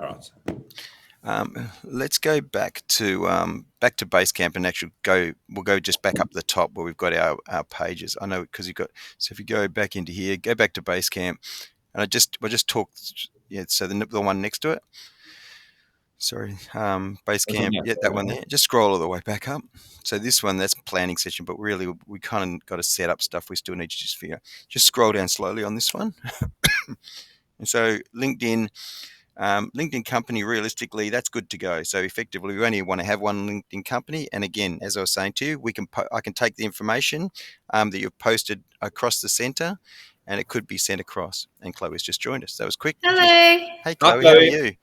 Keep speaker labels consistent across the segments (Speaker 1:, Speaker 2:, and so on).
Speaker 1: All right.
Speaker 2: Let's go back to Basecamp and actually we'll go just back up the top where we've got our pages. I know because you've got, so if you go back into here, go back to Basecamp, and we'll just talk, yeah, so the one next to it. Sorry, Basecamp, yeah, that one there. Just scroll all the way back up. So this one, that's planning session, but really we kind of got to set up stuff we still need to just figure out. Just scroll down slowly on this one. And so LinkedIn company, realistically, that's good to go. So effectively, we only want to have one LinkedIn company. And again, as I was saying to you, I can take the information that you've posted across the center, and it could be sent across. And Chloe's just joined us. That was quick.
Speaker 3: Hello.
Speaker 2: Hey, Chloe, how are you?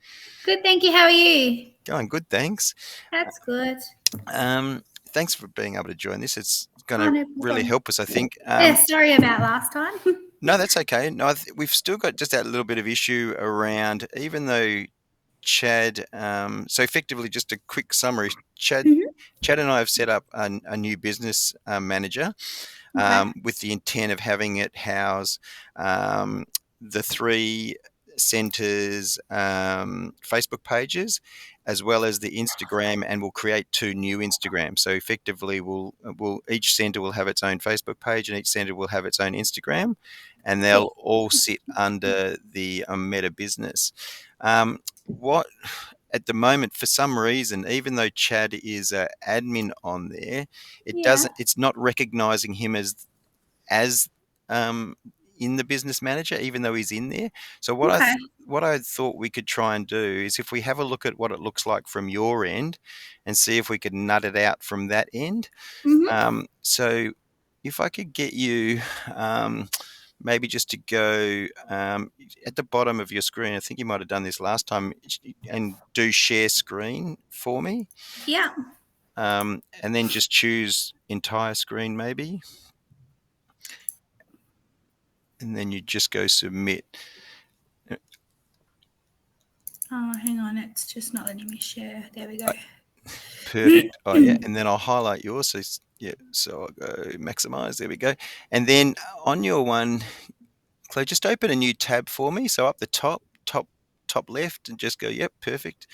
Speaker 3: Good, thank you. How are you?
Speaker 2: Going good, thanks.
Speaker 3: That's good.
Speaker 2: Thanks for being able to join this. It's going to really help us, I think.
Speaker 3: Yeah, sorry about last time.
Speaker 2: No, that's okay. No, we've still got just that little bit of issue around, even though Chad, so effectively just a quick summary, Chad and I have set up a new business manager with the intent of having it house the 3 centers Facebook pages, as well as the Instagram, and we'll create 2 new Instagrams. So effectively, each center will have its own Facebook page, and each center will have its own Instagram, and they'll all sit under the Meta Business. What at the moment, for some reason, even though Chad is an admin on there, it's not recognizing him as in the business manager, even though he's in there. So what I thought we could try and do is, if we have a look at what it looks like from your end and see if we could nut it out from that end. So if I could get you maybe just to go at the bottom of your screen, I think you might have done this last time, and do share screen for me.
Speaker 3: Yeah.
Speaker 2: And then just choose entire screen maybe. And then you just go submit.
Speaker 3: Oh, hang on. It's just not letting me share. There we go.
Speaker 2: Perfect. Oh, yeah. And then I'll highlight yours. So, yeah. So I'll go maximize. There we go. And then on your one, Claire, just open a new tab for me. So up the top left, and just go, yep, perfect.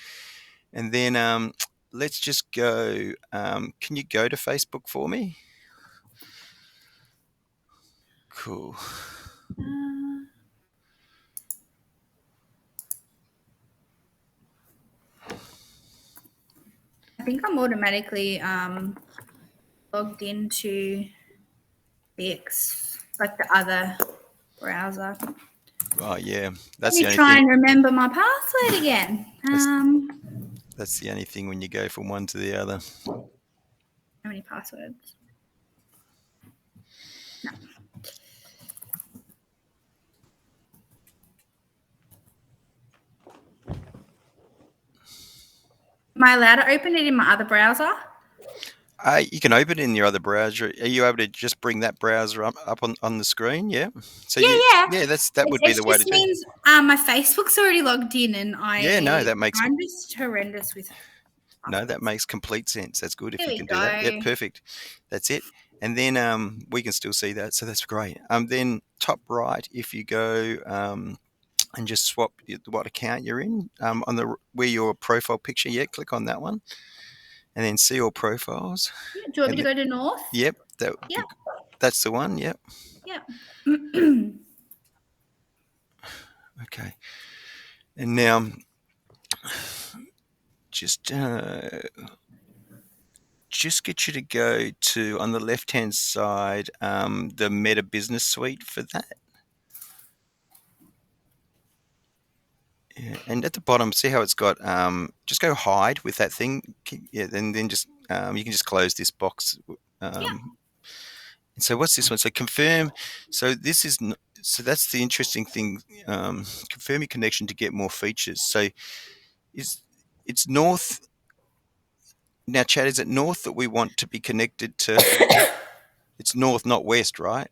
Speaker 2: And then let's just go, can you go to Facebook for me? Cool.
Speaker 3: I think I'm automatically logged into the other browser.
Speaker 2: Oh, yeah.
Speaker 3: That's Let me try and remember my password again.
Speaker 2: That's the only thing when you go from one to the other.
Speaker 3: How many passwords? No. Am I allowed to open it in my other browser?
Speaker 2: You can open it in your other browser. Are you able to just bring that browser up on the screen? Yeah. So
Speaker 3: yeah.
Speaker 2: That would be the way to do it.
Speaker 3: It just means my Facebook's already logged in, and I'm just horrendous with.
Speaker 2: No, that makes complete sense. That's good if you can do that. Yeah, perfect. That's it. And then we can still see that, so that's great. Then top right, if you go and just swap what account you're in on where your profile picture. Yeah, click on that one, and then see all profiles.
Speaker 3: Yeah, do you want me to go to North?
Speaker 2: Yep, that's the one. Yep.
Speaker 3: Yeah.
Speaker 2: Okay. And now, just get you to go to, on the left-hand side, the Meta Business Suite for that. Yeah, and at the bottom, see how it's got, just go hide with that thing. Yeah, and then just, you can just close this box. And so what's this one? So confirm. So that's the interesting thing. Confirm your connection to get more features. So it's North. Now, Chad, is it North that we want to be connected to? It's North, not West, right?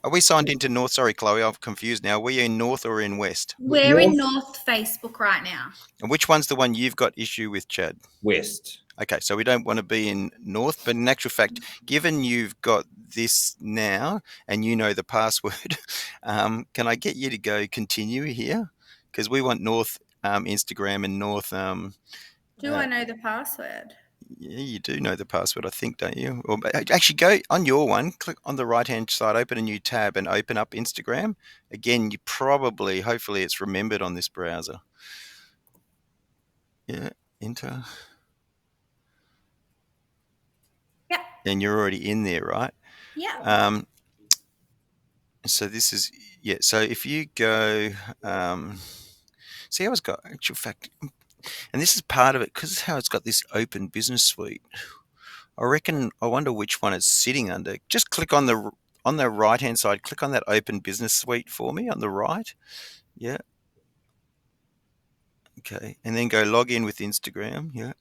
Speaker 2: Are we signed into North? Sorry, Chloe, I'm confused now. Are we in North or in West?
Speaker 3: We're in North Facebook right now.
Speaker 2: And which one's the one you've got issue with, Chad?
Speaker 1: West.
Speaker 2: Okay, so we don't want to be in North, but in actual fact, given you've got this now and you know the password, can I get you to go continue here? Because we want North Instagram and north.
Speaker 3: Do I know the password?
Speaker 2: Yeah, you do know the password, I think, don't you? Or actually, go on your one, click on the right-hand side, open a new tab, and open up Instagram. Again, you probably, hopefully, it's remembered on this browser. Yeah, enter.
Speaker 3: Yeah.
Speaker 2: And you're already in there, right?
Speaker 3: Yeah.
Speaker 2: So this is, yeah. So if you go, see how it's got actual fact, and this is part of it because how it's got this open business suite. I reckon. I wonder which one it's sitting under. Just click on the right hand side. Click on that open business suite for me on the right. Yeah. Okay. And then go log in with Instagram. Yeah.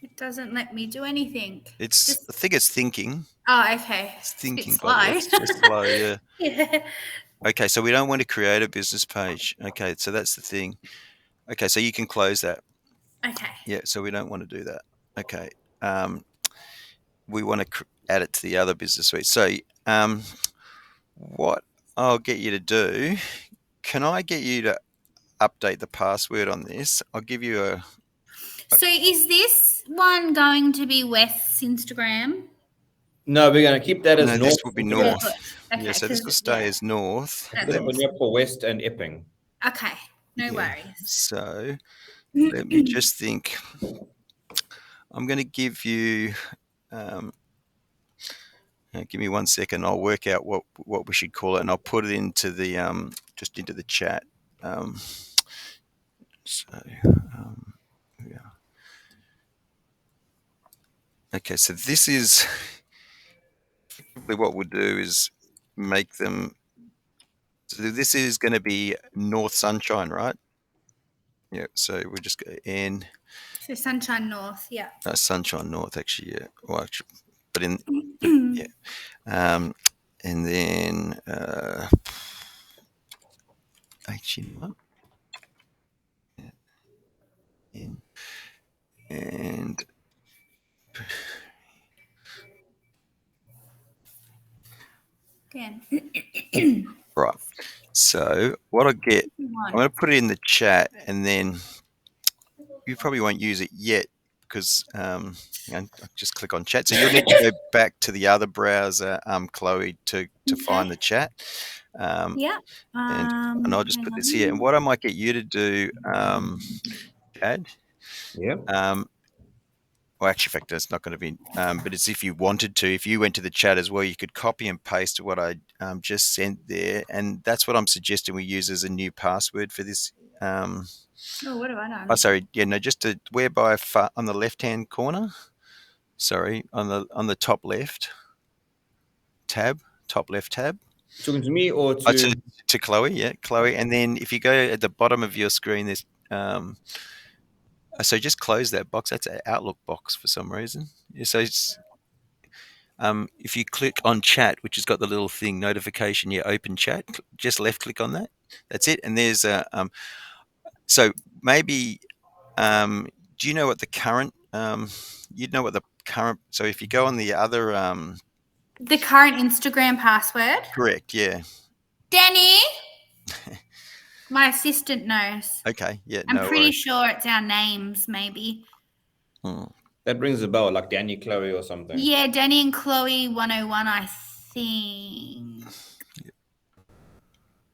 Speaker 3: It doesn't let me do anything.
Speaker 2: It's.
Speaker 3: Just
Speaker 2: I think it's thinking.
Speaker 3: okay.
Speaker 2: It's
Speaker 3: It's a bit
Speaker 2: thinking,
Speaker 3: slow.
Speaker 2: buddy. It's just slow. Yeah.
Speaker 3: Yeah.
Speaker 2: Okay. So we don't want to create a business page. Okay. So that's the thing. Okay. So you can close that.
Speaker 3: Okay.
Speaker 2: Yeah. So we don't want to do that. Okay. Um, we want to add it to the other business suite. So what I'll get you to do, can I get you to update the password on this? I'll give you a.
Speaker 3: So is this one going to be West's Instagram?
Speaker 1: No, we're going to keep that as
Speaker 2: No, this
Speaker 1: North
Speaker 2: will be
Speaker 1: Instagram.
Speaker 2: north.
Speaker 3: Okay,
Speaker 2: Yeah, so this will stay as north.
Speaker 1: It's open up for West and Epping.
Speaker 3: Okay, no worries.
Speaker 2: So let me just think. I'm going to give you. Give me 1 second. I'll work out what we should call it, and I'll put it into the just into the chat. So yeah. Okay, so this is what we'll do is make them. So this is going to be North Sunshine, right? Yeah. So we'll just go N.
Speaker 3: So Sunshine North, yeah.
Speaker 2: Sunshine North, actually, yeah. Well, actually, but yeah. And then actually, what? In, and
Speaker 3: Again.
Speaker 2: right. So what I get, I'm going to put it in the chat, and then you probably won't use it yet because just click on chat. So you'll need to go back to the other browser, Chloe, to find the chat.
Speaker 3: Yeah.
Speaker 2: And I'll just put this here. And what I might get you to do, Chad.
Speaker 1: Yeah.
Speaker 2: Well, actually, in fact, that's not going to be. But it's if you wanted to, if you went to the chat as well, you could copy and paste what I just sent there, and that's what I'm suggesting we use as a new password for this.
Speaker 3: Oh, what have I done?
Speaker 2: Oh, sorry. Yeah, no, just to whereby on the left-hand corner. Sorry, on the top left tab, top left tab.
Speaker 1: Talking to me or to
Speaker 2: to Chloe? Yeah, Chloe. And then if you go at the bottom of your screen, there's so just close that box. That's an Outlook box for some reason. Yeah, so it's, if you click on chat, which has got the little thing notification, open chat. Just left click on that. That's it. And there's a so maybe do you know what the current you'd know what the current. So if you go on the other
Speaker 3: the current Instagram password.
Speaker 2: Correct. Yeah.
Speaker 3: Danny. My assistant knows.
Speaker 2: Okay. Yeah.
Speaker 3: I'm
Speaker 2: No
Speaker 3: pretty
Speaker 2: worries.
Speaker 3: sure it's our names, maybe.
Speaker 1: That rings a bell, like Danny, Chloe, or something.
Speaker 3: Yeah, Danny and Chloe 101, I think.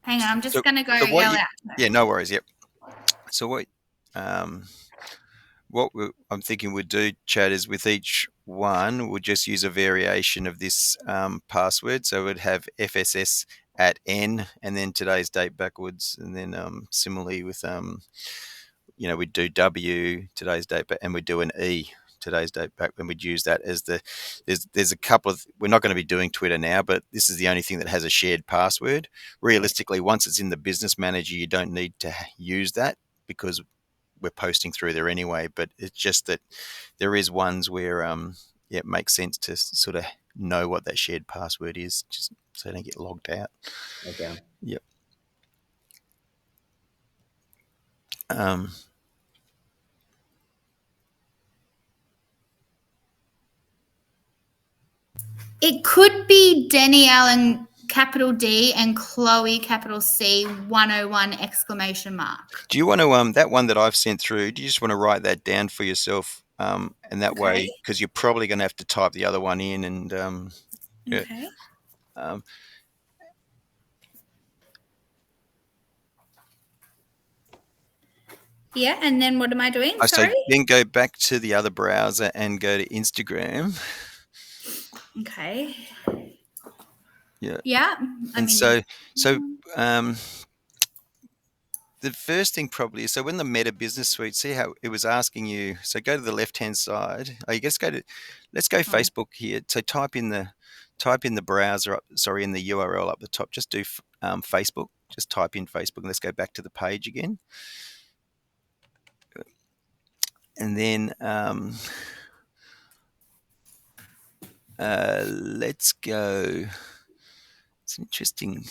Speaker 3: Hang on, I'm just going to go yell out.
Speaker 2: Yeah, no worries. Yep. So what I'm thinking we'd do, Chad, is with each one, we'll just use a variation of this password. So we'd have FSS at N and then today's date backwards. And then similarly with, we'd do W, today's date, and we'd do an E, today's date back, and we'd use that as there's a couple of, we're not going to be doing Twitter now, but this is the only thing that has a shared password. Realistically, once it's in the business manager, you don't need to use that because we're posting through there anyway. But it's just that there is ones where it makes sense to sort of know what that shared password is, just so they don't get logged out.
Speaker 1: Okay.
Speaker 2: Yep.
Speaker 3: It could be Danny Allen capital D and Chloe capital C 101 exclamation mark.
Speaker 2: Do you want to that one that I've sent through? Do you just want to write that down for yourself? And that way, because you're probably going to have to type the other one in, and yeah.
Speaker 3: Okay. Yeah, and then what am I doing? Sorry.
Speaker 2: So then go back to the other browser and go to Instagram.
Speaker 3: Okay.
Speaker 2: Yeah.
Speaker 3: Yeah.
Speaker 2: The first thing probably is, so when the Meta Business Suite, see how it was asking you, so go to the left-hand side. Let's go Facebook here. So type in the browser in the URL up the top. Just do Facebook. Just type in Facebook, and let's go back to the page again. And then let's go. It's interesting.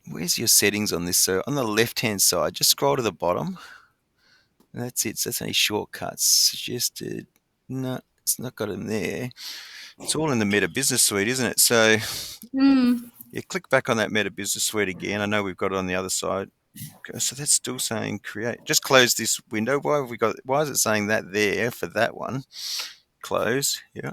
Speaker 2: Where's your settings on this? So on the left-hand side, just scroll to the bottom. And that's it. So that's any shortcuts suggested. No, it's not got them there. It's all in the Meta Business Suite, isn't it? So yeah, click back on that Meta Business Suite again. I know we've got it on the other side. Okay, so that's still saying create. Just close this window. Why is it saying that there for that one? Close, yeah.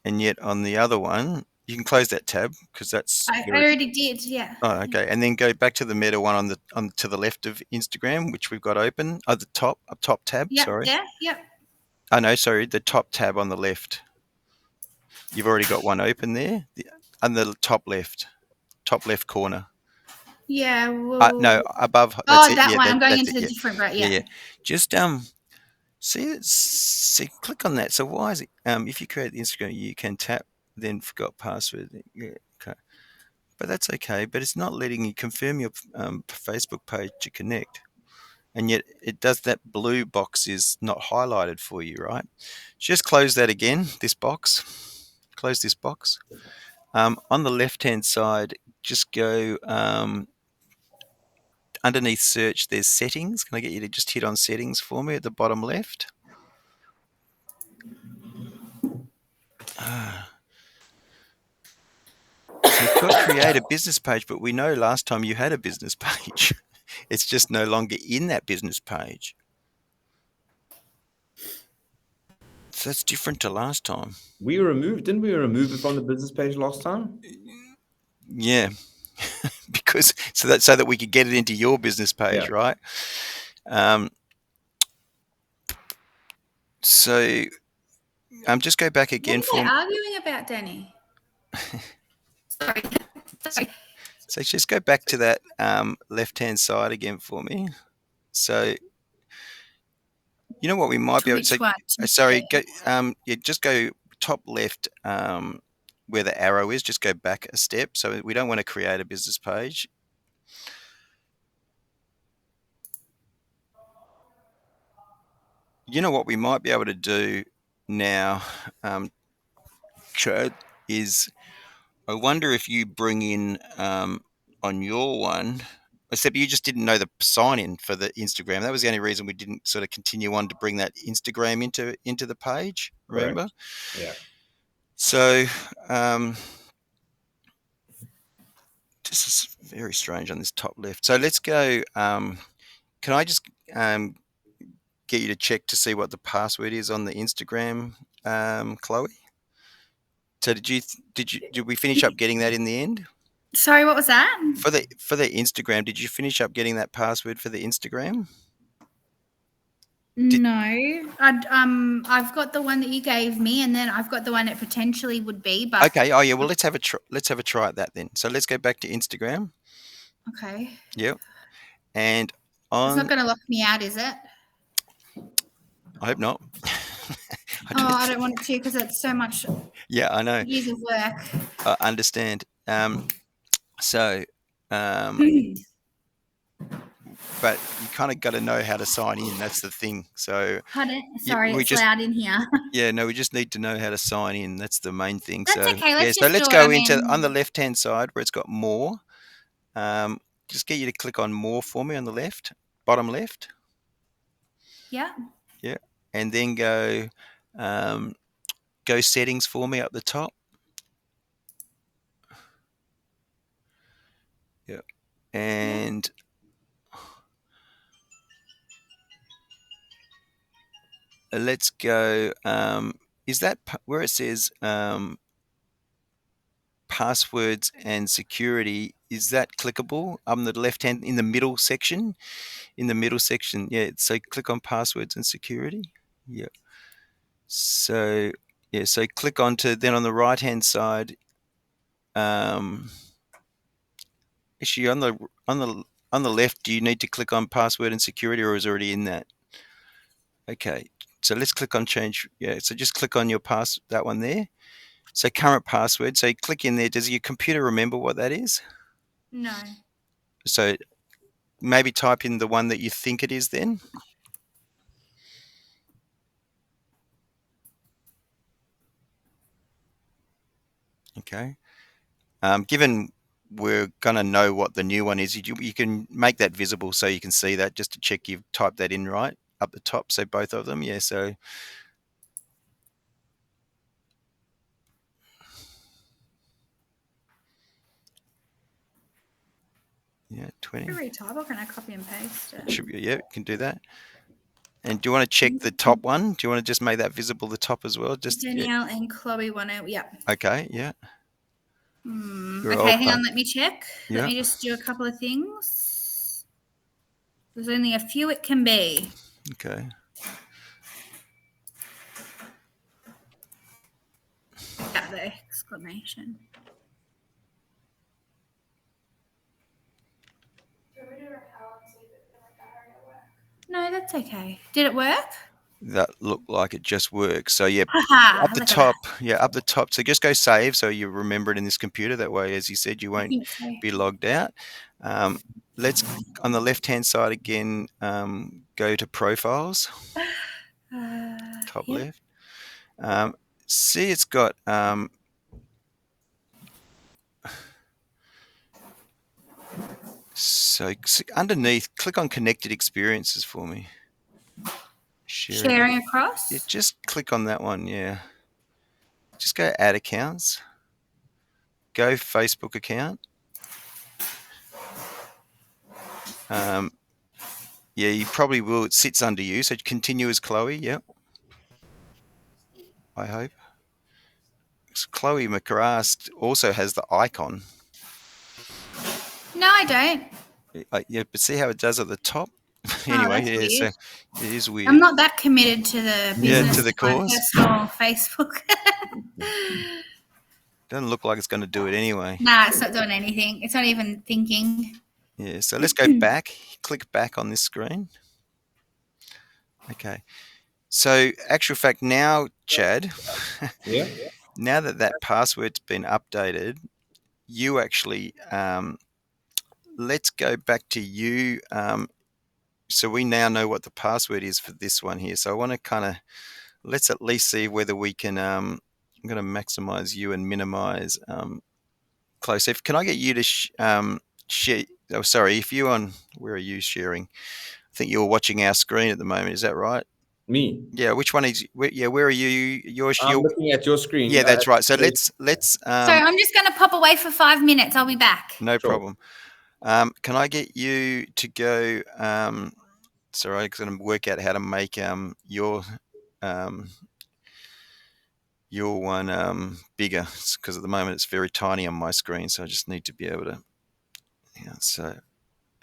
Speaker 2: And yet on the other one, you can close that tab because that's.
Speaker 3: I already did, yeah.
Speaker 2: Oh, okay. And then go back to the Meta one to the left of Instagram, which we've got open. Oh, the top tab.
Speaker 3: Yep,
Speaker 2: sorry.
Speaker 3: yeah, yep.
Speaker 2: Oh no, sorry. The top tab on the left. You've already got one open there, on the top left corner.
Speaker 3: Yeah. Well,
Speaker 2: no, above.
Speaker 3: That's that one. I'm going into a different browser. Yeah.
Speaker 2: Just see, click on that. So why is it? If you create the Instagram, you can tap then forgot password. Yeah, okay. But that's okay. But it's not letting you confirm your Facebook page to connect, and yet it does. That blue box is not highlighted for you, right? Just close that again. This box. Close this box. On the left-hand side, just go underneath search. There's settings. Can I get you to just hit on settings for me at the bottom left? So you've got create a business page, but we know last time you had a business page. It's just no longer in that business page. So that's different to last time.
Speaker 1: Didn't we remove it from the business page last time?
Speaker 2: Yeah. Because so that we could get it into your business page, right? So just go back again.
Speaker 3: What are they arguing about, Danny? Sorry.
Speaker 2: So just go back to that left-hand side again for me. So you know what we might be able to. Just go top left where the arrow is. Just go back a step. So we don't want to create a business page. You know what we might be able to do now, Chad, is I wonder if you bring in on your one, except you just didn't know the sign in for the Instagram. That was the only reason we didn't sort of continue on to bring that Instagram into the page. Remember?
Speaker 1: Correct. Yeah.
Speaker 2: So this is very strange on this top left. So let's go. Can I just get you to check to see what the password is on the Instagram, Chloe? So did we finish up getting that in the end?
Speaker 3: Sorry, what was that?
Speaker 2: For the Instagram, did you finish up getting that password for the Instagram?
Speaker 3: No, I've got the one that you gave me, and then I've got the one it potentially would be. But
Speaker 2: okay, oh yeah, well let's have a try at that then. So let's go back to Instagram.
Speaker 3: Okay.
Speaker 2: Yep. And
Speaker 3: it's not going to lock me out, is it?
Speaker 2: I hope not.
Speaker 3: I don't want it to because it's so much.
Speaker 2: Yeah, I know.
Speaker 3: Years of work.
Speaker 2: I understand. But you kind of got to know how to sign in. That's the thing. So
Speaker 3: sorry, it's loud in here.
Speaker 2: Yeah, no, we just need to know how to sign in. That's the main thing.
Speaker 3: That's okay.
Speaker 2: So let's go into on the left-hand side where it's got more. Just get you to click on more for me on the left, bottom left.
Speaker 3: Yeah.
Speaker 2: Yeah, and then go settings for me up the top. Yeah, and let's go. Is that where it says passwords and security? Is that clickable on the left hand in the middle section? In the middle section, yeah. So click on passwords and security. Yeah. So yeah. So click onto then on the right hand side. Actually, on the left, do you need to click on password and security, or is it already in that? Okay. So let's click on change. Yeah. So just click on your that one there. So current password. So click in there. Does your computer remember what that is?
Speaker 3: No.
Speaker 2: So maybe type in the one that you think it is then. Okay. Given we're going to know what the new one is, you can make that visible so you can see that, just to check you've typed that in right up the top. So both of them. Yeah. So yeah, 20.
Speaker 3: Can I retype or can I copy and paste it?
Speaker 2: Yeah, you can do that. And do you want to check the top one? Do you want to just make that visible, the top as well? Just
Speaker 3: Danielle and Chloe want to. Yeah.
Speaker 2: Okay. Yeah.
Speaker 3: Okay, hang on. Let me check.
Speaker 2: Yeah.
Speaker 3: Let me just do a couple of things. There's only a few it can be.
Speaker 2: Okay.
Speaker 3: Yeah, the exclamation. No, that's okay. Did it work?
Speaker 2: That looked like it just works. So yeah,
Speaker 3: Haha,
Speaker 2: up the
Speaker 3: look at
Speaker 2: top. Yeah, up the top. So just go save so you remember it in this computer. That way, as you said, you
Speaker 3: I
Speaker 2: won't
Speaker 3: think so.
Speaker 2: be logged out. Let's on the left-hand side again, go to profiles, top
Speaker 3: Yep.
Speaker 2: left. See, it's got so underneath, click on connected experiences for me.
Speaker 3: Sharing across?
Speaker 2: Yeah, just click on that one. Yeah. Just go add accounts. Go Facebook account. Yeah, you probably will. It sits under you. So continue as Chloe. Yep. I hope. So Chloe McGrath also has the icon.
Speaker 3: No, I don't.
Speaker 2: Yeah, but see how it does at the top? Anyway,
Speaker 3: that's
Speaker 2: yeah,
Speaker 3: weird.
Speaker 2: so it is weird.
Speaker 3: I'm not that committed to the business,
Speaker 2: to the cause.
Speaker 3: my personal Facebook.
Speaker 2: Doesn't look like it's going to do it anyway.
Speaker 3: Nah, it's not doing anything. It's not even thinking.
Speaker 2: Yeah, so let's go back. Click back on this screen. Okay. So, actual fact now, Chad,
Speaker 1: Yeah.
Speaker 2: now that password's been updated, you actually, let's go back to you. So we now know what the password is for this one here. So I want to let's at least see whether we can, I'm going to maximize you and minimize close. Can I get you to share? Oh, sorry, if you're on, where are you sharing? I think you're watching our screen at the moment. Is that right?
Speaker 1: Me.
Speaker 2: Yeah. Which one is? Where are you?
Speaker 1: I'm looking at your screen.
Speaker 2: Yeah, that's right. So let's.
Speaker 3: So I'm just going to pop away for 5 minutes. I'll be back.
Speaker 2: No problem. Can I get you to go? Sorry, I'm going to work out how to make your one bigger, because at the moment it's very tiny on my screen. So I just need to be able to. Yeah. So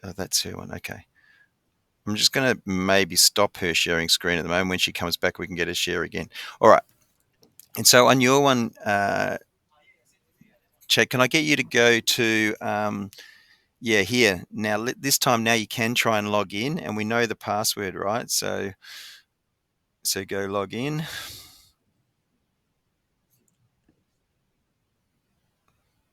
Speaker 2: that's her one. Okay. I'm just going to maybe stop her sharing screen at the moment. When she comes back, we can get her share again. All right. And so on your one, Chad, can I get you to go to, here. Now, this time now you can try and log in, and we know the password, right? So go log in.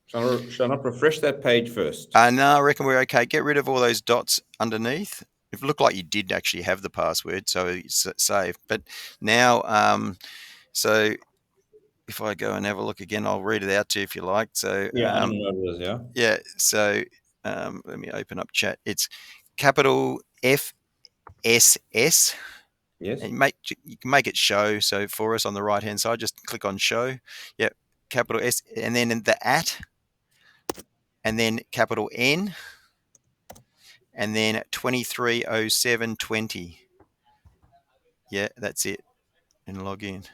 Speaker 1: Shall I not refresh that page first?
Speaker 2: No, I reckon we're okay. Get rid of all those dots underneath. It looked like you did actually have the password, so it's safe. But now, so if I go and have a look again, I'll read it out to you if you like. So
Speaker 1: Yeah, I know what it is. Yeah.
Speaker 2: Yeah. So let me open up chat. It's capital FSS
Speaker 1: Yes.
Speaker 2: And you can make it show. So for us on the right hand side, just click on show. Yep, capital S, and then the at, and then capital N, and then 230720. Yeah, that's it. And log in.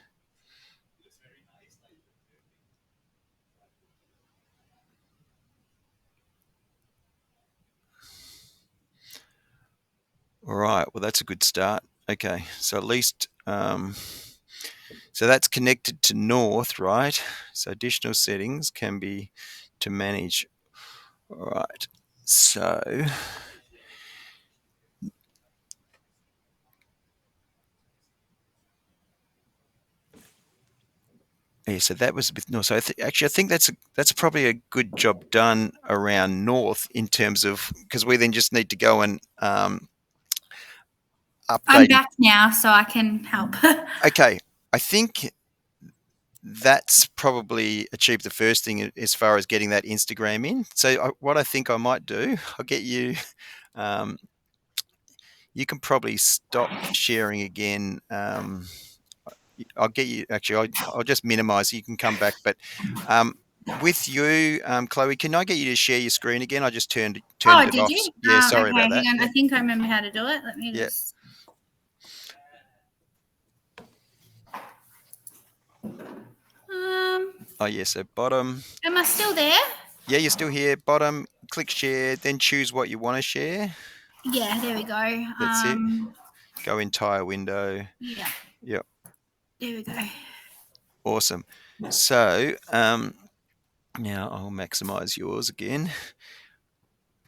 Speaker 2: All right. Well, that's a good start. Okay. So at least, so that's connected to North, right? So additional settings can be to manage. All right. So yeah, so that was a bit. No, so actually, I think that's probably a good job done around North in terms of, because we then just need to go and
Speaker 3: I'm
Speaker 2: update.
Speaker 3: back now, so I can help.
Speaker 2: Okay, I think that's probably achieved the first thing as far as getting that Instagram in. So what I think I might do, I'll get you. You can probably stop sharing again. I'll get you. Actually, I'll just minimize. You can come back, but with you, Chloe, can I get you to share your screen again? I just turned
Speaker 3: Oh,
Speaker 2: it
Speaker 3: did
Speaker 2: off.
Speaker 3: you?
Speaker 2: Yeah, sorry
Speaker 3: Okay,
Speaker 2: about that.
Speaker 3: hang on.
Speaker 2: Yeah.
Speaker 3: I think I remember how to do it. Let me
Speaker 2: Yeah.
Speaker 3: just.
Speaker 2: Oh yeah. So bottom.
Speaker 3: Am I still there?
Speaker 2: Yeah, you're still here. Bottom. Click share. Then choose what you want to share.
Speaker 3: Yeah, there we go.
Speaker 2: That's it. Go entire window.
Speaker 3: Yeah.
Speaker 2: Yep.
Speaker 3: There we go.
Speaker 2: Awesome. So now I'll maximize yours again.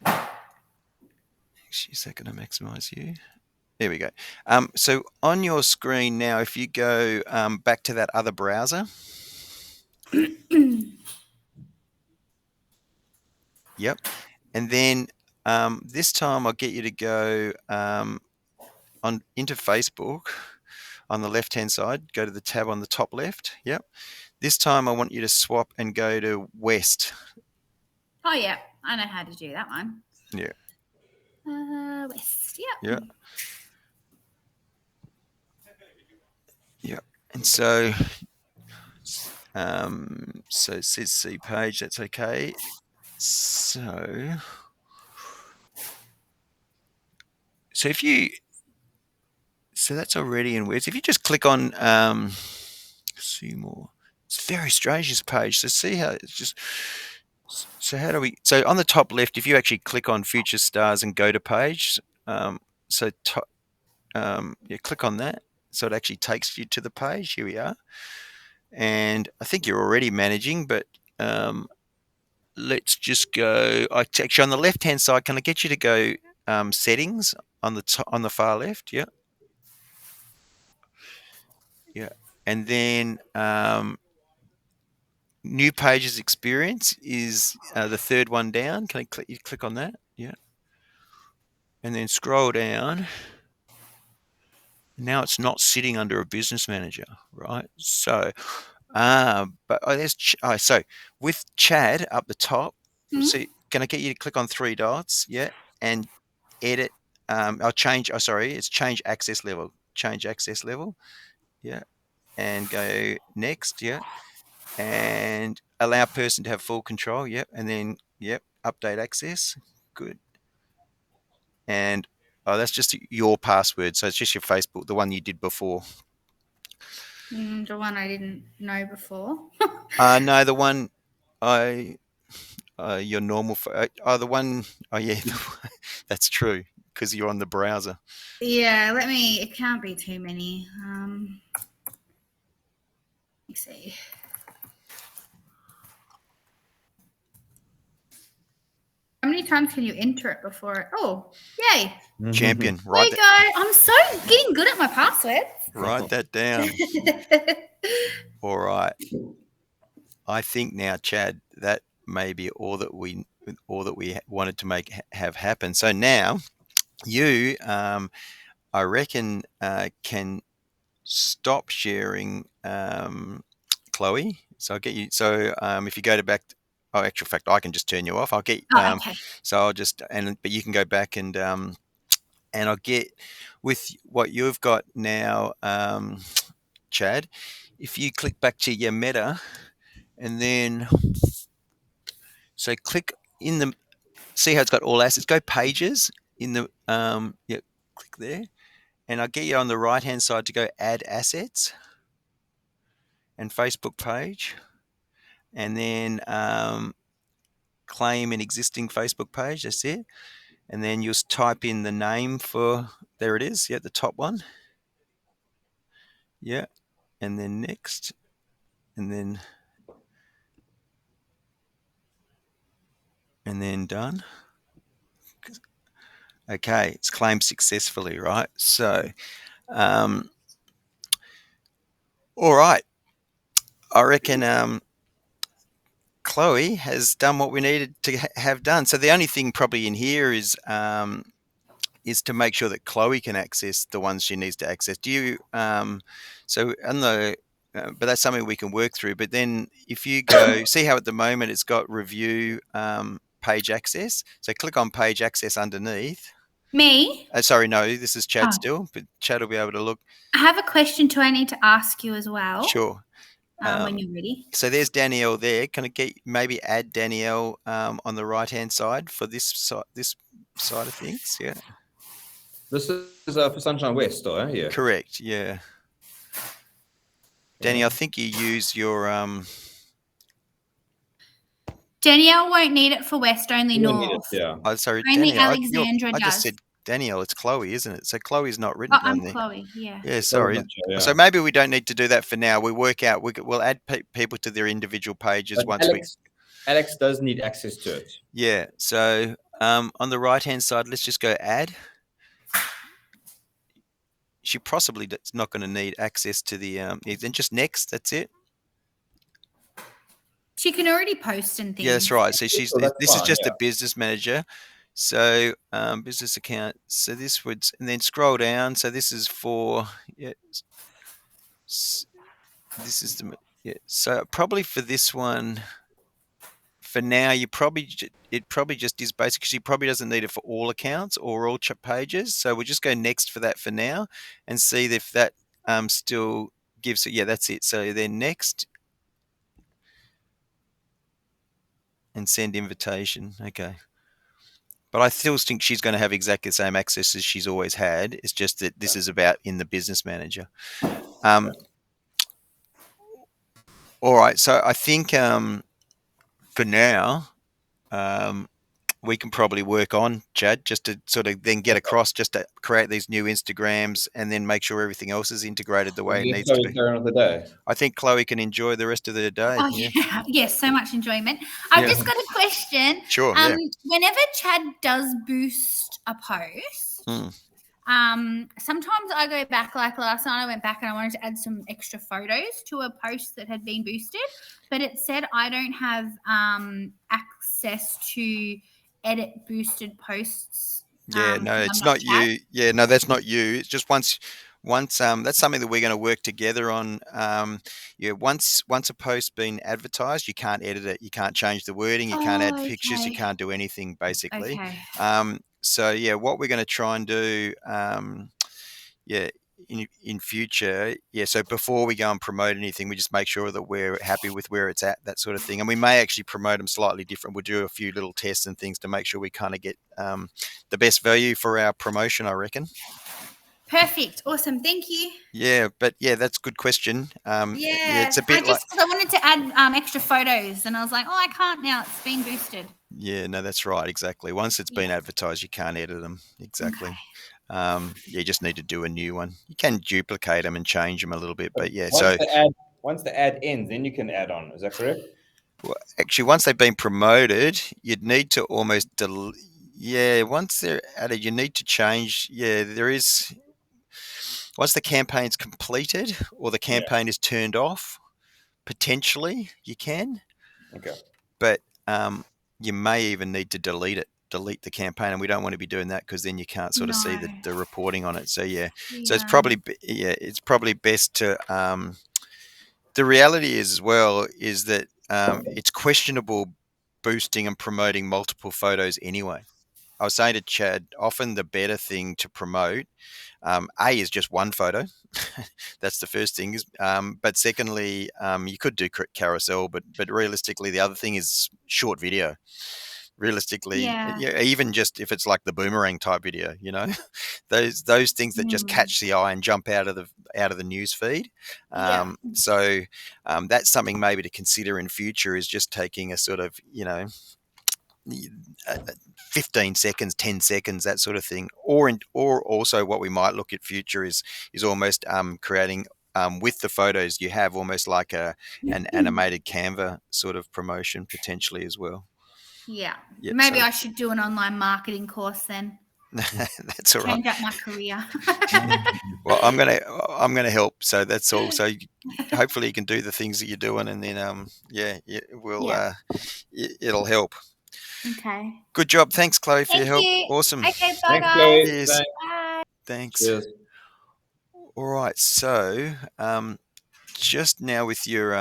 Speaker 2: Actually, is that going to maximize you? There we go. So on your screen now, if you go back to that other browser. Yep. And then this time I'll get you to go into Facebook on the left-hand side. Go to the tab on the top left. Yep. This time I want you to swap and go to West.
Speaker 3: Oh, yeah. I know how to do that one.
Speaker 2: Yeah.
Speaker 3: West. Yep.
Speaker 2: Yeah. Yeah. And so it says see page. That's okay. So if you, so that's already in West. If you just click on see more, it's very strange, this page. So see how it's just, so how do we, so on the top left, if you actually click on future stars and go to page, so yeah, click on that. So it actually takes you to the page. Here we are. And I think you're already managing, but let's just go. Actually, on the left-hand side, can I get you to go settings on the far left? Yeah. Yeah. And then new pages experience is the third one down. Can you click on that? Yeah. And then scroll down. Now it's not sitting under a business manager, right? So, so with Chad up the top, see, can I get you to click on three dots? Yeah. And edit. I'll change. Oh, sorry. It's change access level. Change access level. Yeah. And go next. Yeah. And allow person to have full control. Yep. And then, yep, update access. Good. And that's just your password. So it's just your Facebook, the one you did before.
Speaker 3: The one I didn't know before.
Speaker 2: No, the one your normal. The one. Oh yeah, that's true because you're on the browser.
Speaker 3: Yeah. It can't be too many. Let me see. How many times can you enter it before it? Oh, yay.
Speaker 2: Champion,
Speaker 3: There you go. I'm so getting good at my passwords.
Speaker 2: Write that down. All right. I think now, Chad, that may be all that we wanted to have happen. So now you, I reckon, can stop sharing, Chloe. So I'll get you. So if you go to back. Oh, actual fact, I can just turn you off. I'll get.
Speaker 3: Okay.
Speaker 2: So I'll just but you can go back and and I'll get with what you've got now, Chad. If you click back to your meta, and then so click in the see how it's got all assets. Go pages in the click there, and I'll get you on the right hand side to go add assets and Facebook page, and then claim an existing Facebook page. That's it. And then you'll type in the name for, there it is, the top one. Yeah, and then next, and then done. Okay, it's claimed successfully, right? So, all right, I reckon Chloe has done what we needed to have done. So the only thing probably in here is to make sure that Chloe can access the ones she needs to access. Do you? So on the, but that's something we can work through. But then if you go, see how at the moment it's got review page access. So click on page access underneath.
Speaker 3: Me?
Speaker 2: Sorry, no, this is Chad still, but Chad will be able to look.
Speaker 3: I have a question too I need to ask you as well.
Speaker 2: Sure.
Speaker 3: When you're ready.
Speaker 2: So there's Danielle there. Can I get maybe add Danielle on the right hand side for this side of things? Yeah.
Speaker 1: This is for Sunshine West, though, yeah?
Speaker 2: Correct, yeah. Danny, I think you use your
Speaker 3: Danielle won't need it for West, only
Speaker 1: You don't
Speaker 3: North.
Speaker 1: need it, yeah.
Speaker 2: Oh, sorry,
Speaker 3: Only
Speaker 2: Danielle.
Speaker 3: Alexandra
Speaker 2: I
Speaker 3: does.
Speaker 2: just said Danielle. It's Chloe, isn't it? So Chloe's not written
Speaker 3: I'm
Speaker 2: on there.
Speaker 3: Chloe, yeah.
Speaker 2: Yeah, sorry.
Speaker 1: Sure, yeah.
Speaker 2: So maybe we don't need to do that for now. We work out. We'll add people to their individual pages
Speaker 1: But
Speaker 2: once
Speaker 1: Alex does need access to it.
Speaker 2: Yeah. So on the right hand side, let's just go add. She possibly is not going to need access to the then just next. That's it.
Speaker 3: She can already post and things.
Speaker 2: Yeah, that's right. So this
Speaker 1: fine,
Speaker 2: is just a business manager. So business account. So this would, and then scroll down. So this is for this is the So probably for this one, for now, it probably just is basic. She probably doesn't need it for all accounts or all pages. So we'll just go next for that for now and see if that still gives it. Yeah, that's it. So then next. And send invitation. Okay. But I still think she's going to have exactly the same access as she's always had. It's just that this is about in the business manager. All right. So I think for now, we can probably work on, Chad, just to sort of then get across, just to create these new Instagrams and then make sure everything else is integrated the way it needs to be.
Speaker 1: The day.
Speaker 2: I think Chloe can enjoy the rest of the day.
Speaker 3: Oh, yeah. Yes, so much enjoyment. I've just got a question.
Speaker 2: Sure.
Speaker 3: Whenever Chad does boost a post, sometimes I go back, like last night I went back and I wanted to add some extra photos to a post that had been boosted, but it said I don't have access to edit boosted posts.
Speaker 2: Yeah, no, it's not you. Yeah, no, that's not you. It's just once that's something that we're going to work together on. Once a post's been advertised, you can't edit it, you can't change the wording, you can't add pictures, you can't do anything basically. So yeah, what we're going to try and do, in future, so before we go and promote anything, we just make sure that we're happy with where it's at, that sort of thing. And we may actually promote them slightly different. We'll do a few little tests and things to make sure we kind of get the best value for our promotion, I reckon.
Speaker 3: Perfect. Awesome. Thank you.
Speaker 2: Yeah, but that's a good question. It's a bit
Speaker 3: because I wanted to add extra photos and I was like, I can't now. It's been boosted.
Speaker 2: Yeah, no, that's right. Exactly. Once it's been advertised, you can't edit them. Exactly.
Speaker 3: Okay.
Speaker 2: You just need to do a new one. You can duplicate them and change them a little bit, but
Speaker 1: once the ad ends, then you can add on. Is that correct?
Speaker 2: Well, actually, once they've been promoted, you'd need to almost once they're added, you need to change. Yeah, there is. Once the campaign's completed or the campaign is turned off, potentially you can.
Speaker 1: Okay. But
Speaker 2: you may even need to delete the campaign, and we don't want to be doing that because then you can't sort of see the reporting on it. So so it's probably best to. The reality is as well is that it's questionable boosting and promoting multiple photos anyway. I was saying to Chad, often the better thing to promote, is just one photo. That's the first thing. But secondly, you could do carousel, but realistically, the other thing is short video. Realistically,
Speaker 3: Yeah.
Speaker 2: even just if it's like the boomerang type video, those things that just catch the eye and jump out of the news feed.
Speaker 3: Yeah.
Speaker 2: So that's something maybe to consider in future, is just taking a sort of 15 seconds, 10 seconds, that sort of thing. Or also what we might look at future is almost creating with the photos you have, almost like an animated Canva sort of promotion potentially as well.
Speaker 3: Yeah.
Speaker 2: Yeah,
Speaker 3: Maybe
Speaker 2: so
Speaker 3: I should do an online marketing course then.
Speaker 2: that's all right.
Speaker 3: Change up my career.
Speaker 2: Well, I'm gonna help. So that's all. So hopefully you can do the things that you're doing, and then it'll help.
Speaker 3: Okay.
Speaker 2: Good job. Thanks, Chloe, for your
Speaker 3: Thank
Speaker 2: help.
Speaker 3: you.
Speaker 2: Awesome.
Speaker 3: Okay, bye
Speaker 1: Thanks,
Speaker 3: guys.
Speaker 1: Chloe.
Speaker 2: Cheers.
Speaker 1: Thanks.
Speaker 3: Bye.
Speaker 2: Thanks.
Speaker 1: Cheers.
Speaker 2: All right. So just now with your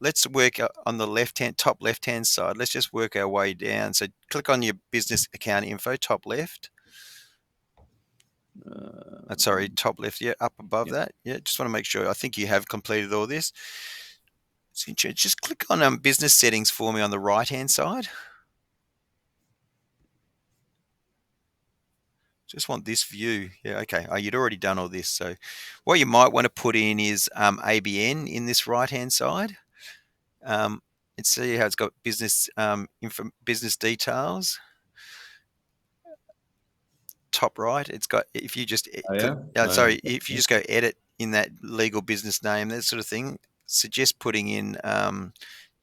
Speaker 2: let's work on the top left hand side. Let's just work our way down. So click on your business account info, top left. Sorry, top left. Yeah, up above that. Yeah, just want to make sure. I think you have completed all this. So just click on business settings for me on the right hand side. Just want this view. Yeah, okay. Oh, you'd already done all this. So what you might want to put in is ABN in this right-hand side. And see how it's got business business details. Top right, it's got, if you just if you just go edit in that legal business name, that sort of thing, suggest putting in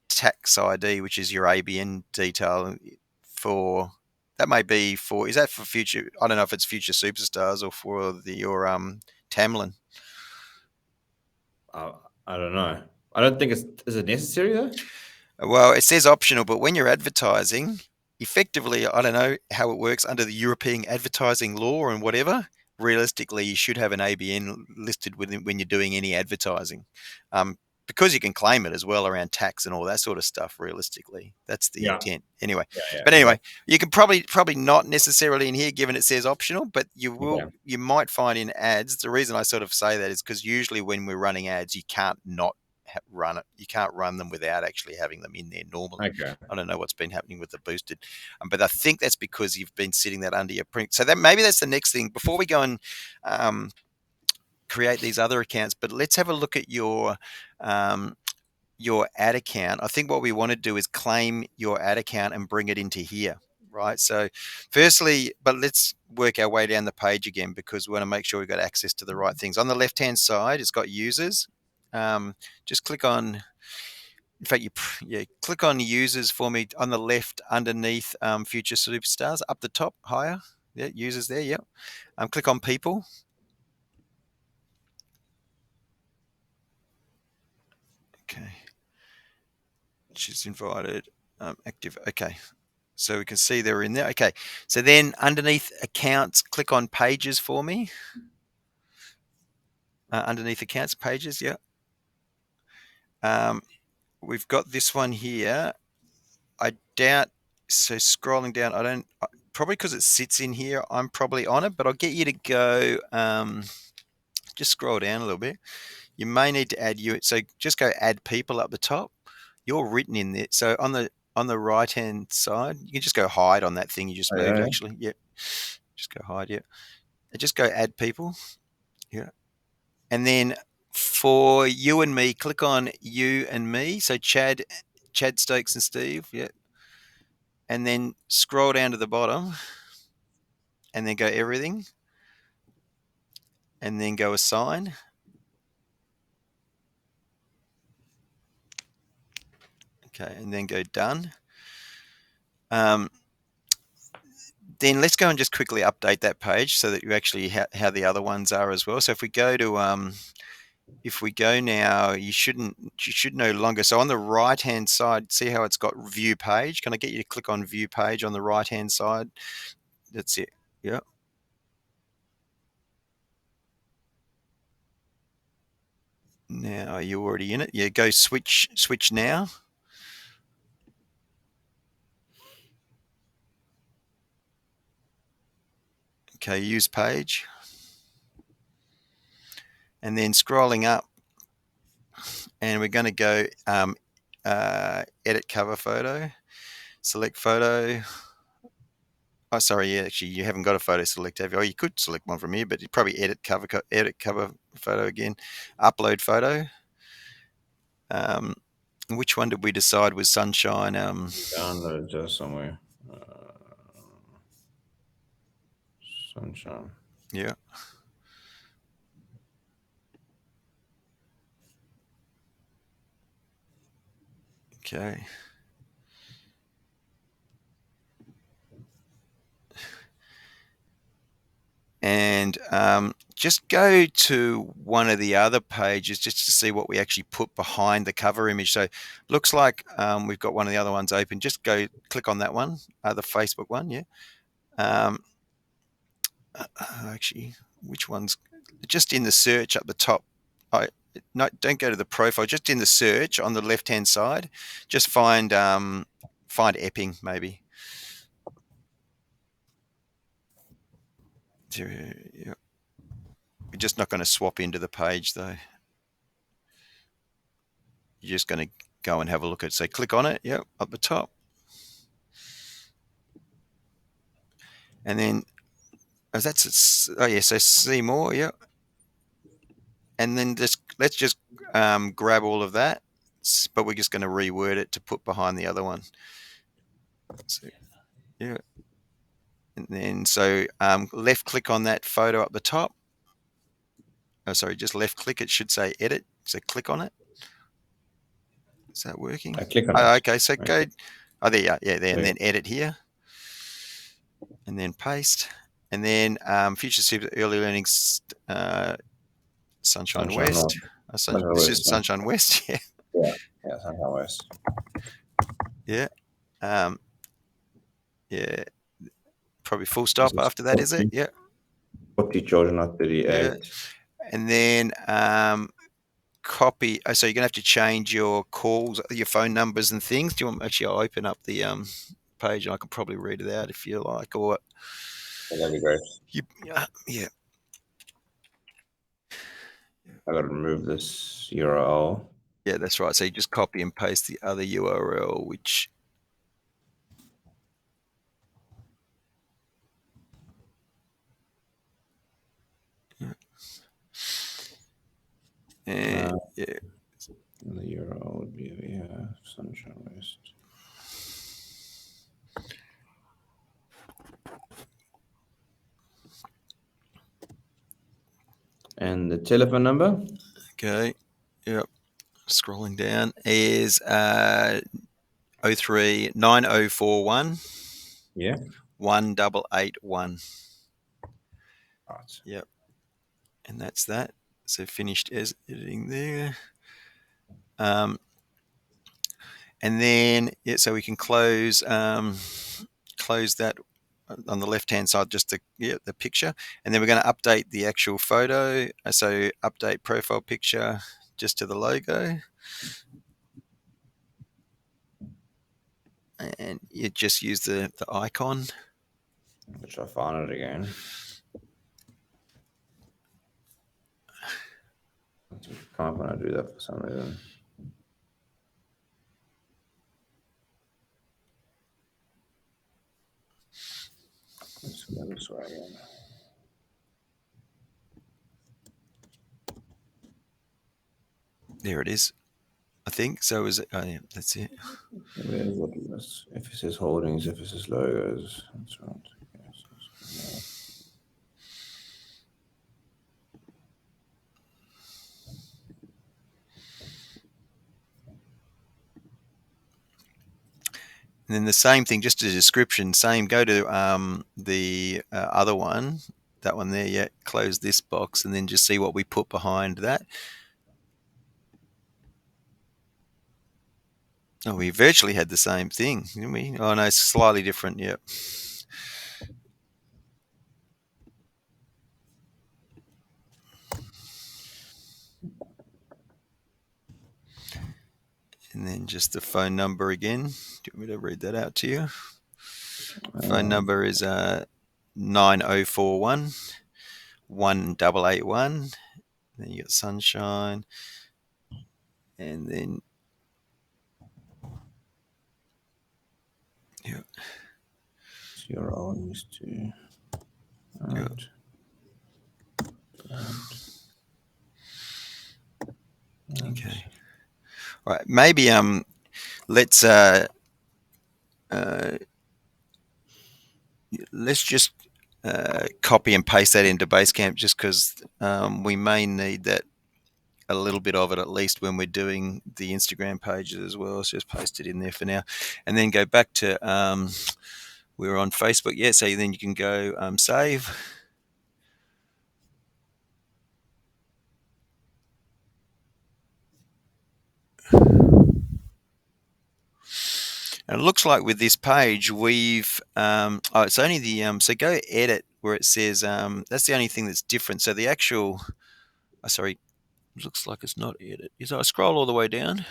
Speaker 2: tax ID, which is your ABN detail for. That may be for, is that for future? I don't know if it's future superstars or for your Tamlin.
Speaker 1: I don't know. I don't think is it necessary though?
Speaker 2: Well, it says optional, but when you're advertising, effectively, I don't know how it works under the European advertising law and whatever. Realistically, you should have an ABN listed when you're doing any advertising, because you can claim it as well around tax and all that sort of stuff. Realistically, that's the intent. Anyway, but anyway, you can probably not necessarily in here, given it says optional, but you will.
Speaker 1: Okay.
Speaker 2: You might find in ads. The reason I sort of say that is because usually when we're running ads, you can't not run it. You can't run them without actually having them in there normally.
Speaker 1: Okay.
Speaker 2: I don't know what's been happening with the boosted, but I think that's because you've been sitting that under your print. So that maybe that's the next thing before we go and create these other accounts. But let's have a look at your ad account. I think what we want to do is claim your ad account and bring it into here. Right. So firstly, but let's work our way down the page again, because we want to make sure we've got access to the right things. On the left-hand side, it's got users. Just click on, in fact, click on users for me on the left underneath future superstars, up the top higher. Yeah, users there. Yeah. Click on people. Okay. She's invited. Active. Okay. So we can see they're in there. Okay. So then underneath accounts, click on pages for me. Underneath accounts, pages. Yeah. We've got this one here. I doubt. So scrolling down, probably because it sits in here, I'm probably on it, but I'll get you to go. Just scroll down a little bit. You may need to add you. So just go add people up the top. You're written in there. So on the right hand side, you can just go hide on that thing you just moved.
Speaker 1: Yeah.
Speaker 2: Actually, yeah. Just go hide. Yeah. And just go add people. Yeah. And then for you and me, click on you and me. So Chad Stokes and Steve. Yeah. And then scroll down to the bottom. And then go everything. And then go assign. Okay, and then go done. Then let's go and just quickly update that page so that you actually how the other ones are as well. So if we go to now, you should no longer. So on the right hand side, see how it's got view page. Can I get you to click on view page on the right hand side? That's it. Yeah. Now, are you already in it? Yeah, go switch now. Okay, use page. And then scrolling up, and we're going to go edit cover photo, select photo. Oh, sorry, yeah, actually, you haven't got a photo select, have you? Oh, you could select one from here, but you probably edit cover photo again, upload photo. Which one did we decide was sunshine?
Speaker 1: Download just somewhere. Sunshine.
Speaker 2: Yeah. Okay. And just go to one of the other pages just to see what we actually put behind the cover image. So looks like we've got one of the other ones open. Just go click on that one, the Facebook one. Yeah. Actually, which one's just in the search up the top? No, don't go to the profile. Just in the search on the left-hand side, just find Epping maybe. Yeah. We're just not going to swap into the page though. You're just going to go and have a look at it. So click on it. Yep, up the top. And then, oh, yeah, so see more. Yep. And then let's just grab all of that, but we're just going to reword it to put behind the other one. So, yeah. And then, so left click on that photo up the top. Oh, sorry, just left click. It should say edit. So click on it. Is that working?
Speaker 1: I click on
Speaker 2: it.
Speaker 1: it.
Speaker 2: Okay, so go. Oh, there you are. Yeah, there. And
Speaker 1: Yeah.
Speaker 2: then edit here. And then paste. And then Future Super Early Learnings Sunshine West. This is Sunshine West. Yeah.
Speaker 1: Yeah, Sunshine West.
Speaker 2: Yeah. Yeah. Probably full stop after that, is it? Yeah.
Speaker 1: 40 children, not 38.
Speaker 2: Yeah. And then copy. So you're gonna have to change your calls, your phone numbers and things. Do you want actually? I'll open up the page and I can probably read it out if you like. Or
Speaker 1: that'd be great.
Speaker 2: Yeah.
Speaker 1: I gotta remove this URL.
Speaker 2: Yeah, that's right. So you just copy and paste the other URL, which and yeah.
Speaker 1: The URL would be Sunshine West. And the telephone number?
Speaker 2: Okay. Yep. Scrolling down is 03 9041.
Speaker 1: Yeah.
Speaker 2: 1881.
Speaker 1: Right.
Speaker 2: Yep. And that's that. So finished editing there. And then so we can close that on the left hand side, just the picture, and then we're going to update the actual photo. So update profile picture just to the logo, and you just use the icon.
Speaker 1: Which I found it again. Can't when I do that for some reason. Let's go this way again.
Speaker 2: There it is, I think. So is it? Oh yeah, that's it.
Speaker 1: Where's what is this? Ephesus Holdings, Ephesus Logos. That's right. Yes.
Speaker 2: And then the same thing, just a description. Same. Go to the other one, that one there. Yeah. Close this box, and then just see what we put behind that. Oh, we virtually had the same thing, didn't we? Oh no, it's slightly different. Yep. And then just the phone number again. Do you want me to read that out to you? Phone number is 9041 1881. Then you got Sunshine, and then yeah,
Speaker 1: 0 is 2. And,
Speaker 2: okay. All right, maybe let's just copy and paste that into Basecamp, just because we may need that, a little bit of it at least, when we're doing the Instagram pages as well. Let's just paste it in there for now, and then go back to we're on Facebook. Yeah, so then you can go save. And it looks like with this page we've it's only the so go edit where it says that's the only thing that's different. So the actual sorry, looks like it's not edit. Is I scroll all the way down?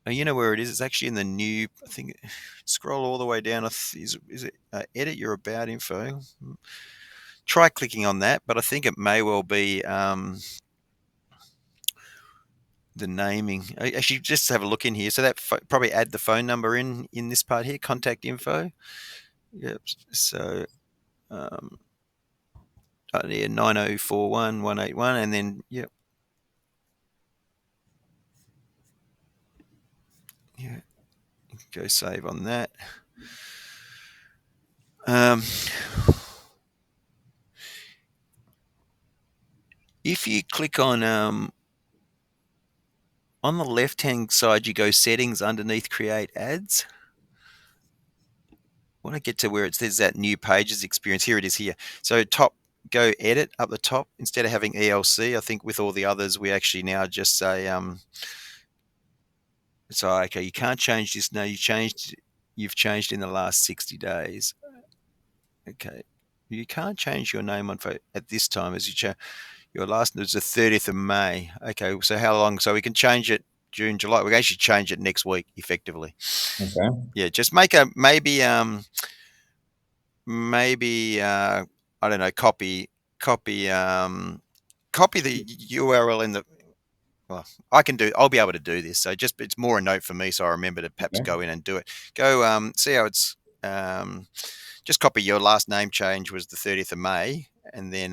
Speaker 2: Oh, you know where it is? It's actually in the new. I think scroll all the way down. Is it edit your about info? Try clicking on that, but I think it may well be the naming. Actually, just have a look in here. So that probably add the phone number in this part here, contact info. Yep. So yeah, 9041 181, and then yep. Yeah, go save on that. If you click on the left-hand side, you go settings underneath create ads. When I get to where it says that new pages experience, here it is here. So top, go edit up the top. Instead of having ELC, I think with all the others, we actually now just say, so okay, you can't change this. No, you've changed in the last 60 days. Okay. You can't change your name on at this time as you change. Your last was the 30th of May. Okay, so how long? So we can change it June, July. We can actually change it next week, effectively.
Speaker 1: okay.
Speaker 2: Yeah, just make a maybe I don't know, copy the URL in the. Well, I'll be able to do this. So just it's more a note for me, so I remember to perhaps go in and do it. Go see how it's just copy your last name change was the 30th of May, and then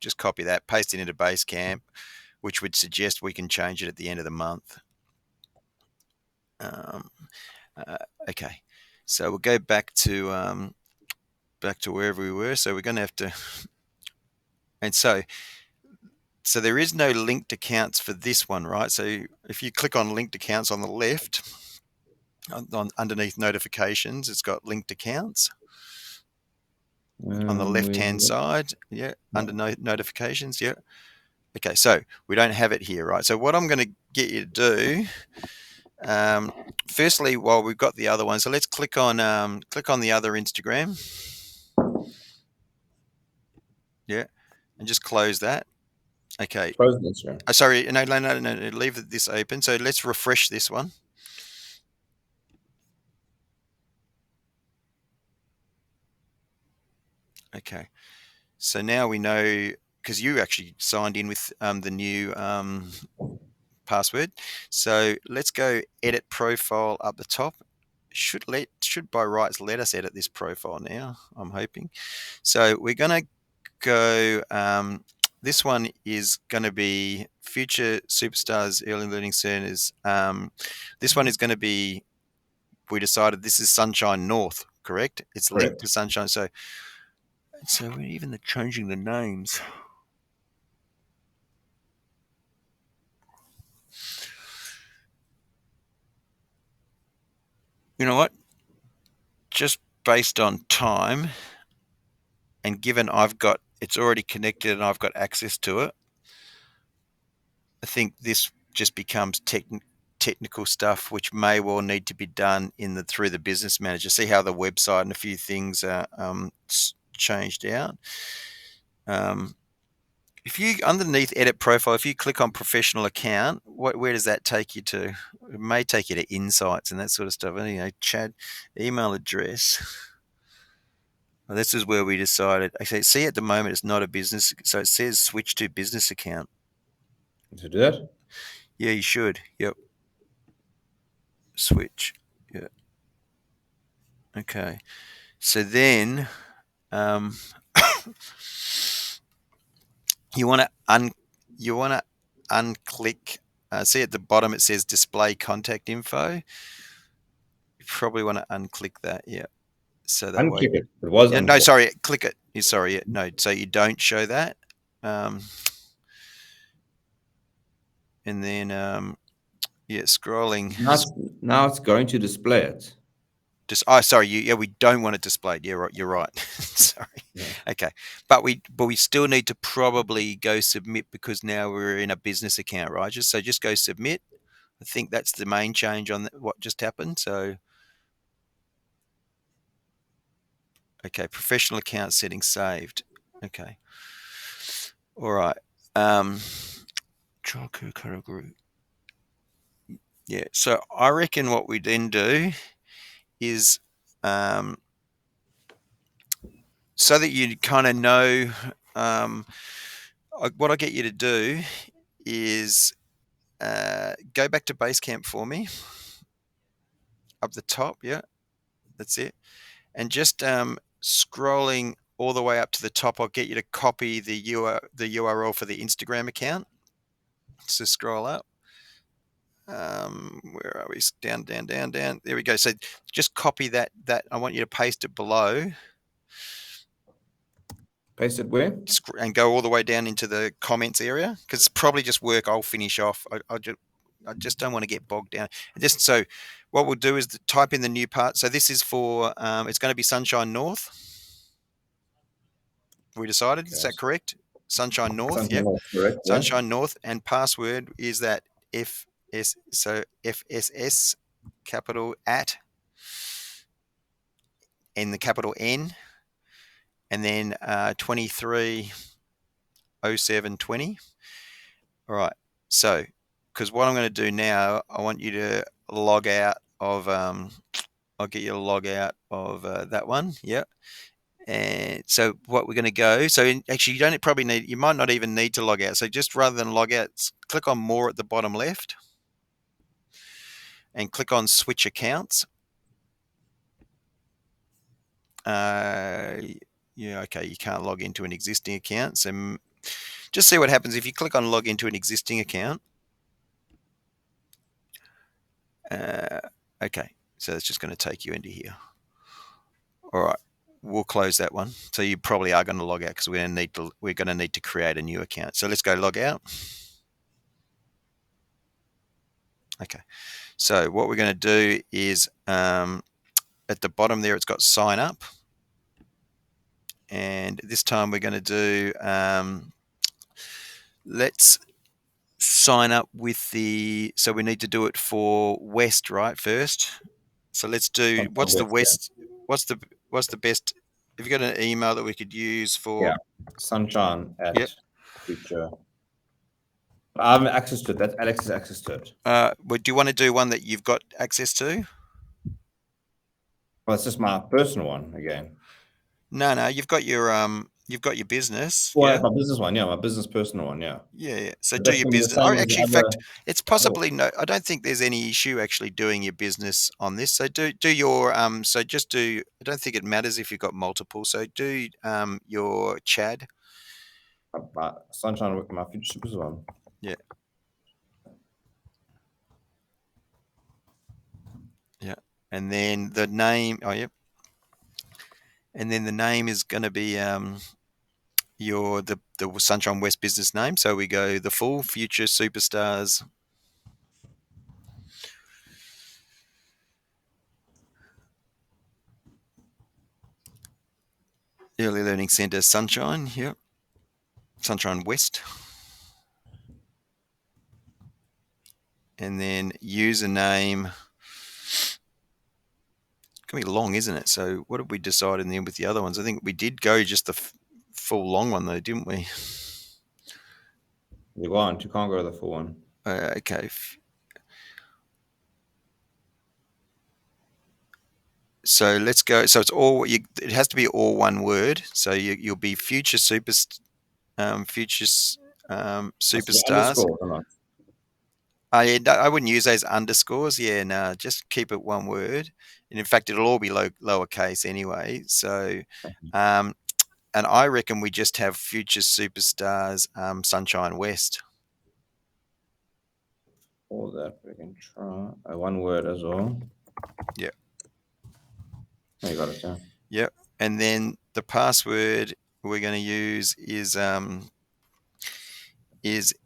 Speaker 2: just copy that, paste it into Basecamp, which would suggest we can change it at the end of the month. Okay, so we'll go back to wherever we were. So we're going to have to, and so there is no linked accounts for this one, right? So if you click on linked accounts on the left, underneath notifications, it's got linked accounts. On the left-hand side, yeah, under notifications, yeah. Okay, so we don't have it here, right? So what I'm going to get you to do, firstly, while we've got the other one, so let's click on the other Instagram, yeah, and just close that. Okay.
Speaker 1: Close this, yeah.
Speaker 2: Sorry, no, leave this open. So let's refresh this one. Okay. So now we know, because you actually signed in with the new password. So let's go edit profile up the top. Should by rights let us edit this profile now, I'm hoping. So we're going to go, this one is going to be Future Superstars Early Learning Centers. This one is going to be, we decided this is Sunshine North, correct? It's linked to Sunshine. So we're even changing the names. You know what? Just based on time, and given it's already connected and I've got access to it, I think this just becomes technical stuff, which may well need to be done through the business manager. See how the website and a few things are changed out. If you underneath edit profile, if you click on professional account, where does that take you to? It may take you to insights and that sort of stuff. Chad, email address. Well, this is where we decided. Actually, see at the moment it's not a business, so it says switch to business account.
Speaker 1: To do that?
Speaker 2: Yeah, you should. Yep. Switch. Yeah. Okay. So then, you want to unclick. See at the bottom it says display contact info. You probably want to unclick that. Yeah. So that way.
Speaker 1: Unclick it. It was
Speaker 2: Yeah,
Speaker 1: unclicked.
Speaker 2: no, sorry, click it. Sorry, no. So you don't show that. And then scrolling.
Speaker 1: Now it's going to display it.
Speaker 2: Sorry, we don't want it displayed. Yeah, right, you're right. Sorry.
Speaker 1: Yeah.
Speaker 2: Okay, but we still need to probably go submit because now we're in a business account, right? Just go submit. I think that's the main change on what just happened. So, okay, professional account settings saved. Okay, all right. Category. Yeah, so I reckon what we then do is so that you kind of know what I get you to do is go back to Basecamp for me up the top. Yeah, that's it. And just scrolling all the way up to the top, I'll get you to copy the URL for the Instagram account. So scroll up. Where are we? Down. There we go. So just copy that. I want you to paste it below.
Speaker 1: Paste it where?
Speaker 2: And go all the way down into the comments area because it's probably just work. I'll finish off. I just don't want to get bogged down. Just so what we'll do is type in the new part. So this is for it's going to be Sunshine North. We decided. Is that correct? Sunshine North. Yep.
Speaker 1: Correct.
Speaker 2: Sunshine North, and password is that FSS capital at and the capital N and then 230720. All right. So, because what I'm going to do now, I want you to log out of. I'll get you to log out of that one. Yep. And so what we're going to go. So actually, you might not even need to log out. So just rather than log out, click on more at the bottom left, and click on switch accounts. Yeah, okay, you can't log into an existing account. So just see what happens if you click on log into an existing account. Okay, so it's just going to take you into here. All right, we'll close that one. So you probably are going to log out because we're going to need to create a new account. So let's go log out. Okay, so what we're going to do is at the bottom there, it's got sign up. And this time we're going to do, let's sign up with so we need to do it for West, right, first. So let's do, what's the West, what's the best, have you got an email that we could use for?
Speaker 1: Yeah, Sunshine at Future. I have access to it. That's Alex's access to it.
Speaker 2: Do you want to do one that you've got access to?
Speaker 1: Well, it's just my personal one again.
Speaker 2: No, you've got your business.
Speaker 1: Well, my business one, yeah, my business personal one, yeah.
Speaker 2: Yeah. So do your business. Actually, in fact, it's possibly no. I don't think there's any issue actually doing your business on this. So do your So just do. I don't think it matters if you've got multiple. So do your Chad.
Speaker 1: Sunshine with my Future Supers one.
Speaker 2: Yeah. Yeah, and then the name. Oh, yep. And then the name is going to be the Sunshine West business name. So we go the full Future Superstars Early Learning Centre Sunshine. Yep. Sunshine West. And then username. It's going to be long, isn't it? So what did we decide in the end with the other ones? I think we did go just the full long one though, didn't we?
Speaker 1: You can't. You can't go to the full one.
Speaker 2: Okay. So let's go. So it's all. It has to be all one word. So you'll be future superstars.
Speaker 1: Underscore or not?
Speaker 2: I wouldn't use those underscores. Yeah, no, just keep it one word. And in fact, it'll all be lowercase anyway. So, and I reckon we just have future superstars, Sunshine West.
Speaker 1: All that we can try. One word as well.
Speaker 2: Yeah.
Speaker 1: Oh, you got it, yeah.
Speaker 2: Yep. And then the password we're going to use is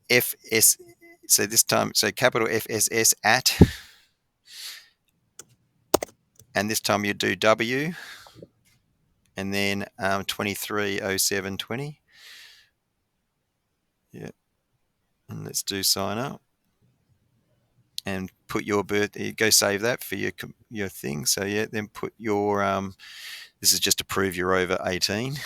Speaker 2: FS. So this time, so capital FSS at, and this time you do W, and then 230720. Yeah. And let's do sign up. And put your birthday. Go save that for your thing. So yeah, then put your this is just to prove you're over 18.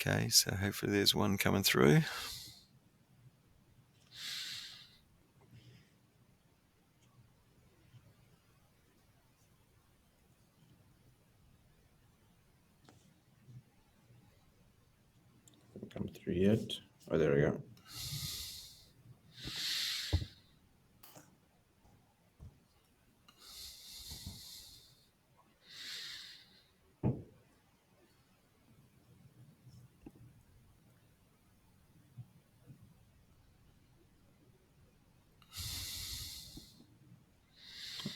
Speaker 2: Okay, so hopefully there's one coming through.
Speaker 1: Come through yet? Oh, there we go.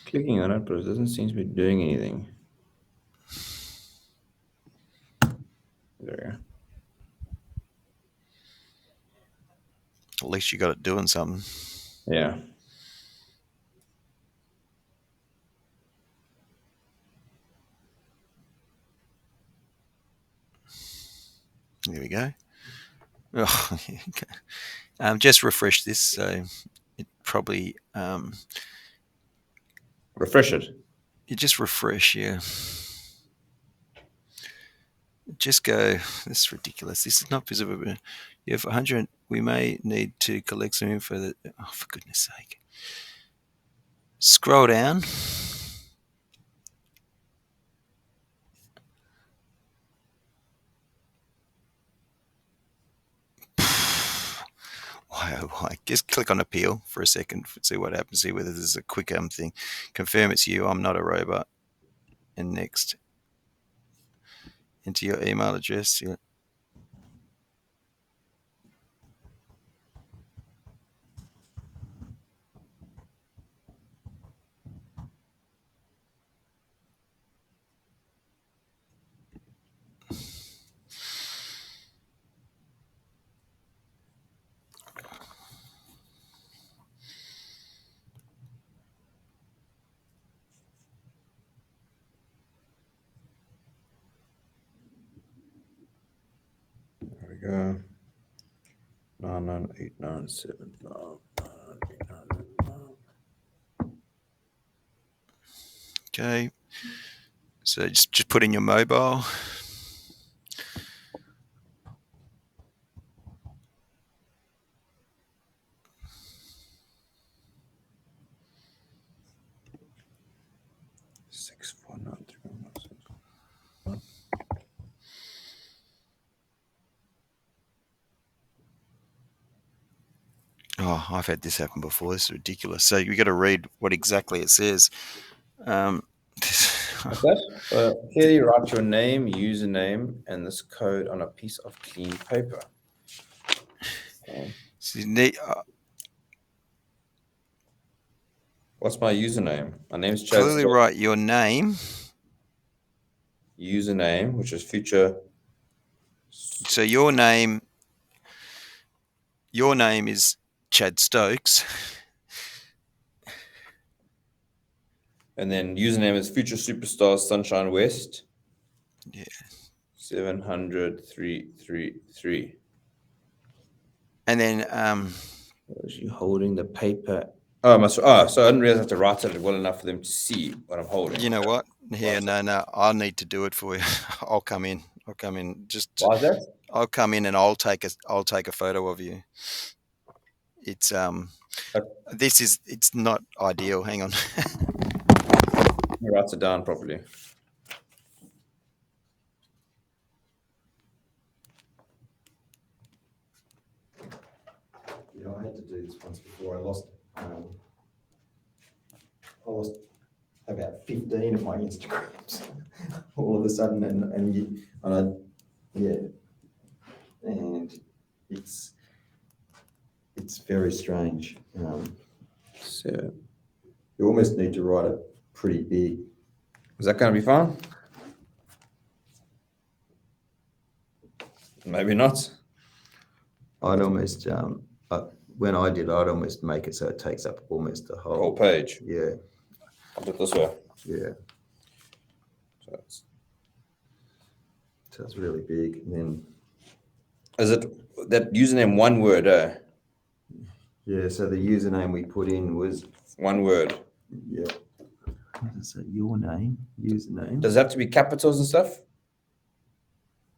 Speaker 1: Clicking on it, but it doesn't seem to be doing anything. There we go.
Speaker 2: At least you got it doing something.
Speaker 1: Yeah.
Speaker 2: There we go. Oh, okay. Just refresh this. So it probably
Speaker 1: Refresh it.
Speaker 2: you just refresh. Yeah. Just go. This is ridiculous. This is not visible. You have 100. We may need to collect some info. Oh, for goodness sake! Scroll down. Why? Just click on appeal for a second. See what happens. See whether there's a quick thing. Confirm it's you. I'm not a robot. And next. Enter your email address. Yeah.
Speaker 1: There we go. 998979.
Speaker 2: Okay. So just put in your mobile. Oh, I've had this happen before. This is ridiculous. So you got to read what exactly it says.
Speaker 1: What's that? Here you write your name, username, and this code on a piece of clean paper. Okay.
Speaker 2: So you need,
Speaker 1: What's my username? My name's Chad.
Speaker 2: clearly write your name.
Speaker 1: Username, which is future.
Speaker 2: So your name is Chad Stokes.
Speaker 1: And then username is future superstar Sunshine West.
Speaker 2: Yeah.
Speaker 1: 700-333.
Speaker 2: And then
Speaker 1: Was you holding the paper So I didn't realize I had to write it well enough for them to see what I'm holding.
Speaker 2: You know what? Yeah, no, I need to do it for you. I'll come in. Just
Speaker 1: Why is that?
Speaker 2: I'll come in and I'll take a photo of you. It's it's not ideal. Hang on.
Speaker 1: He writes it down properly.
Speaker 4: Yeah, I had to do this once before. I lost about 15 of my Instagrams all of a sudden, and it's very strange.
Speaker 1: So,
Speaker 4: You almost need to write it pretty big.
Speaker 1: is that going to be fun? Maybe not.
Speaker 4: I'd almost when I did, I'd almost make it so it takes up almost the
Speaker 1: Whole
Speaker 4: whole.
Speaker 1: page.
Speaker 4: Yeah,
Speaker 1: I'll do it this way.
Speaker 4: yeah.
Speaker 1: So
Speaker 4: So it's really big, and then
Speaker 1: is it that username one word?
Speaker 4: yeah. So the username we put in was
Speaker 1: One word.
Speaker 4: yeah. What does it say? Your name, username.
Speaker 1: Does it have to be capitals and stuff?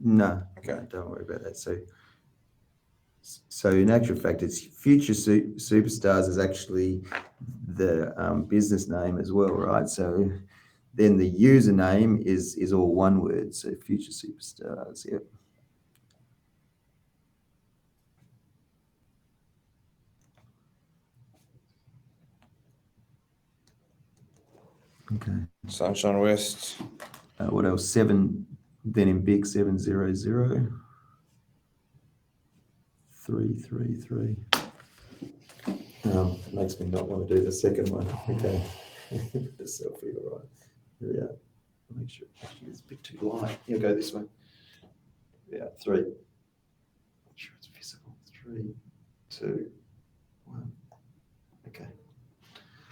Speaker 4: No,
Speaker 1: Okay.
Speaker 4: no, don't worry about that. So in actual fact, it's Future Superstars is actually the business name as well, right? So then the username is all one word. So Future Superstars, yep. Okay.
Speaker 1: Sunshine West.
Speaker 4: What else? 7. Then in big 700 333. Makes me not want to do the second one. Okay. The selfie, all right. Here we are. Make sure actually it's a bit too light. You'll go this way. Yeah, 3. Make sure it's visible. 3, 2, 1. Okay.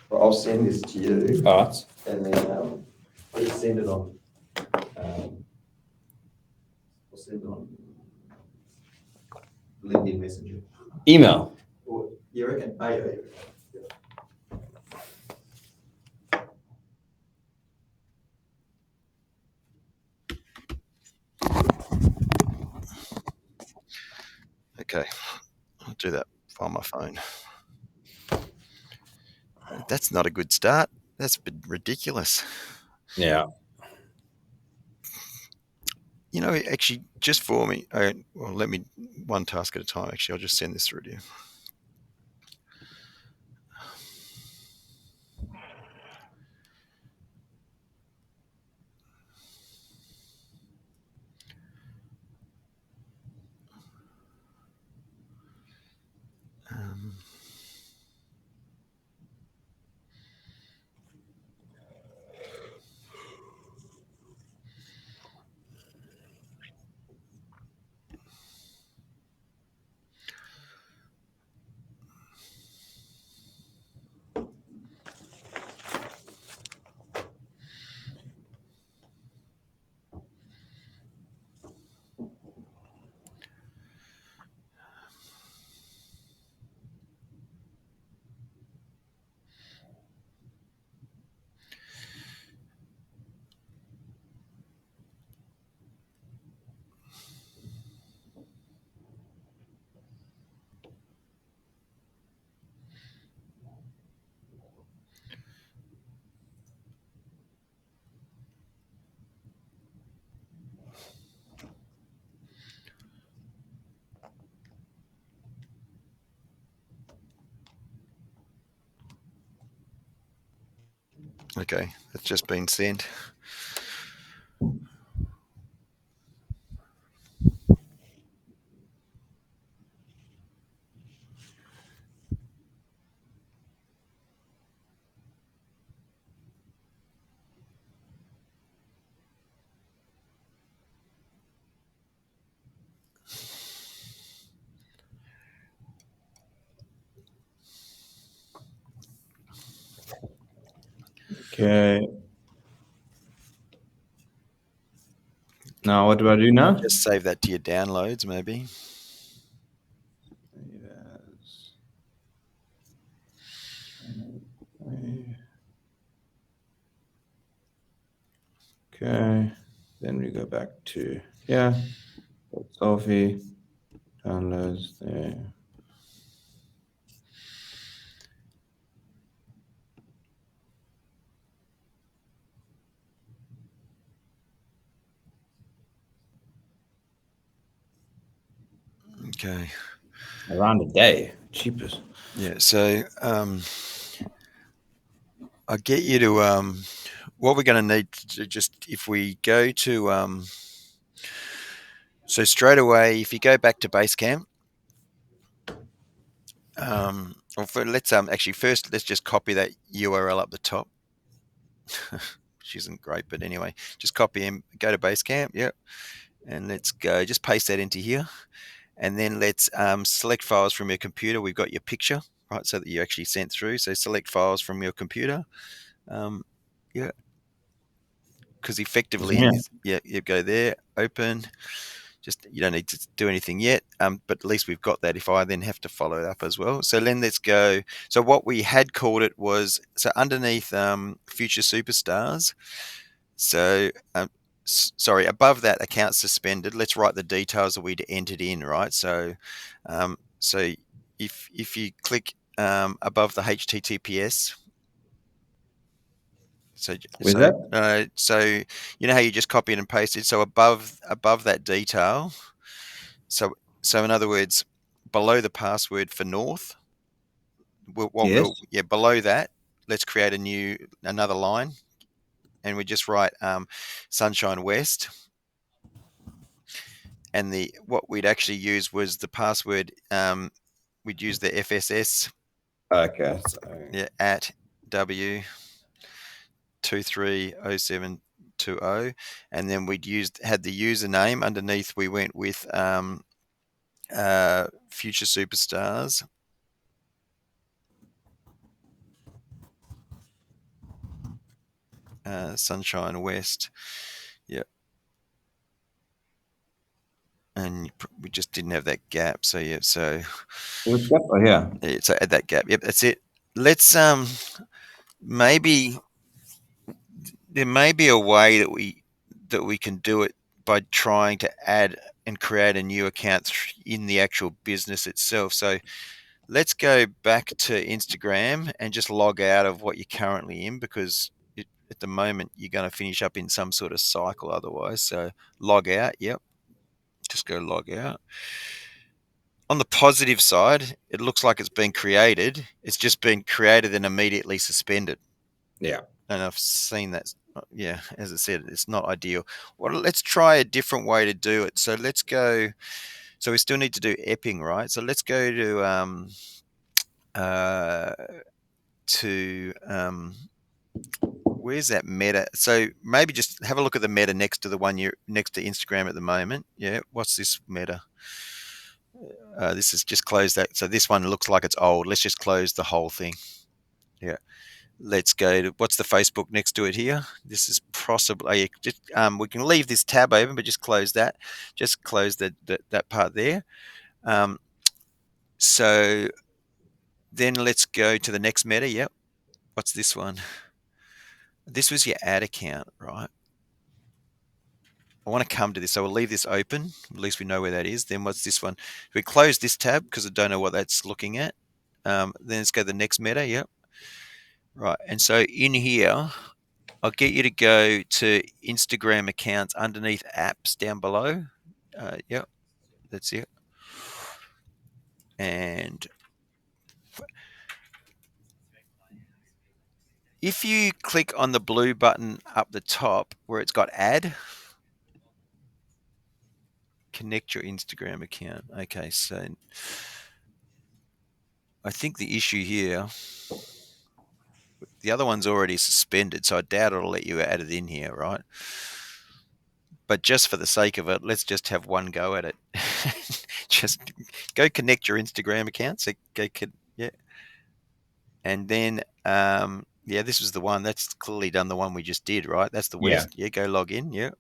Speaker 4: Well, I'll send this to you,
Speaker 1: All right.
Speaker 4: and then I'll send it on. I'll send it on LinkedIn Messenger.
Speaker 1: Email.
Speaker 4: Or you reckon? Oh, yeah.
Speaker 2: Okay, I'll do that on my phone. That's not a good start. That's a bit ridiculous.
Speaker 1: Yeah.
Speaker 2: You know, actually, just for me, well, let me one task at a time. Actually, I'll just send this through to you. Okay, it's just been sent.
Speaker 1: Okay. Now, what do I do now?
Speaker 2: Just save that to your downloads, maybe.
Speaker 1: Yes. Okay. Then we go back to here. Selfie. Downloads there.
Speaker 2: Okay.
Speaker 1: Around a day. Cheapest.
Speaker 2: Yeah. So I'll get you to what we're going to need to just if we go to so straight away if you go back to Basecamp. Let's actually first let's just copy that URL up the top, which isn't great, but anyway, just copy him, go to Basecamp, yep, and let's go. Just paste that into here, and then let's select files from your computer. We've got your picture, right, so that you actually sent through. So select files from your computer, yeah, because effectively in
Speaker 1: Yeah.
Speaker 2: this, yeah, you go there, open. Just you don't need to do anything yet, but at least we've got that. If I then have to follow it up as well, so then let's go. So what we had called it was so underneath future superstars. So sorry, above that account suspended. Let's write the details that we'd entered in, right? So so if you click above the HTTPS. So,
Speaker 1: With that?
Speaker 2: so you know how you just copied and pasted. So above that detail. So in other words, below the password for North,
Speaker 1: Yes.
Speaker 2: below that, let's create another line, and we just write Sunshine West, and what we'd actually use was the password. We'd use the FSS,
Speaker 1: Okay. So,
Speaker 2: at W 230720, and then had the username underneath. We went with Future Superstars. Sunshine West, yeah, and we just didn't have that gap. So yeah, so
Speaker 1: yeah.
Speaker 2: so add that gap. Yep, that's it. Let's maybe there may be a way that we can do it by trying to add and create a new account in the actual business itself. So let's go back to Instagram and just log out of what you're currently in, because at the moment you're going to finish up in some sort of cycle otherwise. So log out. Yep. Just go log out. On the positive side, it looks like it's been created. It's just been created and immediately suspended.
Speaker 1: Yeah.
Speaker 2: And I've seen that. Yeah, as I said, it's not ideal. Well, let's try a different way to do it. So let's go. So we still need to do epping, right? So let's go to where's that meta? So maybe just have a look at the meta next to the one you're next to Instagram at the moment. Yeah, what's this meta? This is just close that. So this one looks like it's old. Let's just close the whole thing. Yeah. Let's go to what's the Facebook next to it here. This is possibly just we can leave this tab open, but just close that. Just close that part there. So then let's go to the next meta. Yep. What's this one? This was your ad account, right? I want to come to this, so we'll leave this open. At least we know where that is. Then what's this one? We close this tab because I don't know what that's looking at. Then let's go to the next meta. Yep. Right. And so in here, I'll get you to go to Instagram accounts underneath apps down below. Yep. That's it. And if you click on the blue button up the top where it's got add, connect your Instagram account. Okay, so I think the issue here, the other one's already suspended, so I doubt it'll let you add it in here, right? But just for the sake of it, let's just have one go at it. Just go connect your Instagram account. So yeah. And then, yeah, this was the one. That's clearly done the one we just did, right? That's the West. Yeah, go log in. Yeah.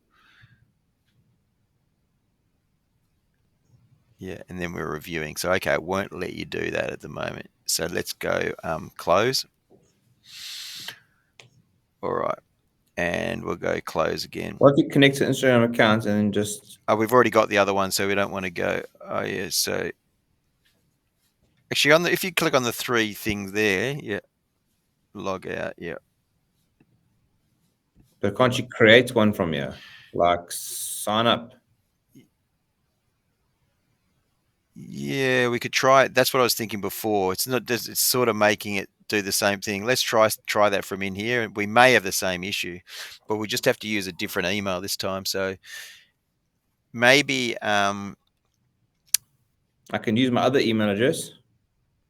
Speaker 2: Yeah, and then we're reviewing. So, okay, it won't let you do that at the moment. So let's go close. All right. And and we'll go close again.
Speaker 1: What if you connect to Instagram account and then just...
Speaker 2: Oh, we've already got the other one, so we don't want to go. Oh yeah, so actually if you click on the three things there, yeah, log out, yeah.
Speaker 1: But can't you create one from here? Like sign up?
Speaker 2: Yeah, we could try it. That's what I was thinking before. It's not just, it's sort of making it do the same thing. Let's try that from in here. We may have the same issue, but we just have to use a different email this time. So maybe
Speaker 1: I can use my other email address.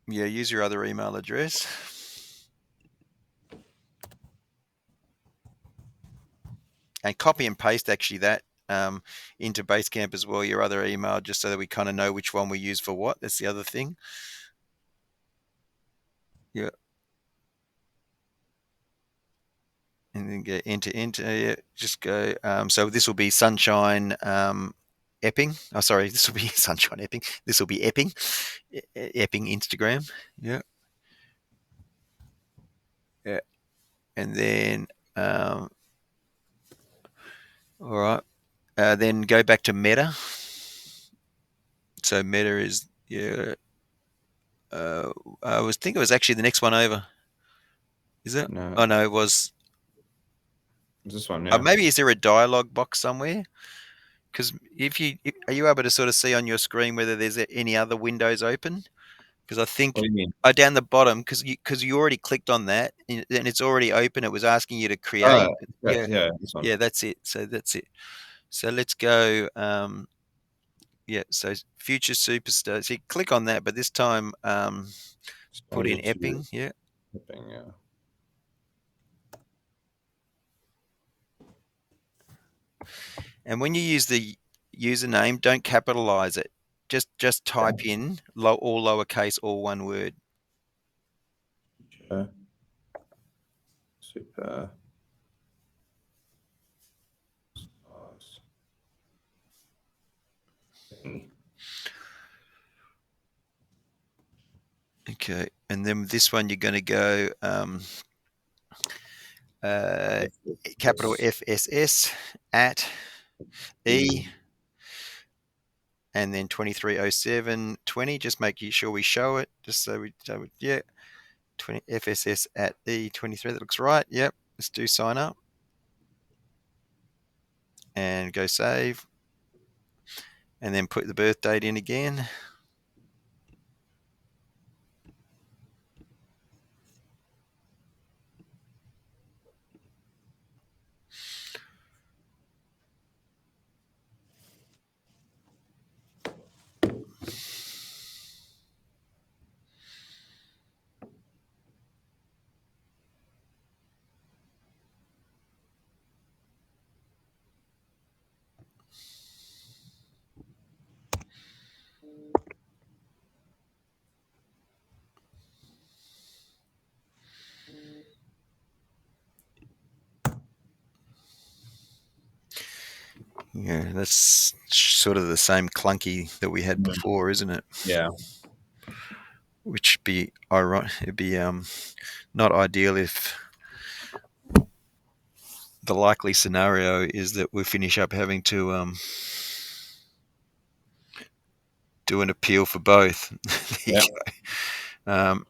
Speaker 2: yeah, use your other email address. And copy and paste actually that into Basecamp as well, your other email, just so that we kind of know which one we use for what. That's the other thing. Yeah. And then go enter, yeah, just go. So this will be Sunshine Epping. Oh, sorry, this will be Sunshine Epping. This will be Epping, Epping Instagram. Yeah. Yeah. And then, all right. Then go back to Meta. So Meta is, yeah. I was think it was actually the next one over. Is it?
Speaker 1: No,
Speaker 2: Oh no, it was.
Speaker 1: this one, yeah.
Speaker 2: Maybe is there a dialog box somewhere? Because are you able to sort of see on your screen whether there's any other windows open? Because I think
Speaker 1: What do you mean?
Speaker 2: down the bottom, because you already clicked on that and it's already open. It was asking you to create.
Speaker 1: Oh,
Speaker 2: Yeah,
Speaker 1: yeah, this one.
Speaker 2: yeah, that's it. So that's it. So let's go. Yeah, so future superstars. You click on that, but this time put in
Speaker 1: Exposure to
Speaker 2: Epping. Yeah.
Speaker 1: Epping, yeah.
Speaker 2: And when you use the username, don't capitalize it. Just type in all lowercase, all one word.
Speaker 1: Future super stars.
Speaker 2: Okay, and then this one you're going to go capital FSS at E and then 230720. Just making sure we show it, just so we yeah, 20 FSS at E23. That looks right. Yep. Let's do sign up and go save, and then put the birth date in again. Yeah, that's sort of the same clunky that we had before, isn't it?
Speaker 1: Yeah.
Speaker 2: Which be ironic. It'd be not ideal if the likely scenario is that we finish up having to do an appeal for both. There you go.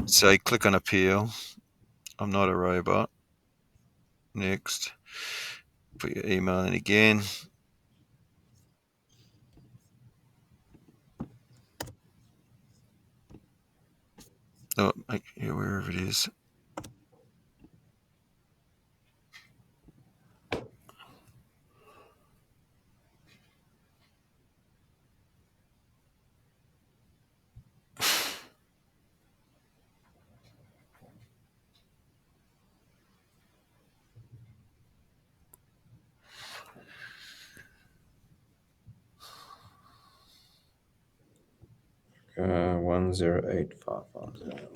Speaker 2: So click on appeal. I'm not a robot. Next. Put your email in again. Oh, yeah, wherever it is.
Speaker 1: Yeah. 108550.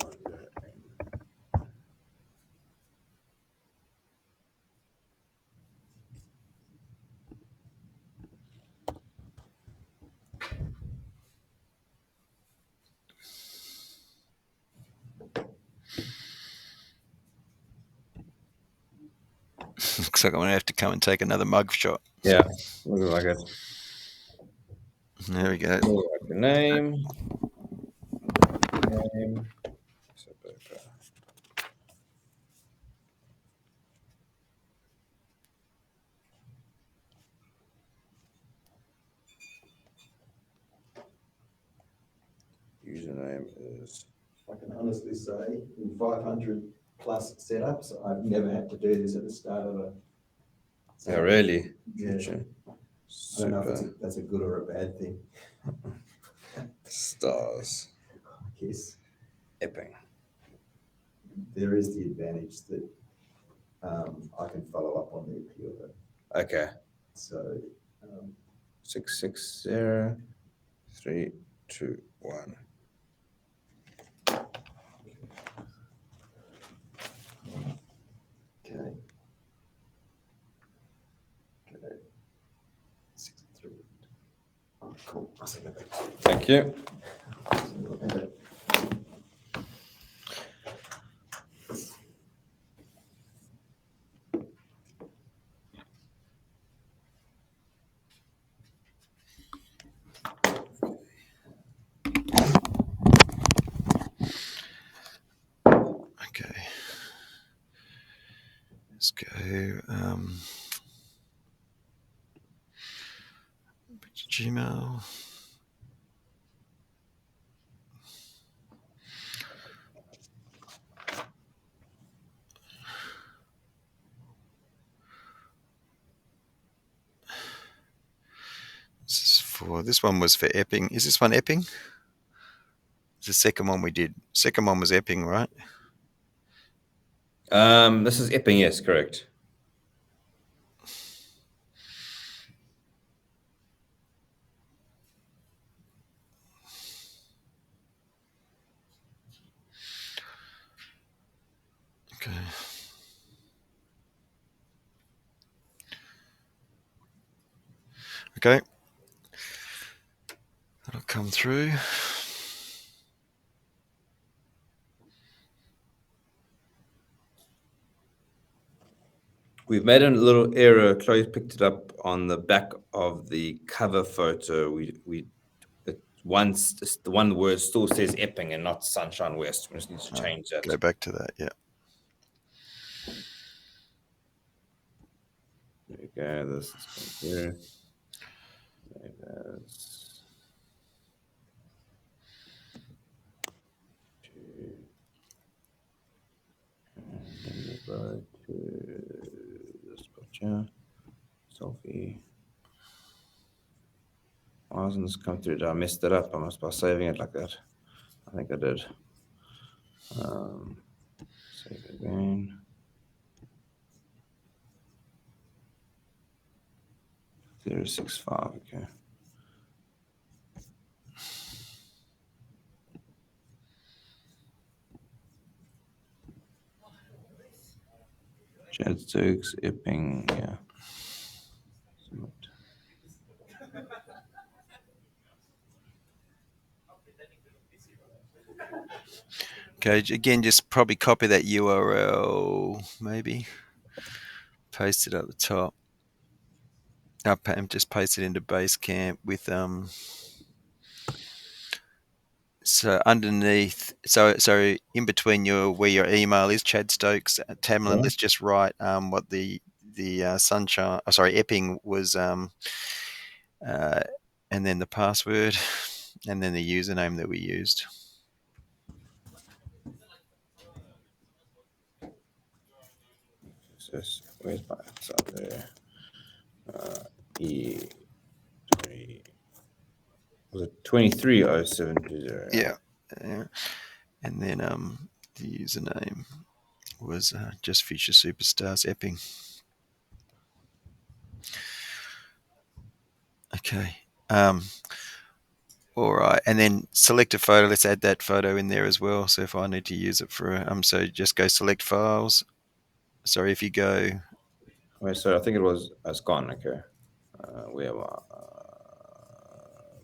Speaker 2: Looks like I'm going to have to come and take another mug shot.
Speaker 1: Yeah, looks like it.
Speaker 2: There we go.
Speaker 1: We'll write the name. Name. Piece of paper. Username is.
Speaker 4: I can honestly say, in 500 plus setups, I've never had to do this at the start of a.
Speaker 1: Yeah, really.
Speaker 4: Yeah.
Speaker 1: Future.
Speaker 4: I don't know if
Speaker 1: Super
Speaker 4: that's a good or a bad thing.
Speaker 1: stars.
Speaker 4: Yes,
Speaker 1: Epping.
Speaker 4: there is the advantage that I can follow up on the appeal though.
Speaker 1: Okay.
Speaker 4: So
Speaker 1: 660 3 2 1.
Speaker 4: okay. Okay. 63. Oh, cool. I'll send that back to you.
Speaker 1: Thank you.
Speaker 4: Okay.
Speaker 2: Okay. Let's go. Gmail. This one was for Epping. Is this one Epping? The second one we did. Second one was Epping, right?
Speaker 1: This is Epping, yes, correct.
Speaker 2: Okay. Okay. That'll come through.
Speaker 1: We've made a little error. Chloe picked it up on the back of the cover photo. The one word still says Epping and not Sunshine West. We just need to change that.
Speaker 2: Go back to that, yeah.
Speaker 1: There we go. This is here. That's two. And then we'll go to this picture. Selfie. Why hasn't this come through? Did I messed it up? I must by saving it like that. I think I did. Save again. Zero 65. Okay. Chad Stokes, Epping, yeah.
Speaker 2: Okay, again, just probably copy that URL, maybe. Paste it at the top. Just paste it into Basecamp with so underneath, so in between where your email is, Chad Stokes, Tamlin.
Speaker 1: Yeah.
Speaker 2: Let's just write what the Sunshine, Epping was, and then the password, and then the username that we used.
Speaker 1: Where's my it's up there? E3 was it 230720?
Speaker 2: Yeah. And then the username was just Future Superstars Epping. Okay. All right, and then select a photo. Let's add that photo in there as well. So if I need to use it for so just go select files. Sorry, if you go.
Speaker 1: Wait, so I think it's gone. Okay. Where am I?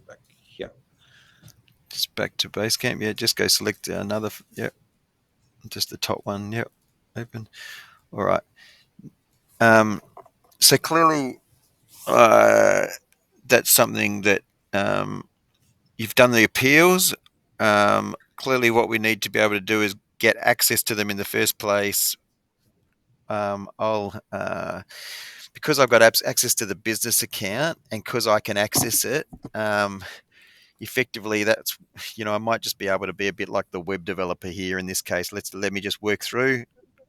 Speaker 1: Back here.
Speaker 2: Just back to Basecamp. Yeah, just go select another. Yep. Just the top one. Yep. Open. All right. So clearly, that's something that you've done the appeals. Clearly, what we need to be able to do is get access to them in the first place. I'll because I've got access to the business account, and because I can access it, effectively, that's I might just be able to be a bit like the web developer here in this case. Let me just work through,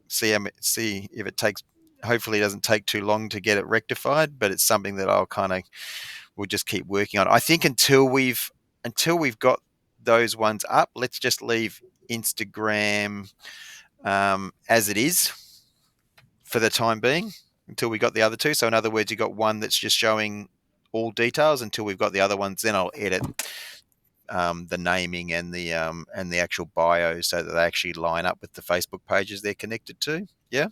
Speaker 2: see if it takes. Hopefully, it doesn't take too long to get it rectified, but it's something that we'll just keep working on. I think until we've got those ones up, let's just leave Instagram as it is for the time being until we got the other two. So in other words, you got one that's just showing all details until we've got the other ones. Then I'll edit the naming and the actual bio so that they actually line up with the Facebook pages they're connected to. Yeah.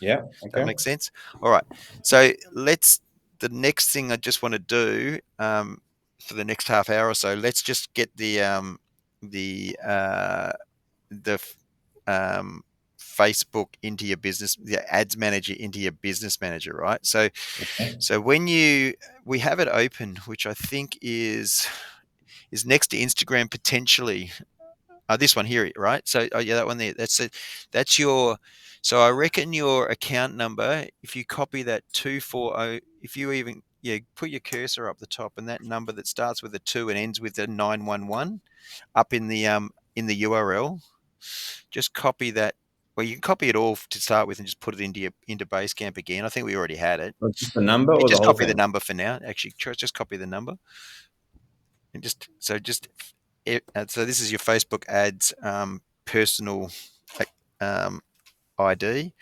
Speaker 1: Yeah.
Speaker 2: Does that
Speaker 1: Okay.
Speaker 2: make sense? All right. So the next thing I just want to do for the next half hour or so, let's just get the Facebook into your business, the ads manager into your business manager, right? So when we have it open, which I think is next to Instagram potentially. This one here, right? So, yeah, that one there. That's it. That's your. So I reckon your account number. If you copy that 240, if you even put your cursor up the top, and that number that starts with a 2 and ends with a 911 up in the URL, just copy that. Well, you can copy it all to start with and just put it into Basecamp again. I think we already had it.
Speaker 1: Or just the number
Speaker 2: You
Speaker 1: or the
Speaker 2: just
Speaker 1: whole
Speaker 2: copy the
Speaker 1: thing?
Speaker 2: number for now. Actually, just copy the number, and so this is your Facebook ads personal um, ID.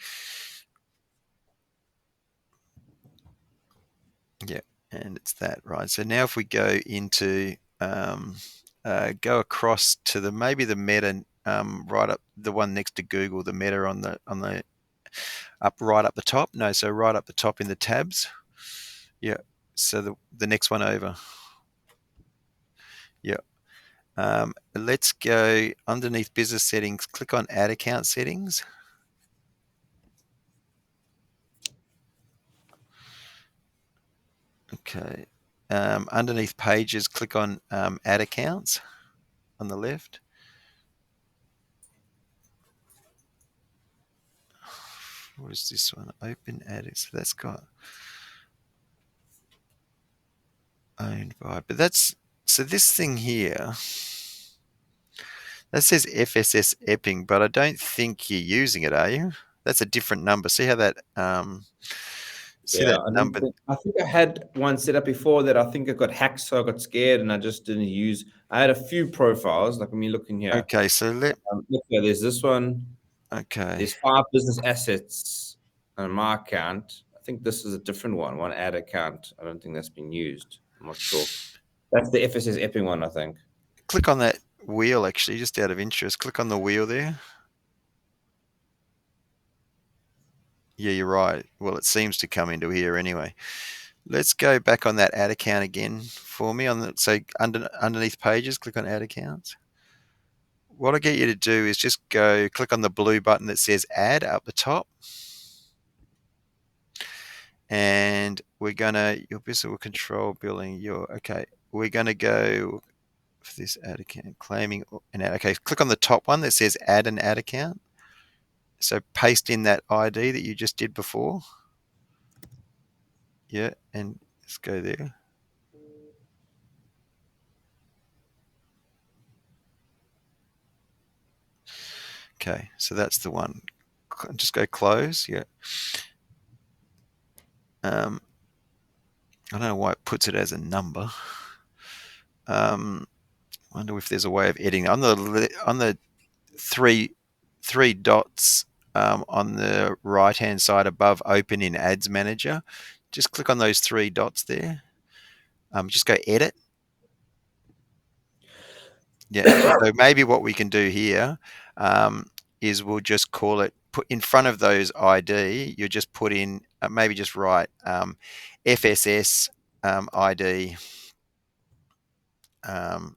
Speaker 2: Yeah, and it's that, right? So now if we go into go across to maybe the Meta right up, the one next to Google, the Meta on the right up the top. No, so right up the top in the tabs. Yeah. So the next one over. Yeah. Let's go underneath business settings. Click on ad account settings. Okay. Underneath pages, click on ad accounts on the left. What is this one? Open ad. So that's got owned by. But so this thing here, that says FSS Epping, but I don't think you're using it, are you? That's a different number. See how that see
Speaker 1: Yeah,
Speaker 2: that number?
Speaker 1: I think I had one set up before that I think I got hacked, so I got scared and I just didn't use. I had a few profiles, like when you look in here.
Speaker 2: Okay, so
Speaker 1: Look here, there's this one.
Speaker 2: okay.
Speaker 1: There's 5 business assets on my account. I think this is a different one ad account. I don't think that's been used. I'm not sure. That's the FSS Epping one, I think.
Speaker 2: Click on that wheel, actually, just out of interest. Click on the wheel there. Yeah, you're right. Well, it seems to come into here anyway. Let's go back on that ad account again for me. So underneath pages, click on ad accounts. What I get you to do is just click on the blue button that says add up the top. And we're gonna your business will control billing okay. We're gonna go for this ad account, claiming an ad. Okay, click on the top one that says add an ad account. So paste in that ID that you just did before. Yeah, and let's go there. Okay, so that's the one. Just go close. Yeah. I don't know why it puts it as a number. Wonder if there's a way of editing on the three dots on the right hand side above Open in Ads Manager. Just click on those 3 dots there. Just go Edit. Yeah. So maybe what we can do here is we'll just call it, put in front of those ID, you just put in, maybe just write FSS ID, and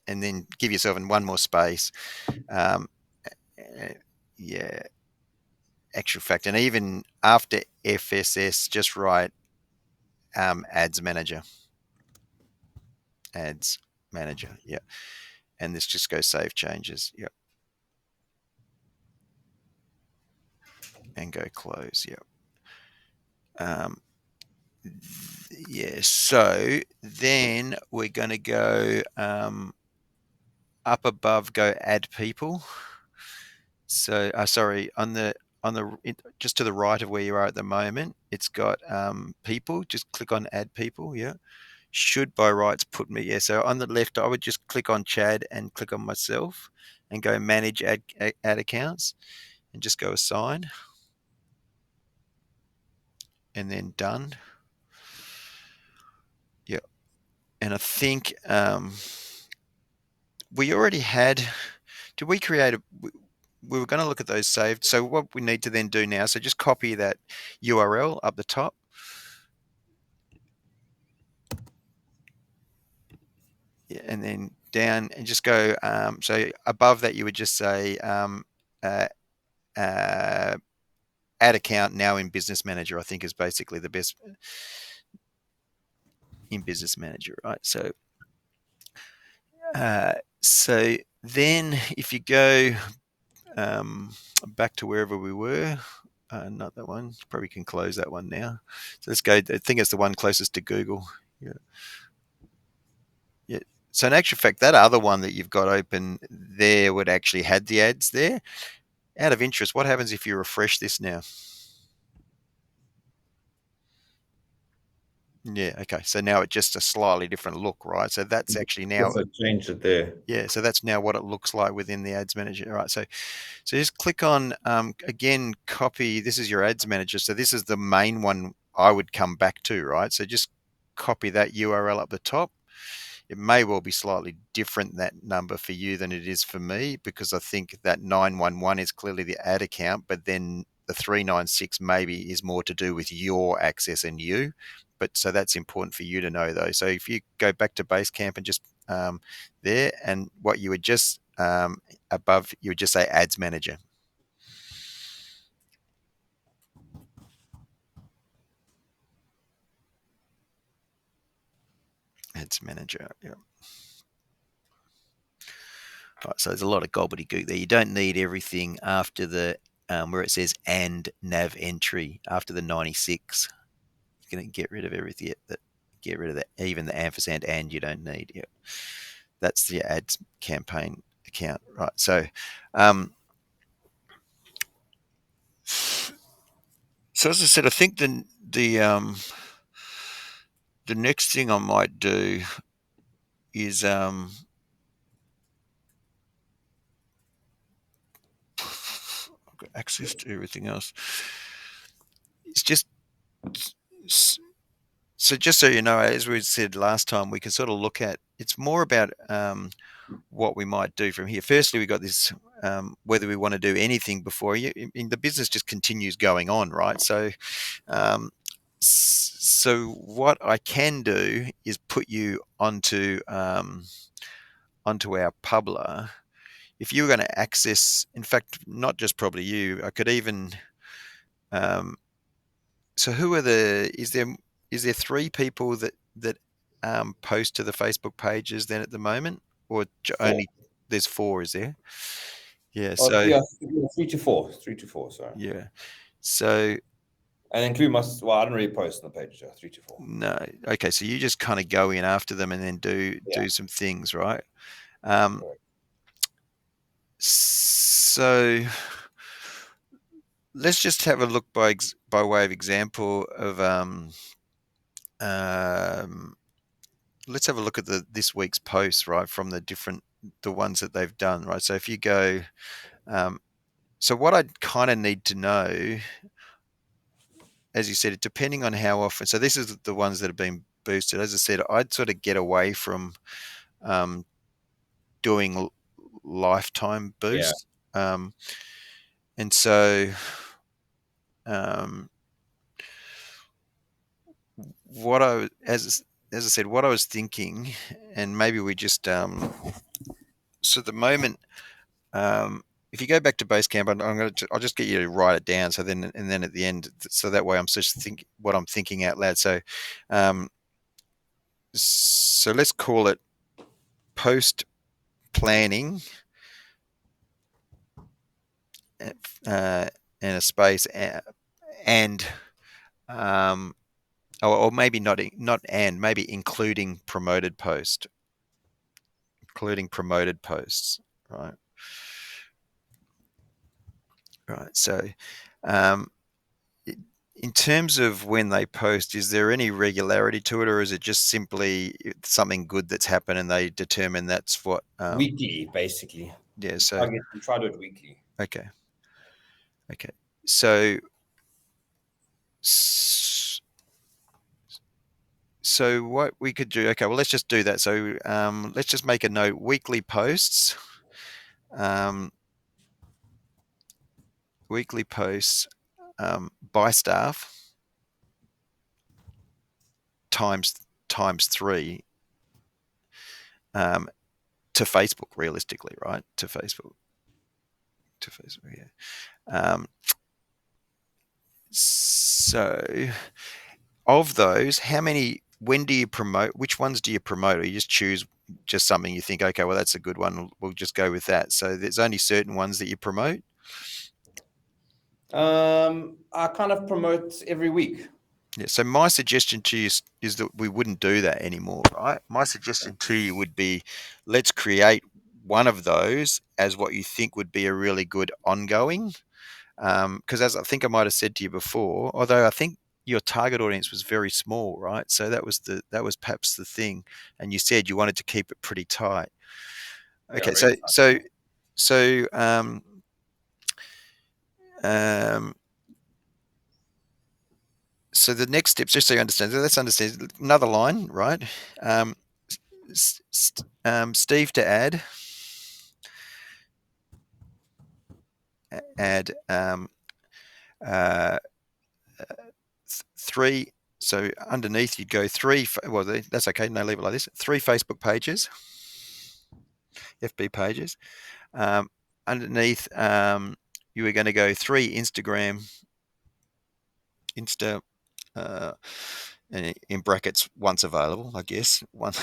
Speaker 2: then give yourself one more space. Yeah. actual fact, and even after FSS, just write ads manager. Ads manager, yeah. And this just goes save changes, yep. And go close, yep. Yeah, so then we're going to go up above, go add people. So, sorry, just to the right of where you are at the moment, it's got people. Just click on add people, yeah. Should by rights put me, yeah. So on the left, I would just click on Chad and click on myself and go manage ad accounts and just go assign and then done. Yeah. And I think we already had, did we create we were going to look at those saved. So what we need to then do now, so just copy that URL up the top. Yeah, and then down and just go, so above that you would just say add account now in Business Manager, I think is basically the best in Business Manager, right? So so then if you go back to wherever we were, not that one, probably can close that one now. So let's go, I think it's the one closest to Google. Yeah. Yeah. So in actual fact, that other one that you've got open there would actually had the ads there. Out of interest, what happens if you refresh this now? Yeah, okay. So now it's just a slightly different look, right? So that's actually now,
Speaker 1: Also changed it there.
Speaker 2: yeah, so that's now what it looks like within the ads manager. All right, so just click on, again, copy, this is your ads manager. So this is the main one I would come back to, right? So just copy that URL up the top. It may well be slightly different, that number for you, than it is for me, because I think that 911 is clearly the ad account, but then the 396 maybe is more to do with your access and you. But so that's important for you to know, though. So if you go back to Basecamp and just there, and what you would just above, you would just say ads manager. Ads manager, yeah. Right, so there's a lot of gobbledygook there. You don't need everything after the where it says and nav entry after the 96. You're going to get rid of everything. Get rid of that, even the ampersand and you don't need. Yeah, that's the ads campaign account, right? So, so as I said, I think the next thing I might do is I've got access to everything else. It's just so just so you know, as we said last time, we can sort of look at, it's more about what we might do from here. Firstly, we got this whether we want to do anything before you. I mean, the business just continues going on, right? So, so what I can do is put you onto onto our Publer. If you were going to access, in fact, not just probably you, I could even. So who are the? Is there three people that post to the Facebook pages then at the moment, or only there's four? Is there? Yeah. So
Speaker 1: yeah, 3 to 4, 3 to 4. Sorry.
Speaker 2: yeah. So
Speaker 1: and include my. Well, I don't really post on the page. 3 to 4.
Speaker 2: no. Okay. So you just kind of go in after them and then do some things, right? So let's just have a look by way of example of let's have a look at this week's posts, right, from the ones that they've done, right? So if you go, so what I kind of need to know, as you said, depending on how often. So this is the ones that have been boosted. As I said, I'd sort of get away from doing lifetime boosts, and so what as I said, what I was thinking, and maybe we just so at the moment, if you go back to Basecamp, I'll just get you to write it down. So then at the end, so that way I'm just what I'm thinking out loud. So, so let's call it post planning, and a space, and or maybe not and maybe including promoted posts, right? Right. So, in terms of when they post, is there any regularity to it, or is it just simply something good that's happened and they determine that's what?
Speaker 1: Weekly, basically.
Speaker 2: Yeah. So
Speaker 1: We try to do it weekly.
Speaker 2: okay. So what we could do? Okay. Well, let's just do that. So let's just make a note: weekly posts. Weekly posts by staff times 3 to Facebook, realistically, right? To Facebook, yeah. So, of those, how many? When do you promote? Which ones do you promote, or you just choose just something you think, okay, well, that's a good one. We'll just go with that. So, there's only certain ones that you promote.
Speaker 1: I kind of promote every week.
Speaker 2: Yeah. So my suggestion to you is that we wouldn't do that anymore, right? My suggestion to you would be, let's create one of those as what you think would be a really good ongoing. Because as I think I might have said to you before, although I think your target audience was very small, right? So that was perhaps the thing, and you said you wanted to keep it pretty tight. Okay,
Speaker 1: Yeah,
Speaker 2: so so the next steps, just so you understand, let's understand another line, right? Steve to add three. So underneath you'd go three. Well, that's okay. No, leave it like this. 3 Facebook pages, FB pages. Underneath, you were going to go 3 Instagram, Insta, and in brackets, once available, I guess. Once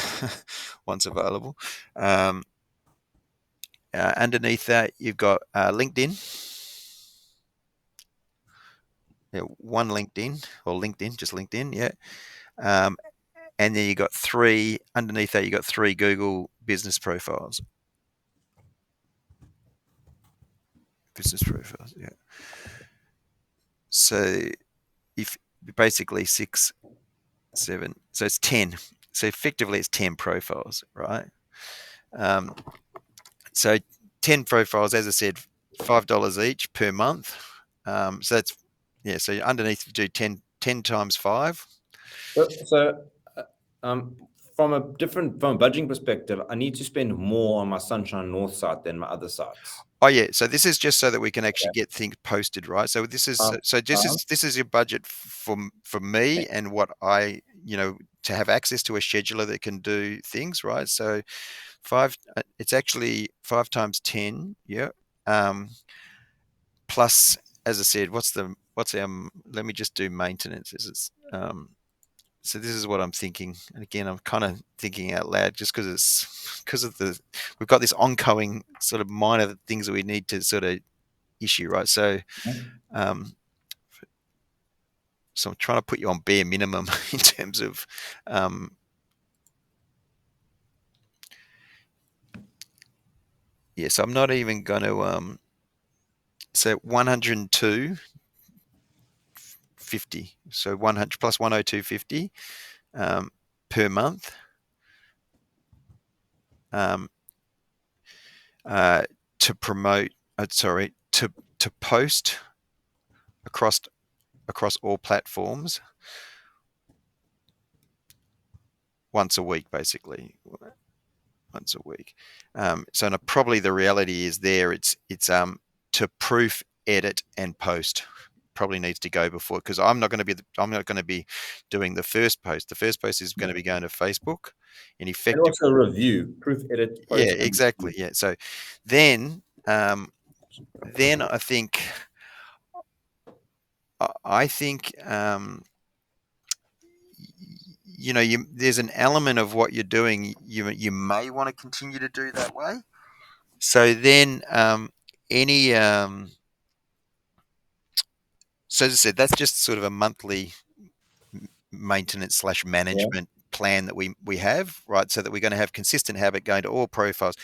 Speaker 2: available. Underneath that, you've got LinkedIn. Yeah, 1 LinkedIn, or LinkedIn, just LinkedIn, yeah. And then you got 3 underneath that. You got 3 Google business profiles. Yeah. So if basically 6, 7, so it's 10. So effectively, it's 10 profiles, right? So 10 profiles, as I said, $5 each per month. So that's, yeah. So underneath you do 10 times 5.
Speaker 1: So, from a budgeting perspective, I need to spend more on my Sunshine North site than my other sites.
Speaker 2: Oh yeah, so this is just so that we can actually get things posted, right? So this is this is your budget for me and what I, to have access to a scheduler that can do things, right? So 5, it's actually 5 times 10, yeah. Plus, as I said, what's let me just do maintenance. So this is what I'm thinking, and again, I'm kind of thinking out loud just because we've got this ongoing sort of minor things that we need to sort of issue, right? So, so I'm trying to put you on bare minimum in terms of, so I'm not even going to, so 102.50, so 100 plus 102.50 per month. To promote, to post across all platforms once a week, basically. Once a week. So probably the reality is it's to proof, edit, and post. Probably needs to go before, because I'm not going to be doing the first post. The first post is going to be going to Facebook, and effectively
Speaker 1: also review, proof, edit, post.
Speaker 2: Yeah, exactly. Yeah. So then then I think there's an element of what you're doing you may want to continue to do that way. So then any so as I said, that's just sort of a monthly maintenance / management plan that we have, right? So that we're going to have consistent habit going to all profiles.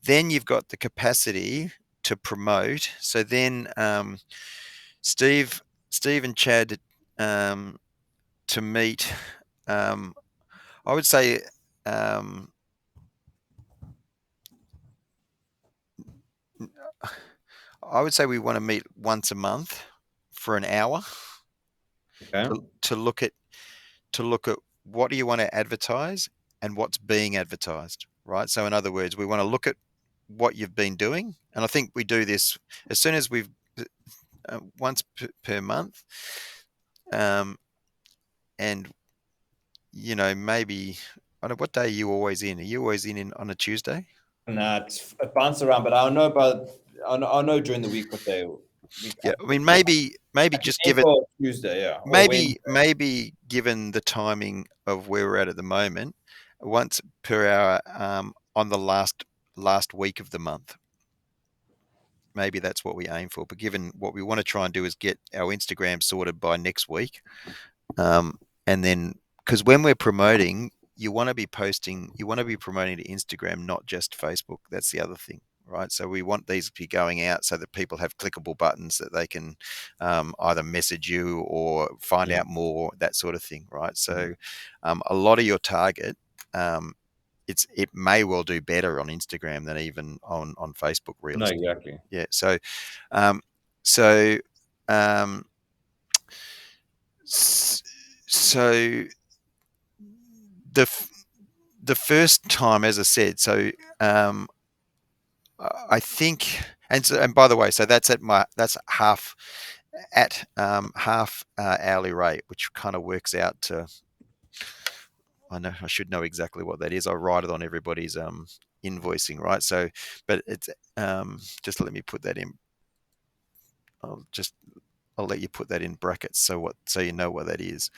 Speaker 2: Then you've got the capacity to promote. So then Steve and Chad to meet. I would say we want to meet once a month for an hour
Speaker 1: Okay.
Speaker 2: to look at what do you want to advertise and what's being advertised, right? So in other words, we want to look at what you've been doing, and I think we do this as soon as we've once per month, and maybe I don't know what day are you always in. Are you always in on a Tuesday?
Speaker 1: Nah, it bounces around, but I'll know during the week what they.
Speaker 2: Yeah, I mean maybe just give it
Speaker 1: Tuesday, yeah.
Speaker 2: maybe given the timing of where we're at the moment, once per hour on the last week of the month. Maybe that's what we aim for. But given what we want to try and do is get our Instagram sorted by next week, and then because when we're promoting, you want to be promoting to Instagram, not just Facebook. That's the other thing, right? So we want these to be going out so that people have clickable buttons that they can either message you or find out more, that sort of thing, right? So a lot of your target, it may well do better on Instagram than even on Facebook Reels.
Speaker 1: No, exactly.
Speaker 2: Yeah. So, so the first time, as I said, so I think, and by the way, so that's half hourly rate, which kind of works out to, I should know exactly what that is. I write it on everybody's invoicing, right? So, but it's just let me put that in. I'll let you put that in brackets so you know what that is.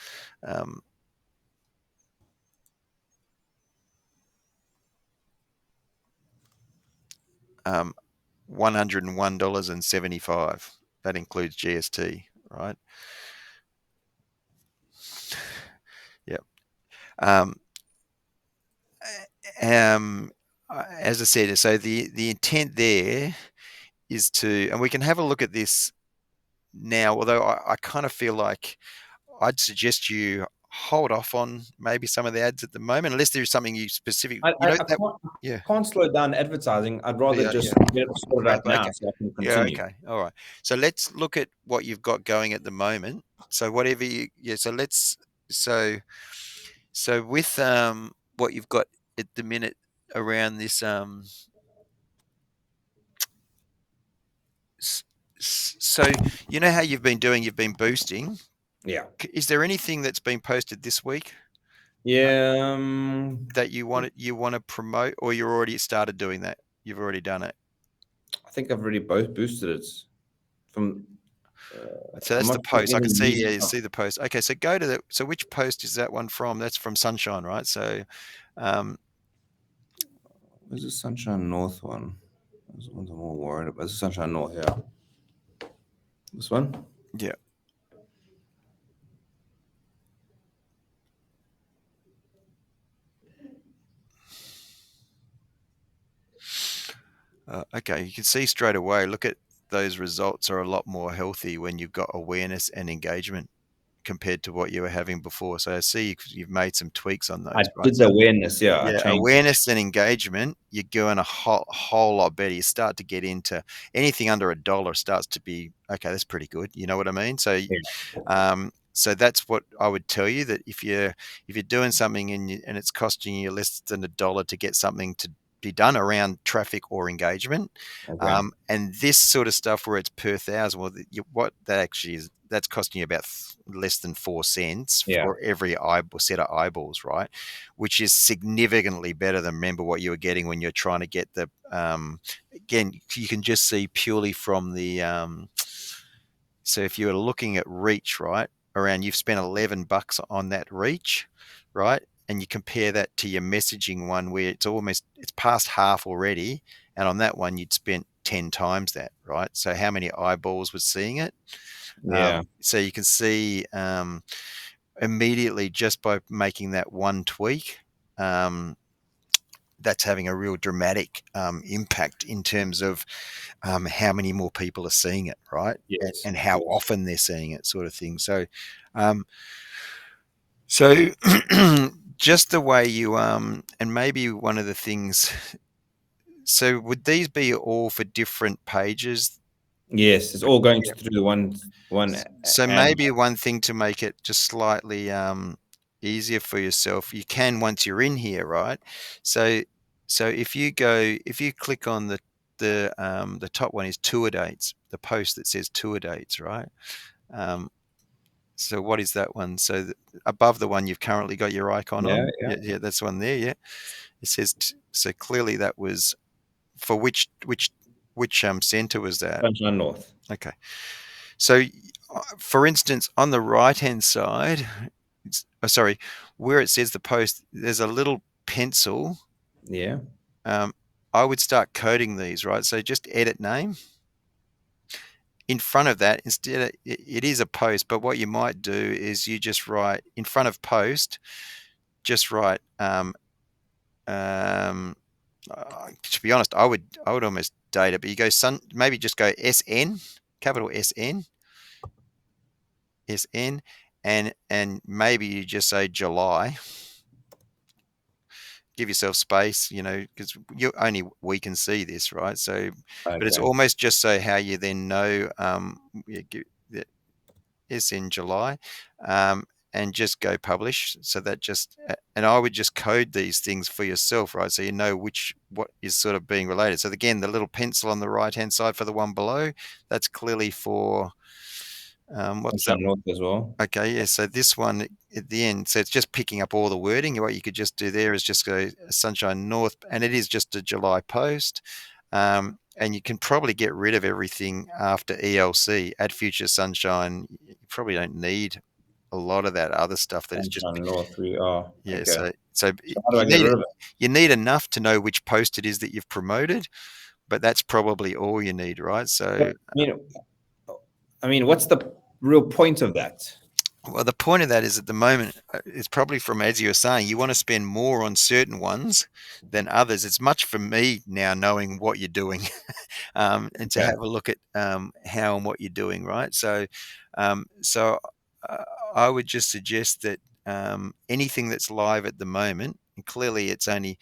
Speaker 2: $101.75. That includes GST, right? Yep. As I said, so the intent there is to, and we can have a look at this now, although I kind of feel like I'd suggest you hold off on maybe some of the ads at the moment, unless there's something you specific.
Speaker 1: I can't slow down advertising. I'd rather just get it sorted out now so I can continue.
Speaker 2: Yeah, okay. All right. So let's look at what you've got going at the moment. So whatever so with what you've got at the minute around this so you know how you've been boosting.
Speaker 1: Yeah.
Speaker 2: Is there anything that's been posted this week?
Speaker 1: Yeah.
Speaker 2: That you want to promote, or you already started doing that? You've already done it.
Speaker 1: I think I've already both boosted it from.
Speaker 2: So that's the post. I can see. Yeah, you see the post. Okay, so go to so which post is that one from? That's from Sunshine, right? So,
Speaker 1: where's the Sunshine North one? Those ones I'm more worried about. This is Sunshine North, yeah. This one?
Speaker 2: Yeah. Okay, you can see straight away. Look at those results are a lot more healthy when you've got awareness and engagement compared to what you were having before. So I see you've made some tweaks on those.
Speaker 1: I did the awareness, yeah. I changed
Speaker 2: awareness and engagement. You're going a whole lot better. You start to get into anything under $1 starts to be okay. That's pretty good. You know what I mean? So, so that's what I would tell you, that if you're doing something and it's costing you less than $1 to get something to be done around traffic or engagement, and this sort of stuff where it's per thousand, well, what that actually is, that's costing you about less than 4 cents
Speaker 1: Yeah.
Speaker 2: for every set of eyeballs, right? Which is significantly better than, remember, what you were getting when you're trying to get the again, you can just see purely from the so if you were looking at reach, right, around, you've spent $11 on that reach, right? And you compare that to your messaging one where it's past half already. And on that one, you'd spent 10 times that, right? So how many eyeballs was seeing it?
Speaker 1: Yeah.
Speaker 2: So you can see immediately, just by making that one tweak, that's having a real dramatic impact in terms of how many more people are seeing it, right?
Speaker 1: Yes.
Speaker 2: And how
Speaker 1: Yes.
Speaker 2: often they're seeing it, sort of thing. So, so just the way you and maybe one of the things. So would these be all for different pages?
Speaker 1: Yes. It's all going through the one
Speaker 2: So
Speaker 1: ad.
Speaker 2: maybe one thing to make it just slightly easier for yourself, you can, once you're in here, right? So if you click on the top one is tour dates, the post that says tour dates, right? So what is that one? So above the one you've currently got your icon
Speaker 1: Yeah.
Speaker 2: on,
Speaker 1: Yeah.
Speaker 2: yeah, that's one there. Yeah, it says so clearly that was for which center was that?
Speaker 1: Sunshine North.
Speaker 2: Okay. So, for instance, on the right-hand side, sorry, where it says the post, there's a little pencil.
Speaker 1: Yeah.
Speaker 2: I would start coding these, right? So just edit name. In front of that, instead of, it is a post, but what you might do is you just write in front of post, just write. To be honest, I would almost date it, but you go maybe just go SN, capital SN, SN, and maybe you just say July. Give yourself space, because we can see this, right? So, but it's
Speaker 1: Okay.
Speaker 2: almost just so how you then know that it's in July, and just go publish. So that and I would just code these things for yourself, right? So you know what is sort of being related. So again, the little pencil on the right hand side for the one below, that's clearly for what's that?
Speaker 1: Sunshine North as well.
Speaker 2: Okay, yeah. So this one at the end, so it's just picking up all the wording. What you could just do there is just go Sunshine North, and it is just a July post. And you can probably get rid of everything after ELC, Add Future Sunshine. You probably don't need a lot of that other stuff that is just,
Speaker 1: Sunshine North. We are.
Speaker 2: yeah.
Speaker 1: Okay.
Speaker 2: So
Speaker 1: So how do I get rid of it?
Speaker 2: you need enough to know which post it is that you've promoted, but that's probably all you need, right? So,
Speaker 1: What's the real point of that?
Speaker 2: well, the point of that is at the moment, it's probably from, as you were saying, you want to spend more on certain ones than others. It's much for me now knowing what you're doing, and to
Speaker 1: Okay.
Speaker 2: have a look at how and what you're doing, right? So, I would just suggest that anything that's live at the moment, and clearly it's only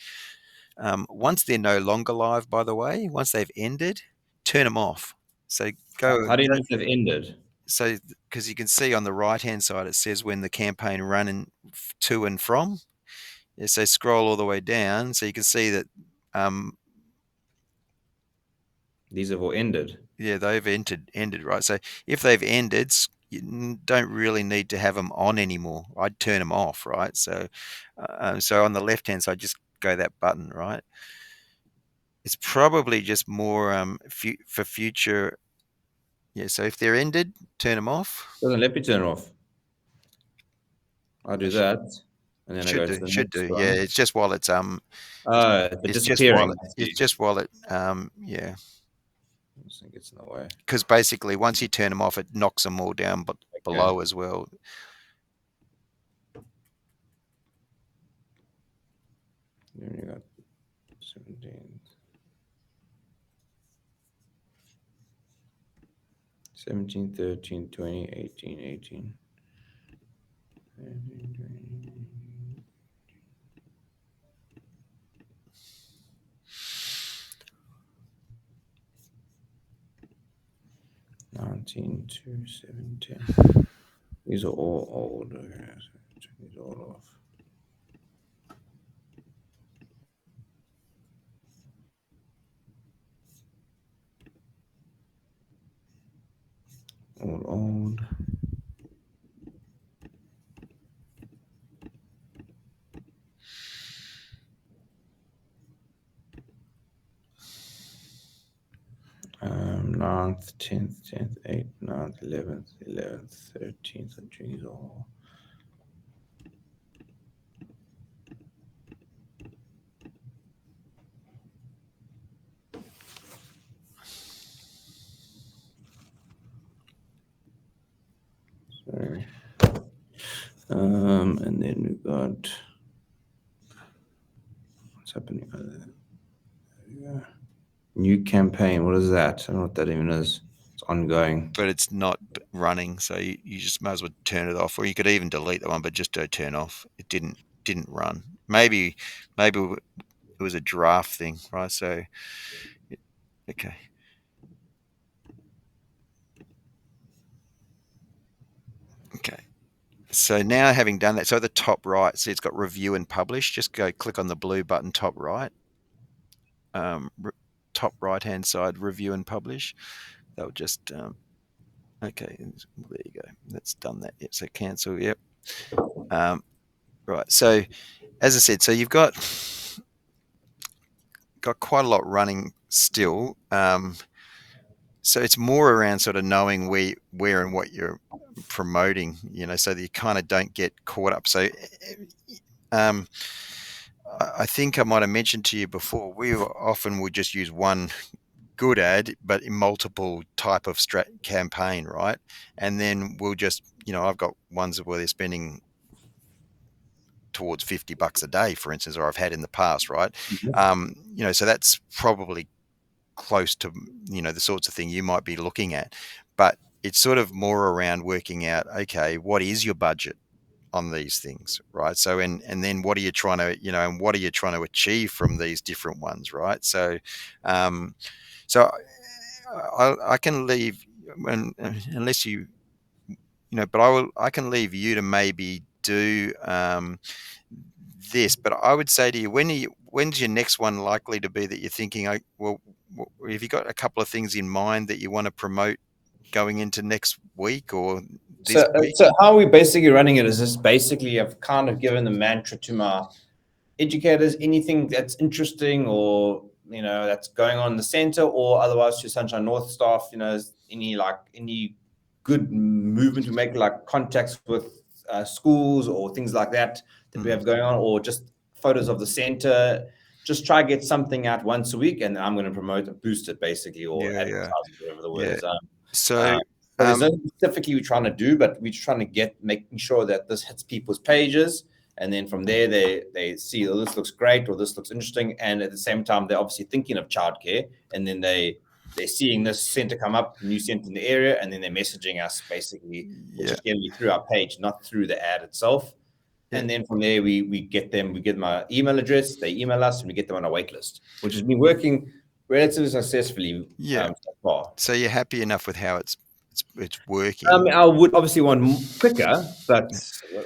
Speaker 2: once they're no longer live, by the way, once they've ended, turn them off. So
Speaker 1: How do you know if they've ended?
Speaker 2: So because you can see on the right hand side it says when the campaign running to and from. Yeah, so scroll all the way down so you can see that
Speaker 1: These have all ended.
Speaker 2: yeah, they've ended, right? So if they've ended, you don't really need to have them on anymore. I'd turn them off, right? So so on the left hand side, just go that button, right? It's probably just more for future. Yeah, so if they're ended, turn them off.
Speaker 1: Doesn't let me turn it off. I'll do that, and then I go to the
Speaker 2: Should
Speaker 1: next
Speaker 2: do. Yeah,
Speaker 1: one.
Speaker 2: it's just while it's
Speaker 1: The
Speaker 2: it's just
Speaker 1: disappearing.
Speaker 2: while
Speaker 1: I
Speaker 2: it's
Speaker 1: see.
Speaker 2: just while it yeah,
Speaker 1: This thing gets in the way.
Speaker 2: because basically once you turn them off, it knocks them all down, but
Speaker 1: Okay.
Speaker 2: below as well.
Speaker 1: Then you got 17, 17, 13, 20, 18, 18. 19 to 17. These are all old. Okay, so check these all off. Old. 9th, 10th, 8th, 9th, 11th, 13th, and June all. Sorry. And then we've got what's happening over there. New campaign. What is that? I don't know what that even is. It's ongoing.
Speaker 2: But it's not running, so you just might as well turn it off, or you could even delete the one, but just don't turn off. It didn't run. Maybe it was a draft thing, right? So, okay. Okay. So now having done that, so at the top right, see it's got review and publish. Just go click on the blue button top right. Top right hand side, review and publish. They'll just okay, there you go. That's done that. Yep. So cancel. Yep. Right. So as I said, so you've got quite a lot running still. So it's more around sort of knowing where and what you're promoting, so that you kind of don't get caught up. So I think I might have mentioned to you before, we often would just use one good ad, but in multiple type of campaign, right? And then we'll just, I've got ones where they're spending towards $50 a day, for instance, or I've had in the past, right?
Speaker 1: Mm-hmm.
Speaker 2: So that's probably close to, the sorts of thing you might be looking at, but it's sort of more around working out, okay, what is your budget on these things, right? So, and then what are you trying to, and what are you trying to achieve from these different ones, right? So, so I can leave unless you, but I can leave you to maybe do this. But I would say to you, when's your next one likely to be that you're thinking, well, have you got a couple of things in mind that you want to promote going into next week or this week?
Speaker 1: So how we basically running it is just basically I've kind of given the mantra to my educators, anything that's interesting or that's going on in the center, or otherwise to Sunshine North staff, any good movement to make, like contacts with schools or things like that we have going on, or just photos of the center. Just try to get something out once a week, and I'm going to promote it, boost it basically, or advertise it, whatever the word is.
Speaker 2: So
Speaker 1: there's nothing specifically we're trying to do, but we're trying to making sure that this hits people's pages. And then from there, they see, oh, this looks great, or this looks interesting. And at the same time, they're obviously thinking of childcare. And then they're seeing this center come up, new center in the area, and then they're messaging us basically, which is generally through our page, not through the ad itself. Yeah. And then from there, we get them our email address, they email us, and we get them on our wait list, which has been working relatively successfully so far.
Speaker 2: So you're happy enough with how it's working?
Speaker 1: I would obviously want quicker, but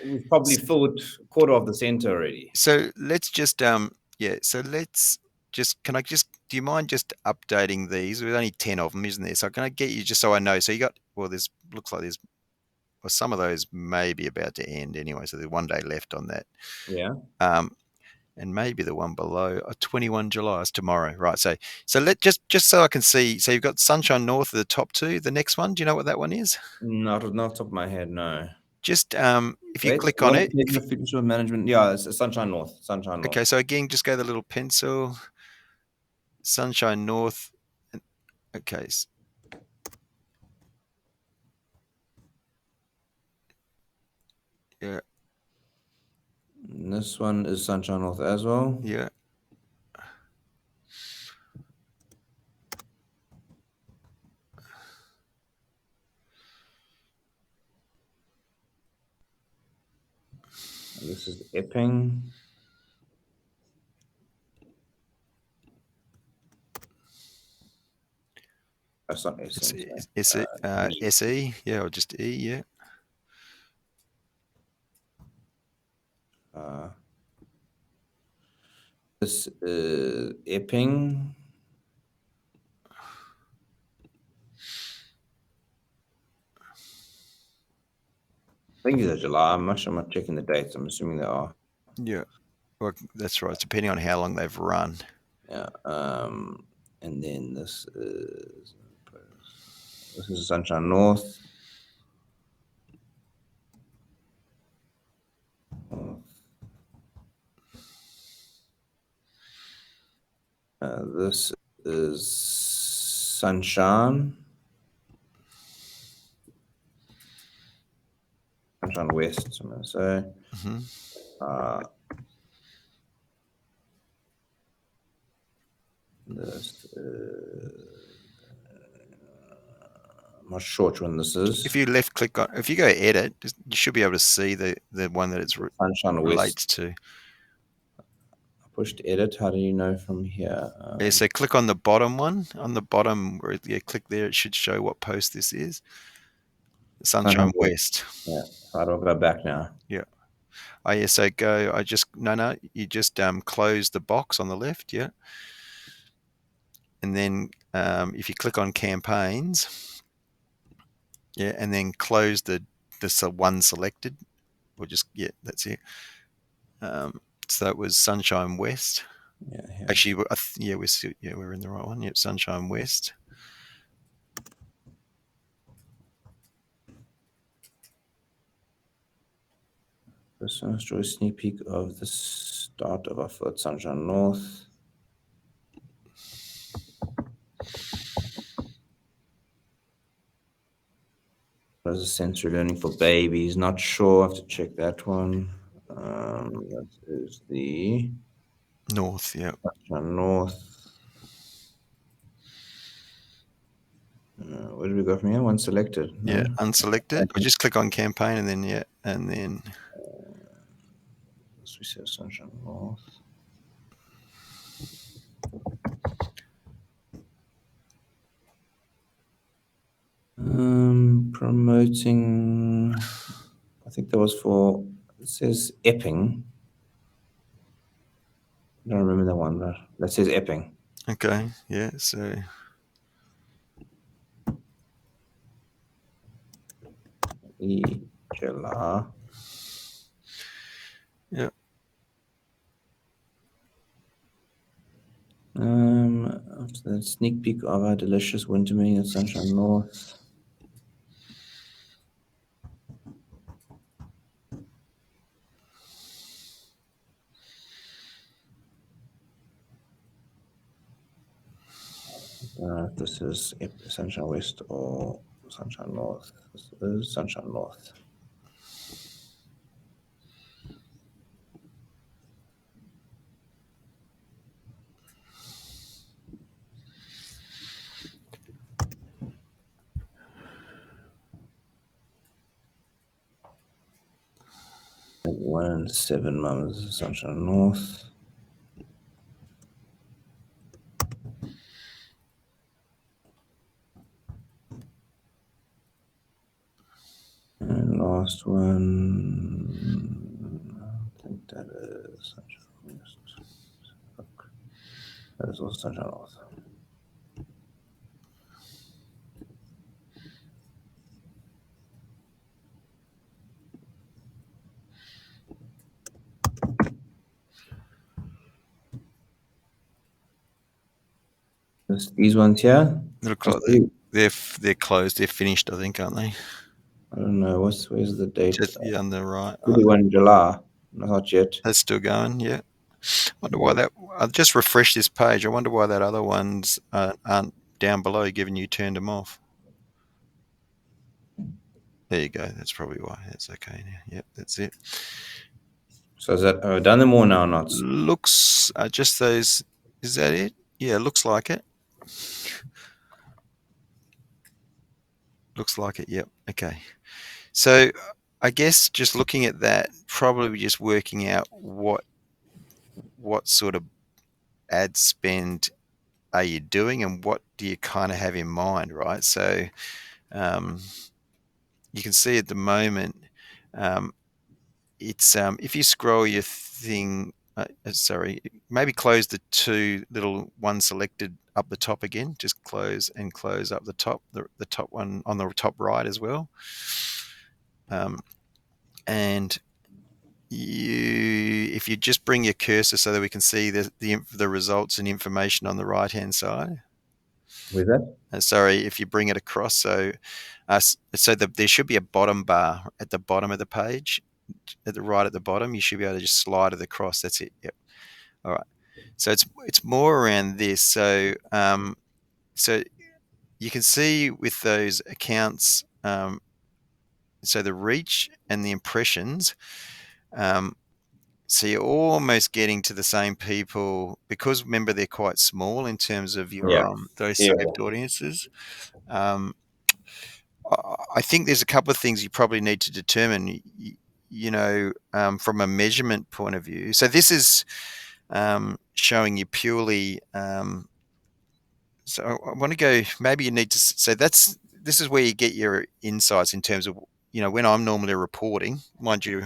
Speaker 1: we've probably filled a quarter of the center already.
Speaker 2: So let's just can I just, do you mind just updating these? There's only 10 of them, isn't there? So can I get you, just so I know? So you got, looks like there's, well, some of those may be about to end anyway. So there's 1 day left on that.
Speaker 1: Yeah.
Speaker 2: And maybe the one below, 21 July is tomorrow, right? So let just so I can see. So you've got Sunshine North at the top two. The next one, do you know what that one is?
Speaker 1: Not off the top of my head, no.
Speaker 2: Just if you click on it,
Speaker 1: management, yeah, it's Sunshine North.
Speaker 2: Okay, so again, just go the little pencil, Sunshine North. Okay. Yeah.
Speaker 1: And this one is Sunshine North as well.
Speaker 2: Yeah.
Speaker 1: And this is Epping. That's not SE.
Speaker 2: SE, yeah, or just E, yeah.
Speaker 1: This is Epping. I think it's July. I'm not checking the dates. I'm assuming they are.
Speaker 2: Yeah, well, that's right. It's depending on how long they've run.
Speaker 1: Yeah. And then this is This is Sunshine North. This is Sunshine. Sunshine West, I'm going to say.
Speaker 2: Mhm.
Speaker 1: This I'm not sure which one this is.
Speaker 2: If you left click on, if you go edit, you should be able to see the one that it's
Speaker 1: Sunshine
Speaker 2: relates
Speaker 1: West.
Speaker 2: to.
Speaker 1: I pushed edit. How do you know from here?
Speaker 2: Yeah, so click on the bottom one. On the bottom, where click there, it should show what post this is. Sunshine West.
Speaker 1: Yeah. How do I go back now?
Speaker 2: Yeah. Oh yeah, so go. You just close the box on the left, yeah, and then if you click on campaigns, yeah, and then close the one selected, or just that's it. So it was Sunshine West.
Speaker 1: Yeah.
Speaker 2: Actually, we're in the right one. Yep, Sunshine West.
Speaker 1: This one is a sneak peek of the start of our foot, Sunshine North. There's a sensory learning for babies. Not sure. I have to check that one. That is the
Speaker 2: North, yeah.
Speaker 1: Sunshine North. Where did we go from here? One selected. No?
Speaker 2: Yeah, unselected. I just click on campaign and then
Speaker 1: We say Sunshine North. Promoting. I think that was for. It says Epping. I don't remember that one, but that says Epping.
Speaker 2: okay, yeah. So
Speaker 1: July.
Speaker 2: yeah.
Speaker 1: After that sneak peek of our delicious winter menu at Sunshine North. This is Sunshine West or Sunshine North. This is Sunshine North. One 7 mums, Sunshine North. And last one, I think that is Sunshine West. That is also Sunshine North. These ones here.
Speaker 2: They're closed. They're finished, I think, aren't they?
Speaker 1: I don't know. Where's the date?
Speaker 2: Just on the right.
Speaker 1: 31 July. Not yet.
Speaker 2: That's still going. Yeah. Wonder why that. I just refreshed this page. I wonder why that other ones aren't down below, given you turned them off. There you go. That's probably why. That's okay now. Yep, that's it.
Speaker 1: So is that done them all now or not?
Speaker 2: Looks just those. Is that it? Yeah, looks like it. Looks like it. Yep. Okay. So I guess just looking at that, probably just working out what sort of ad spend are you doing and what do you kind of have in mind, right? So you can see at the moment, it's if you scroll your thing, maybe close the two little ones selected up the top again. Just close and close up the top, the top one on the top right as well. And if you just bring your cursor so that we can see the results and information on the right hand side.
Speaker 1: With that?
Speaker 2: Sorry, if you bring it across. So, there should be a bottom bar at the bottom of the page, right at the bottom. You should be able to just slide it across. That's it. Yep. All right. So it's more around this. So you can see with those accounts. So the reach and the impressions. So you're almost getting to the same people because remember they're quite small in terms of your those
Speaker 1: Yeah.
Speaker 2: saved audiences. Um, I think there's a couple of things you probably need to determine, from a measurement point of view. So this is showing you purely. So I want to go. Maybe you need to. So this is where you get your insights in terms of when I'm normally reporting. Mind you,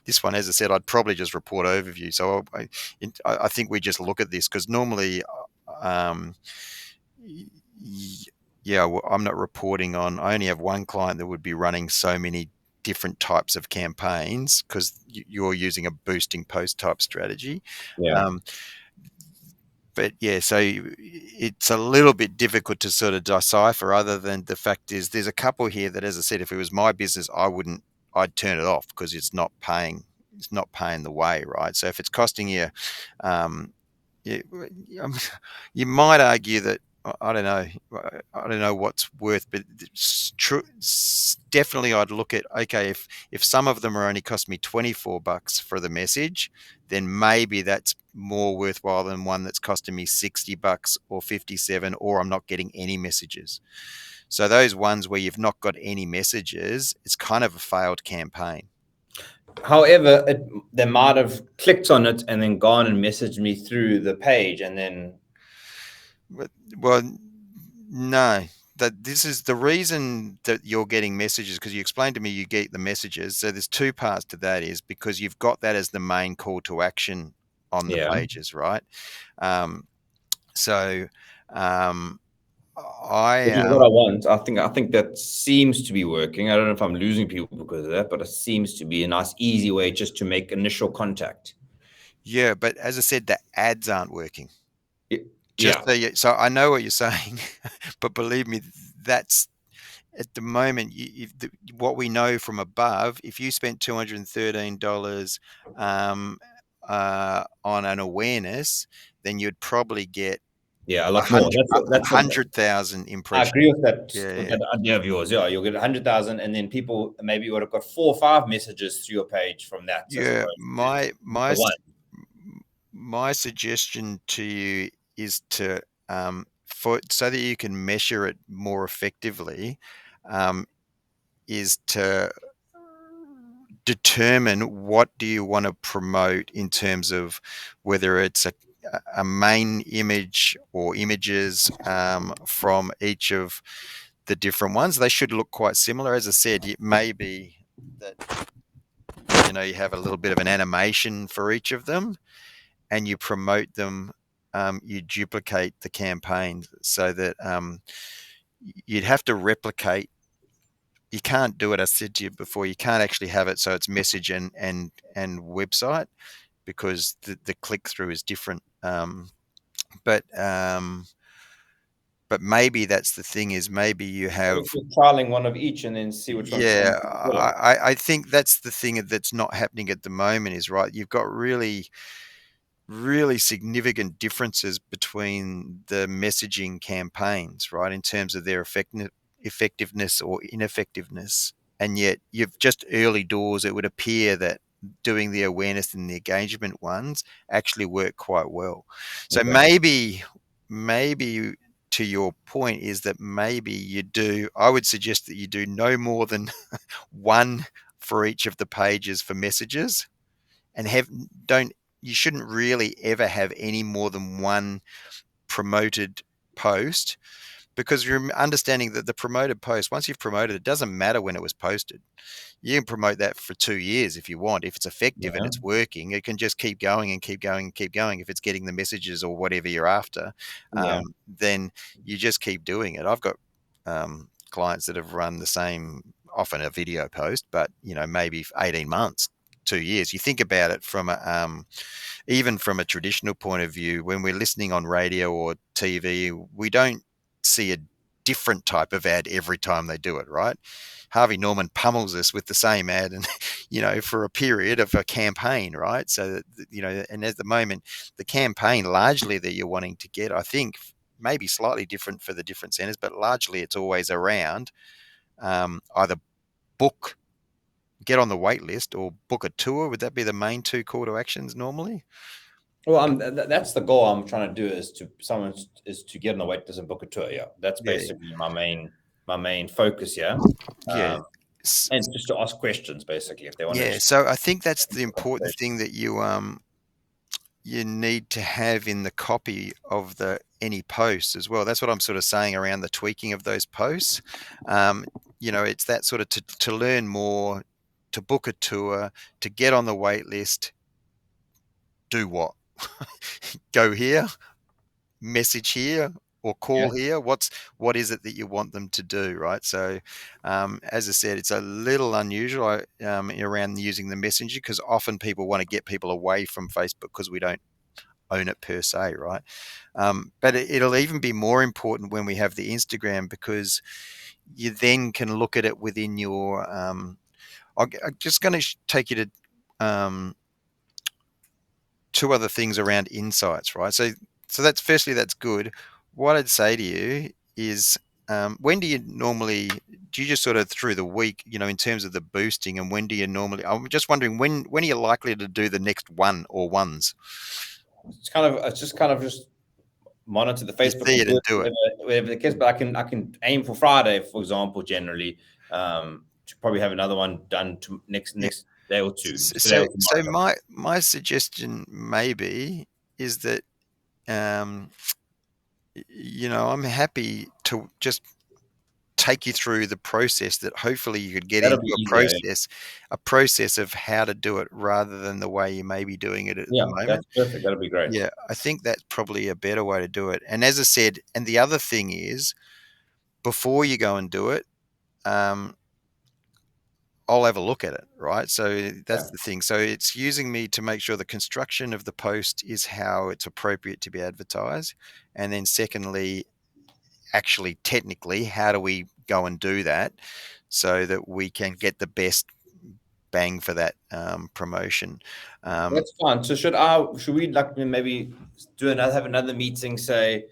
Speaker 2: this one, as I said, I'd probably just report overview. So I think we just look at this because normally. Yeah, well, I'm not reporting on. I only have one client that would be running so many different types of campaigns because you're using a boosting post type strategy.
Speaker 1: Yeah.
Speaker 2: But yeah, so it's a little bit difficult to sort of decipher. Other than the fact is, there's a couple here that, as I said, if it was my business, I'd turn it off because it's not paying. It's not paying the way, right? So if it's costing you, you, you might argue that I don't know. I don't know what's worth, but it's true. Definitely, I'd look at okay. If some of them are only cost me $24 for the message, then maybe that's more worthwhile than one that's costing me $60 or 57, or I'm not getting any messages. So those ones where you've not got any messages, it's kind of a failed campaign.
Speaker 1: However, they might have clicked on it and then gone and messaged me through the page, and then.
Speaker 2: Well, no. That this is the reason that you're getting messages because you explained to me you get the messages. So there's two parts to that is because you've got that as the main call to action on the pages, right? So
Speaker 1: Which is what I want. I think that seems to be working. I don't know if I'm losing people because of that, but it seems to be a nice, easy way just to make initial contact.
Speaker 2: Yeah, but as I said, the ads aren't working.
Speaker 1: Yeah.
Speaker 2: So I know what you're saying, but believe me, that's at the moment what we know from above. If you spent $213 on an awareness, then you'd probably get
Speaker 1: a lot more. That's
Speaker 2: 100,000 impressions.
Speaker 1: I agree with that.
Speaker 2: Yeah,
Speaker 1: with that idea of yours. Yeah, you'll get 100,000, and then people maybe would have got 4 or 5 messages through your page from that.
Speaker 2: Yeah, my suggestion to you is to so that you can measure it more effectively, is to determine what do you want to promote in terms of whether it's a main image or images from each of the different ones. They should look quite similar. As I said, it may be that you have a little bit of an animation for each of them and you promote them. You duplicate the campaign so that you'd have to replicate. You can't do it. I said to you before, you can't actually have it so it's message and website because the click through is different. But maybe that's the thing is maybe you have
Speaker 1: trialing one of each and then see which one.
Speaker 2: Yeah, I think that's the thing that's not happening at the moment is right. You've got really significant differences between the messaging campaigns, right, in terms of their effectiveness or ineffectiveness. And yet you've just early doors, it would appear that doing the awareness and the engagement ones actually work quite well. So maybe to your point is that maybe I would suggest that you do no more than one for each of the pages for messages and you shouldn't really ever have any more than one promoted post because you're understanding that the promoted post, once you've promoted, it doesn't matter when it was posted. You can promote that for 2 years if you want. If it's effective and it's working, it can just keep going and keep going and keep going. If it's getting the messages or whatever you're after, then you just keep doing it. I've got clients that have run the same, often a video post, but maybe 18 months, 2 years. You think about it from even from a traditional point of view, when we're listening on radio or TV, we don't see a different type of ad every time they do it, right? Harvey Norman pummels us with the same ad, and for a period of a campaign, right? So that, and at the moment, the campaign largely that you're wanting to get, I think, maybe slightly different for the different centers, but largely it's always around either get on the wait list or book a tour. Would that be the main two call to actions normally?
Speaker 1: Well, that's the goal I'm trying to do is to get on the wait list and book a tour. Yeah, that's
Speaker 2: Yeah.
Speaker 1: basically my main focus here.
Speaker 2: Yeah.
Speaker 1: And just to ask questions, basically, if they want
Speaker 2: Yeah.
Speaker 1: to.
Speaker 2: So I think that's the important thing that you need to have in the copy of any posts as well. That's what I'm sort of saying around the tweaking of those posts. It's that sort of to learn more, to book a tour, to get on the wait list. Do what? Go here, message here, or call here. What is it that you want them to do, right? So, as I said, it's a little unusual around using the messenger, because often people want to get people away from Facebook because we don't own it per se, right? But it'll even be more important when we have the Instagram, because you then can look at it within your. I'm just going to take you to two other things around insights, right? So that's good. What I'd say to you is, when do you just sort of through the week, in terms of the boosting, and when do you normally? I'm just wondering when are you likely to do the next one or ones?
Speaker 1: It's just monitor the Facebook.
Speaker 2: You see it and do it.
Speaker 1: Whatever the case, but I can aim for Friday, for example, generally, to probably have another one done to next day or two.
Speaker 2: So my suggestion maybe is that, I'm happy to just take you through the process, that hopefully you could get
Speaker 1: That'll
Speaker 2: into
Speaker 1: be easier,
Speaker 2: a process of how to do it, rather than the way you may be doing it at the moment.
Speaker 1: That's perfect. That'll be great.
Speaker 2: Yeah, I think that's probably a better way to do it. And as I said, and the other thing is, before you go and do it, I'll have a look at it, right? So that's the thing. So it's using me to make sure the construction of the post is how it's appropriate to be advertised. And then secondly, actually, technically, how do we go and do that so that we can get the best bang for that promotion?
Speaker 1: That's fine. So should we maybe have another meeting, say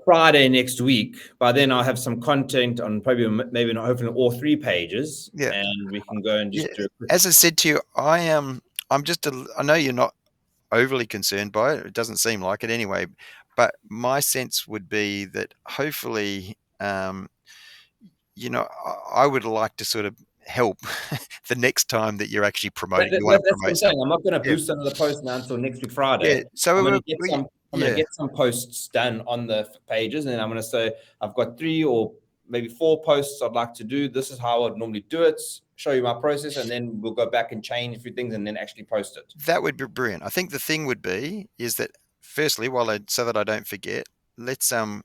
Speaker 1: Friday next week? By then I'll have some content on maybe not, hopefully all 3 pages, and we can go and just do it.
Speaker 2: As I said to you, I know you're not overly concerned by it. It doesn't seem like it anyway, but my sense would be that hopefully, I would like to sort of help the next time that you're actually promoting.
Speaker 1: That's what I'm saying. I'm not going to boost another post now until next week Friday.
Speaker 2: Yeah. So
Speaker 1: I'm going to get some posts done on the pages, and then I'm going to say I've got 3 or maybe 4 posts I'd like to do. This is how I'd normally do it. Show you my process, and then we'll go back and change a few things, and then actually post it.
Speaker 2: That would be brilliant. I think the thing would be is that, firstly, so that I don't forget, let's there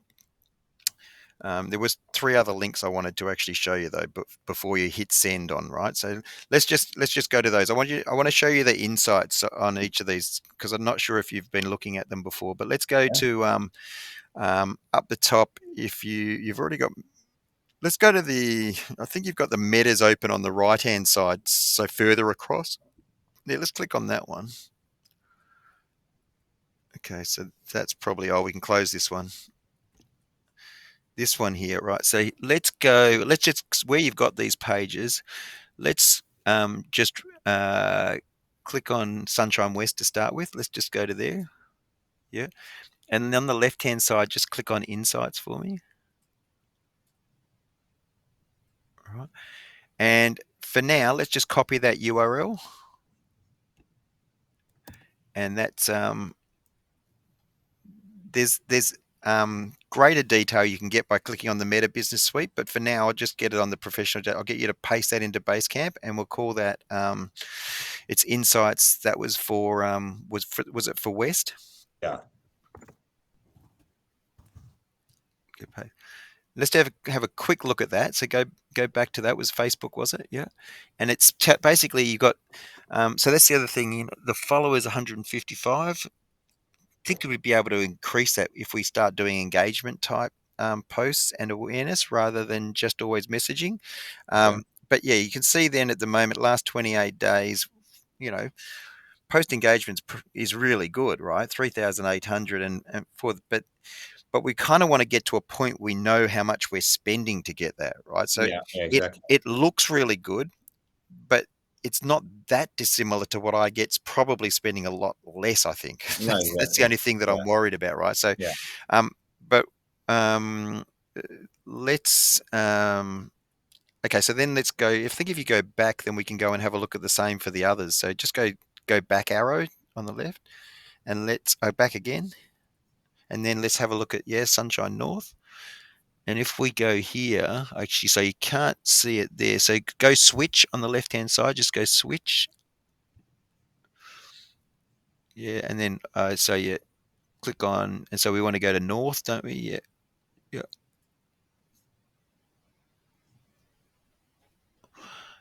Speaker 2: was 3 other links I wanted to actually show you though, but before you hit send on, right? So let's just go to those. I want to show you the insights on each of these, because I'm not sure if you've been looking at them before. But let's go to up the top. If you've already got, let's go to I think you've got the metas open on the right hand side, so further across. Yeah, let's click on that one. Okay, so that's probably we can close this one. This one here, right? So let's just, where you've got these pages, let's just click on Sunshine West to start with. Let's just go to there. Yeah. And on the left-hand side, just click on Insights for me. All right. And for now, let's just copy that URL. And that's there's greater detail you can get by clicking on the Meta Business Suite, but for now I'll just get it on the Professional. I'll get you to paste that into Basecamp, and we'll call that it's Insights. That was for was it for West?
Speaker 1: Yeah.
Speaker 2: Okay. Let's have a quick look at that. So go back to that. Was Facebook, was it? Yeah. And it's basically you got. So that's the other thing. The followers 155. I think we'd be able to increase that if we start doing engagement type posts and awareness rather than just always messaging.
Speaker 1: Okay.
Speaker 2: But yeah, you can see then at the moment, last 28 days, post engagement is really good, right? 3,800 but we kind of want to get to a point we know how much we're spending to get that, right? So
Speaker 1: Yeah,
Speaker 2: it
Speaker 1: exactly.
Speaker 2: it looks really good, but it's not that dissimilar to what I get's probably spending a lot less, I think.
Speaker 1: No,
Speaker 2: That's the
Speaker 1: exactly.
Speaker 2: only thing that
Speaker 1: Yeah.
Speaker 2: I'm worried about, right? So
Speaker 1: Yeah.
Speaker 2: but let's okay, so then let's go. I think if you go back, then we can go and have a look at the same for the others. So just go back arrow on the left, and let's go back again, and then let's have a look at Sunshine North. And if we go here, actually, so you can't see it there. So go switch on the left hand side. Just go switch. Yeah, and then so you click on, and so we want to go to north, don't we? Yeah, yeah.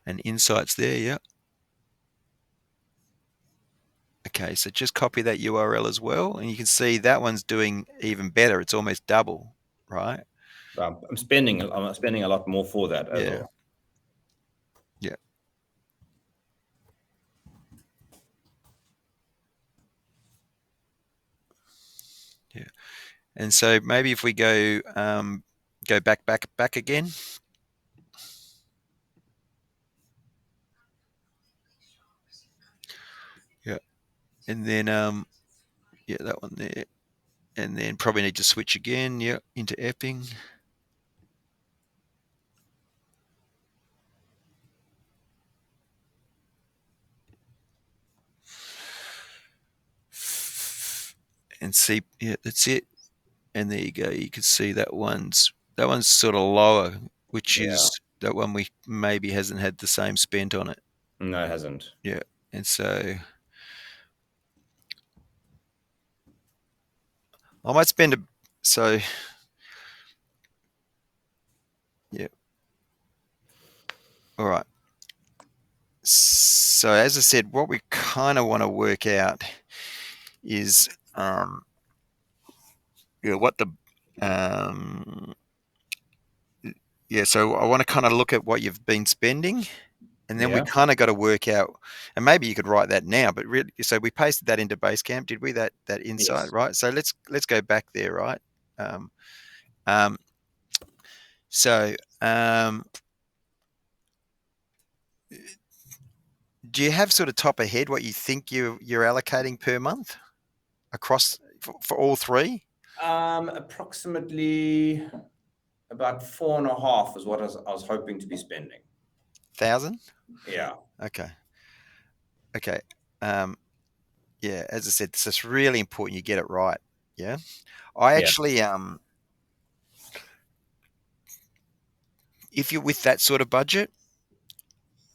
Speaker 2: And insights there. Yeah. Okay, so just copy that URL as well, and you can see that one's doing even better. It's almost double, right?
Speaker 1: I'm spending a lot more for that as
Speaker 2: Yeah,
Speaker 1: well.
Speaker 2: yeah, yeah. And so maybe if we go back again. Yeah, and then yeah, that one there, and then probably need to switch again. Yeah, into Epping. And see, yeah, that's it. And there you go. You can see that one's sort of lower, which
Speaker 1: Yeah.
Speaker 2: is that one we maybe hasn't had the same spent on it.
Speaker 1: No, it hasn't.
Speaker 2: Yeah, and so I might spend so yeah. All right. So as I said, what we kind of want to work out is what the so I want to kind of look at what you've been spending, and then we
Speaker 1: Yeah.
Speaker 2: kind of got to work out, and maybe you could write that now, but really, so we pasted that into Basecamp, did we? That insight,
Speaker 1: Yes.
Speaker 2: right? So let's go back there, right? Um, um, so do you have sort of top of head what you think you're allocating per month across for all three?
Speaker 1: Approximately about 4.5 is what I was hoping to be spending.
Speaker 2: 1,000?
Speaker 1: Yeah.
Speaker 2: Okay. Okay. Yeah, as I said, it's really important you get it right. Yeah. I
Speaker 1: Yeah.
Speaker 2: actually if you're with that sort of budget,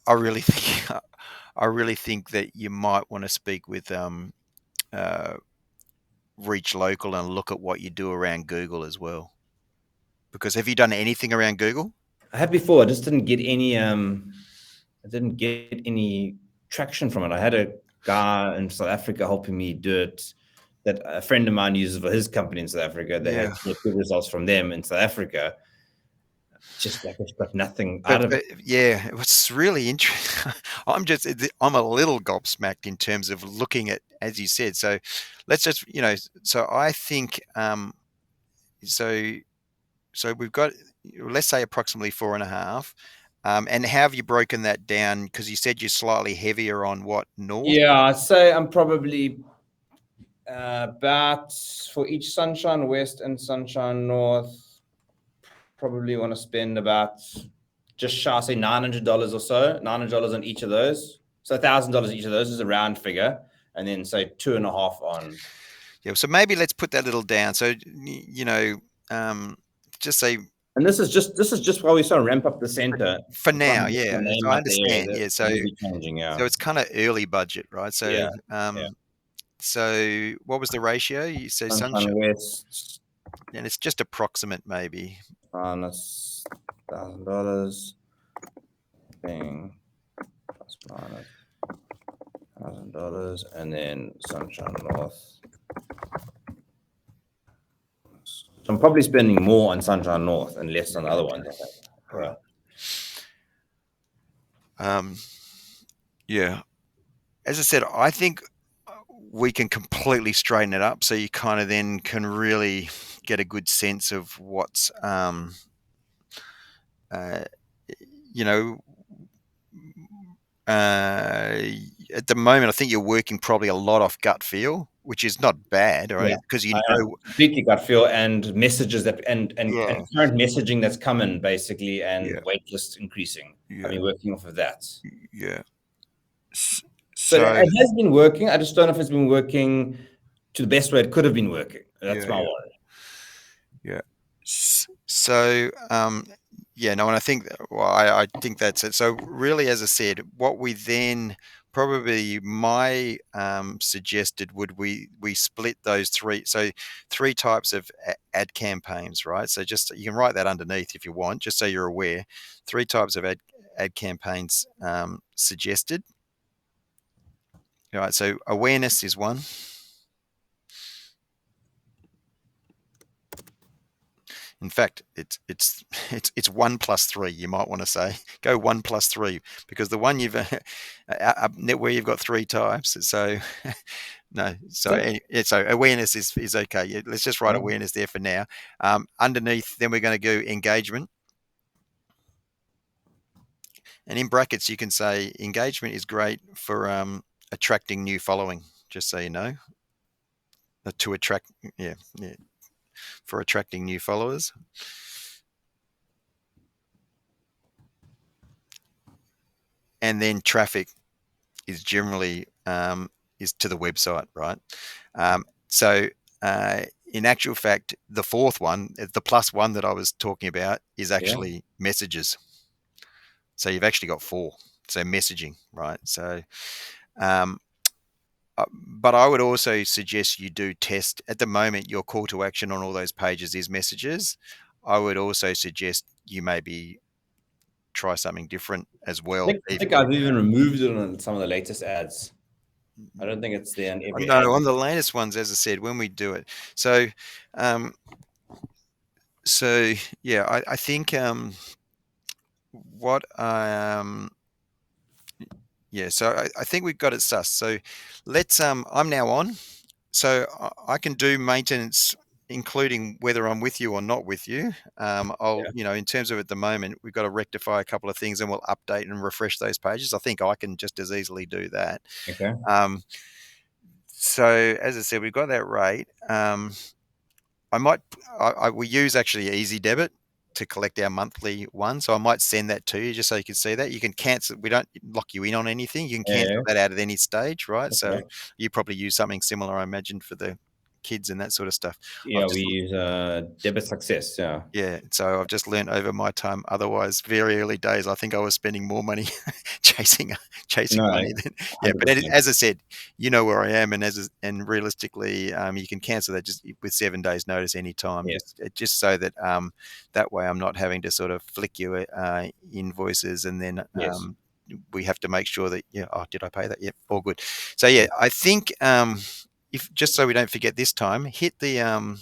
Speaker 2: I really think I really think that you might want to speak with uh, Reach Local and look at what you do around Google as well. Because have you done anything around Google?
Speaker 1: I had before. I just didn't get any. I didn't get any traction from it. I had a guy in South Africa helping me do it. That a friend of mine uses for his company in South Africa. They
Speaker 2: Yeah.
Speaker 1: had good results from them in South Africa. Just like it's got nothing out of
Speaker 2: But
Speaker 1: it.
Speaker 2: yeah, it was really interesting. I'm a little gobsmacked in terms of looking at, as you said. So let's just, so I think, so we've got, let's say approximately 4.5. And how have you broken that down? Because you said you're slightly heavier on what, north?
Speaker 1: Yeah, I'd say I'm probably about for each Sunshine West and Sunshine North. Probably want to spend about just shy, say $900 or so, $900 on each of those. So $1,000 each of those is a round figure, and then say 2.5 on.
Speaker 2: Yeah. So maybe let's put that little down. So, just say,
Speaker 1: And this is just while we start to ramp up the center.
Speaker 2: for
Speaker 1: I'm trying
Speaker 2: now,
Speaker 1: to get the
Speaker 2: yeah. So
Speaker 1: name
Speaker 2: I
Speaker 1: out there.
Speaker 2: understand.
Speaker 1: That
Speaker 2: Yeah.
Speaker 1: will be changing. Yeah.
Speaker 2: So it's kind of early budget, right? So,
Speaker 1: Yeah.
Speaker 2: so what was the ratio? You say
Speaker 1: Sunshine
Speaker 2: sunshine,
Speaker 1: West
Speaker 2: and it's just approximate, maybe.
Speaker 1: minus $1,000 being plus minus $1,000, and then Sunshine North I'm probably spending more on Sunshine North and less on the other ones, I think.
Speaker 2: Right. Yeah. As I said, I think we can completely straighten it up, so you kind of then can really get a good sense of what's, you know, at the moment, I think you're working probably a lot off gut feel, which is not bad, right?
Speaker 1: Yeah.
Speaker 2: Because you
Speaker 1: I
Speaker 2: know,
Speaker 1: completely gut feel and messages that and
Speaker 2: Yeah.
Speaker 1: current messaging that's coming basically, and
Speaker 2: Yeah.
Speaker 1: wait lists increasing. I've
Speaker 2: yeah,
Speaker 1: been working off of that.
Speaker 2: yeah. S-
Speaker 1: But
Speaker 2: So
Speaker 1: it has been working. I just don't know if it's been working to the best way it could have been working. That's
Speaker 2: Yeah,
Speaker 1: my
Speaker 2: yeah.
Speaker 1: worry.
Speaker 2: Yeah. So, yeah, no, and I think, well, I think that's it. So, really, as I said, what we then probably my suggested would we split those three. So, three types of ad campaigns, right? So, just you can write that underneath if you want, just so you're aware. Three types of ad campaigns suggested. All right. So, awareness is one. In fact, it's 1+3. You might want to say go 1+3 because the one you've where you've got three types. So no, so awareness is okay. Yeah, let's just write awareness there for now. Underneath, then we're going to go engagement, and in brackets you can say engagement is great for attracting new following. Just so you know, to attract, yeah, for attracting new followers. And then traffic is generally is to the website, right? So in actual fact, the fourth one, the +1 that I was talking about, is actually messages. So you've actually got four. So messaging, right? So, but I would also suggest you do test. At the moment, your call to action on all those pages is messages. I would also suggest you maybe try something different as well.
Speaker 1: I think I've even removed it on some of the latest ads. I don't think it's there on every ad.
Speaker 2: No, on the latest ones, as I said, when we do it. So, yeah, I think what yeah, so I think we've got it sus. So let's I'm now on, so I can do maintenance, including whether I'm with you or not with you. I'll, in terms of at the moment, we've got to rectify a couple of things, and we'll update and refresh those pages. I think I can just as easily do that.
Speaker 1: Okay.
Speaker 2: So as I said, we've got that rate. We use actually Easy Debit to collect our monthly one, so I might send that to you just so you can see that. You can cancel. We don't lock you in on anything. You can cancel that out at any stage, right? So you probably use something similar, I imagine, for the kids and that sort of stuff.
Speaker 1: Yeah, we use Debit Success. Yeah.
Speaker 2: Yeah, so I've just learned over my time. Otherwise, very early days, I think I was spending more money chasing money than But as I said, you know where I am, and realistically, you can cancel that just with 7 days' notice anytime. Just so that that way I'm not having to sort of flick you invoices, and then we have to make sure that did I pay that? Yep, all good. So I think if just so we don't forget this time, hit the ad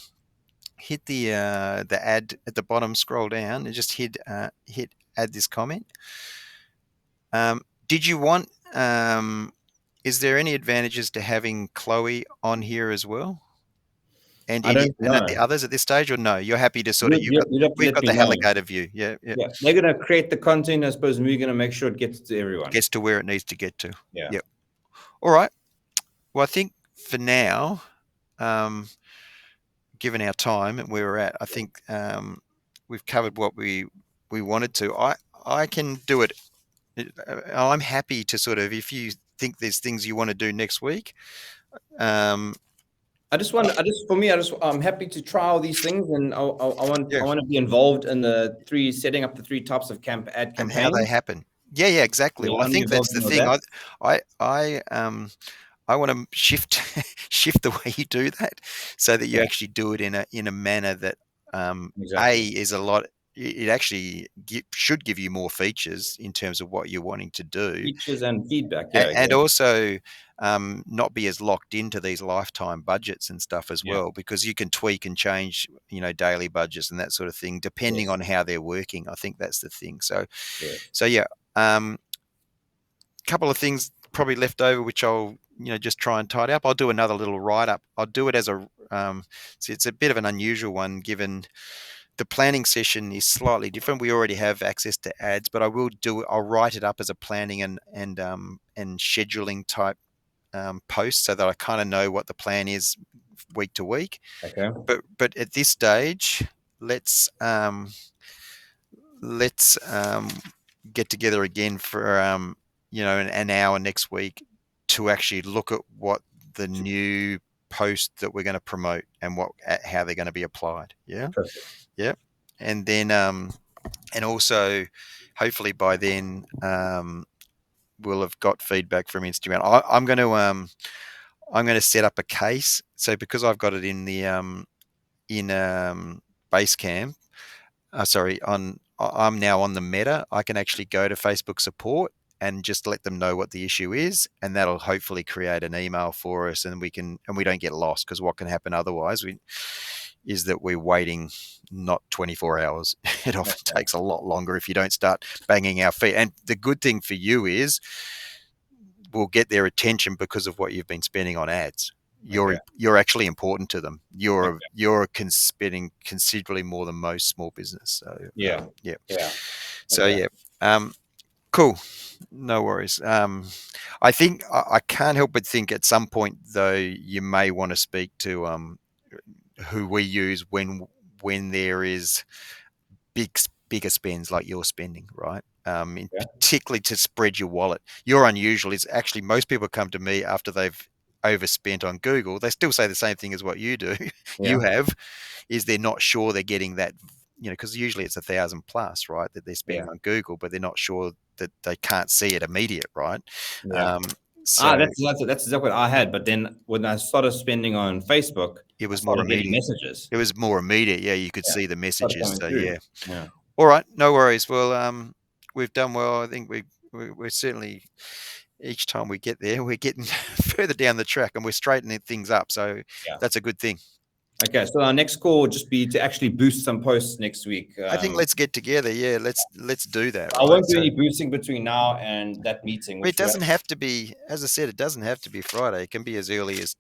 Speaker 2: at the bottom, scroll down, and just hit add this comment. Did you want? Is there any advantages to having Chloe on here as well? And
Speaker 1: I don't know.
Speaker 2: at the others at this stage, or no? You're happy to sort of we've got the alligator view. Yeah.
Speaker 1: They're going to create the content, I suppose, and we're going to make sure it gets to everyone.
Speaker 2: Gets to where it needs to get to.
Speaker 1: Yeah.
Speaker 2: Yep. All right. Well, I think for now, given our time and where we're at, I think we've covered what we wanted to. I can do it. I'm happy to sort of, if you think there's things you want to do next week.
Speaker 1: I'm happy to try all these things, and I want to be involved in setting up the three types of ad campaigns
Speaker 2: and how they happen. Yeah, exactly. Well, I think that's the thing. I want to shift the way you do that, so that you actually do it in a manner that is a lot. It actually should give you more features in terms of what you're wanting to do.
Speaker 1: Features and feedback,
Speaker 2: and also not be as locked into these lifetime budgets and stuff as well, because you can tweak and change, daily budgets and that sort of thing, depending on how they're working. I think that's the thing. So yeah, couple of things probably left over, which I'll just try and tidy up. I'll do another little write up. I'll do it as a so it's a bit of an unusual one, given the planning session is slightly different. We already have access to ads, but I'll write it up as a planning and scheduling type post, so that I kind of know what the plan is week to week.
Speaker 1: Okay.
Speaker 2: But at this stage, let's get together again for an hour next week to actually look at what the new post that we're going to promote and how they're going to be applied. Yeah.
Speaker 1: Perfect.
Speaker 2: Yeah. And then and also hopefully by then we'll have got feedback from Instagram. I'm going to set up a case. So because I've got it in the Basecamp, I'm now on the Meta. I can actually go to Facebook support and just let them know what the issue is, and that'll hopefully create an email for us, and we don't get lost, because what can happen otherwise is that we're waiting not 24 hours. It often takes a lot longer if you don't start banging our feet. And the good thing for you is we'll get their attention because of what you've been spending on ads. You're actually important to them. You're spending considerably more than most small business. So cool. No worries. I think I can't help but think at some point though you may want to speak to who we use when there is bigger spends like you're spending, right? Particularly to spread your wallet. Your unusual is actually most people come to me after they've overspent on Google. They still say the same thing as what you do. You have, is they're not sure they're getting that, because usually it's 1,000 plus, right, that they're spending on Google, but they're not sure that they can't see it immediate, right?
Speaker 1: So that's exactly what I had. But then when I started spending on Facebook,
Speaker 2: it was more immediate.
Speaker 1: Messages.
Speaker 2: It was more immediate. Yeah, you could see the messages. So
Speaker 1: yeah.
Speaker 2: All right, no worries. Well, we've done well. I think we're certainly, each time we get there, we're getting further down the track, and we're straightening things up. So that's a good thing.
Speaker 1: Okay, so our next call would just be to actually boost some posts next week.
Speaker 2: I think let's get together. Yeah, let's do that.
Speaker 1: I won't do any boosting between now and that meeting.
Speaker 2: It doesn't have to be, as I said, it doesn't have to be Friday. It can be as early as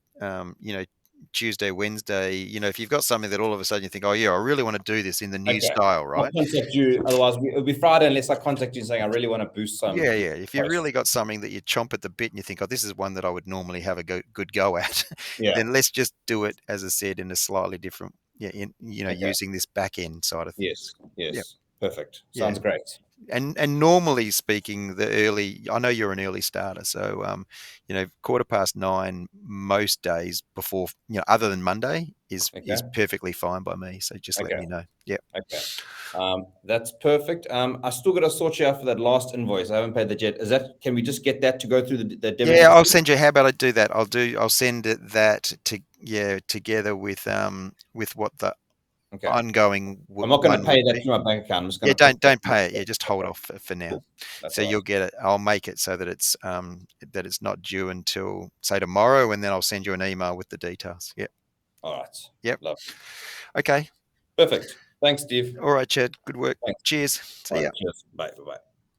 Speaker 2: Tuesday, Wednesday. If you've got something that all of a sudden you think, oh yeah, I really want to do this in the new style, right?
Speaker 1: I'll contact you. Otherwise, it'll be Friday unless I contact you saying I really want to boost some.
Speaker 2: Yeah. If you really got something that you chomp at the bit and you think, oh, this is one that I would normally have a good go at, then let's just do it, as I said, in a slightly different, using this back end side of things.
Speaker 1: Yes. Perfect. Sounds great.
Speaker 2: And normally speaking, I know you're an early starter, so 9:15 most days before, other than Monday is perfectly fine by me. So just let me know. Yeah.
Speaker 1: Okay. That's perfect. I still got to sort you out for that last invoice. I haven't paid that yet. Can we just get that to go through the debit?
Speaker 2: Yeah, I'll send you. How about I do that? I'll send that together with what the ongoing.
Speaker 1: I'm not going to pay that to my bank account. I'm just going
Speaker 2: to don't pay it. Yeah, just hold off for now.
Speaker 1: Cool.
Speaker 2: So you'll get it. I'll make it so that it's not due until say tomorrow, and then I'll send you an email with the details. Yep.
Speaker 1: All right.
Speaker 2: Yep.
Speaker 1: Love.
Speaker 2: Okay.
Speaker 1: Perfect. Thanks, Steve.
Speaker 2: All right, Chad. Good work.
Speaker 1: Thanks.
Speaker 2: Cheers. See ya.
Speaker 1: Cheers. Bye. Bye.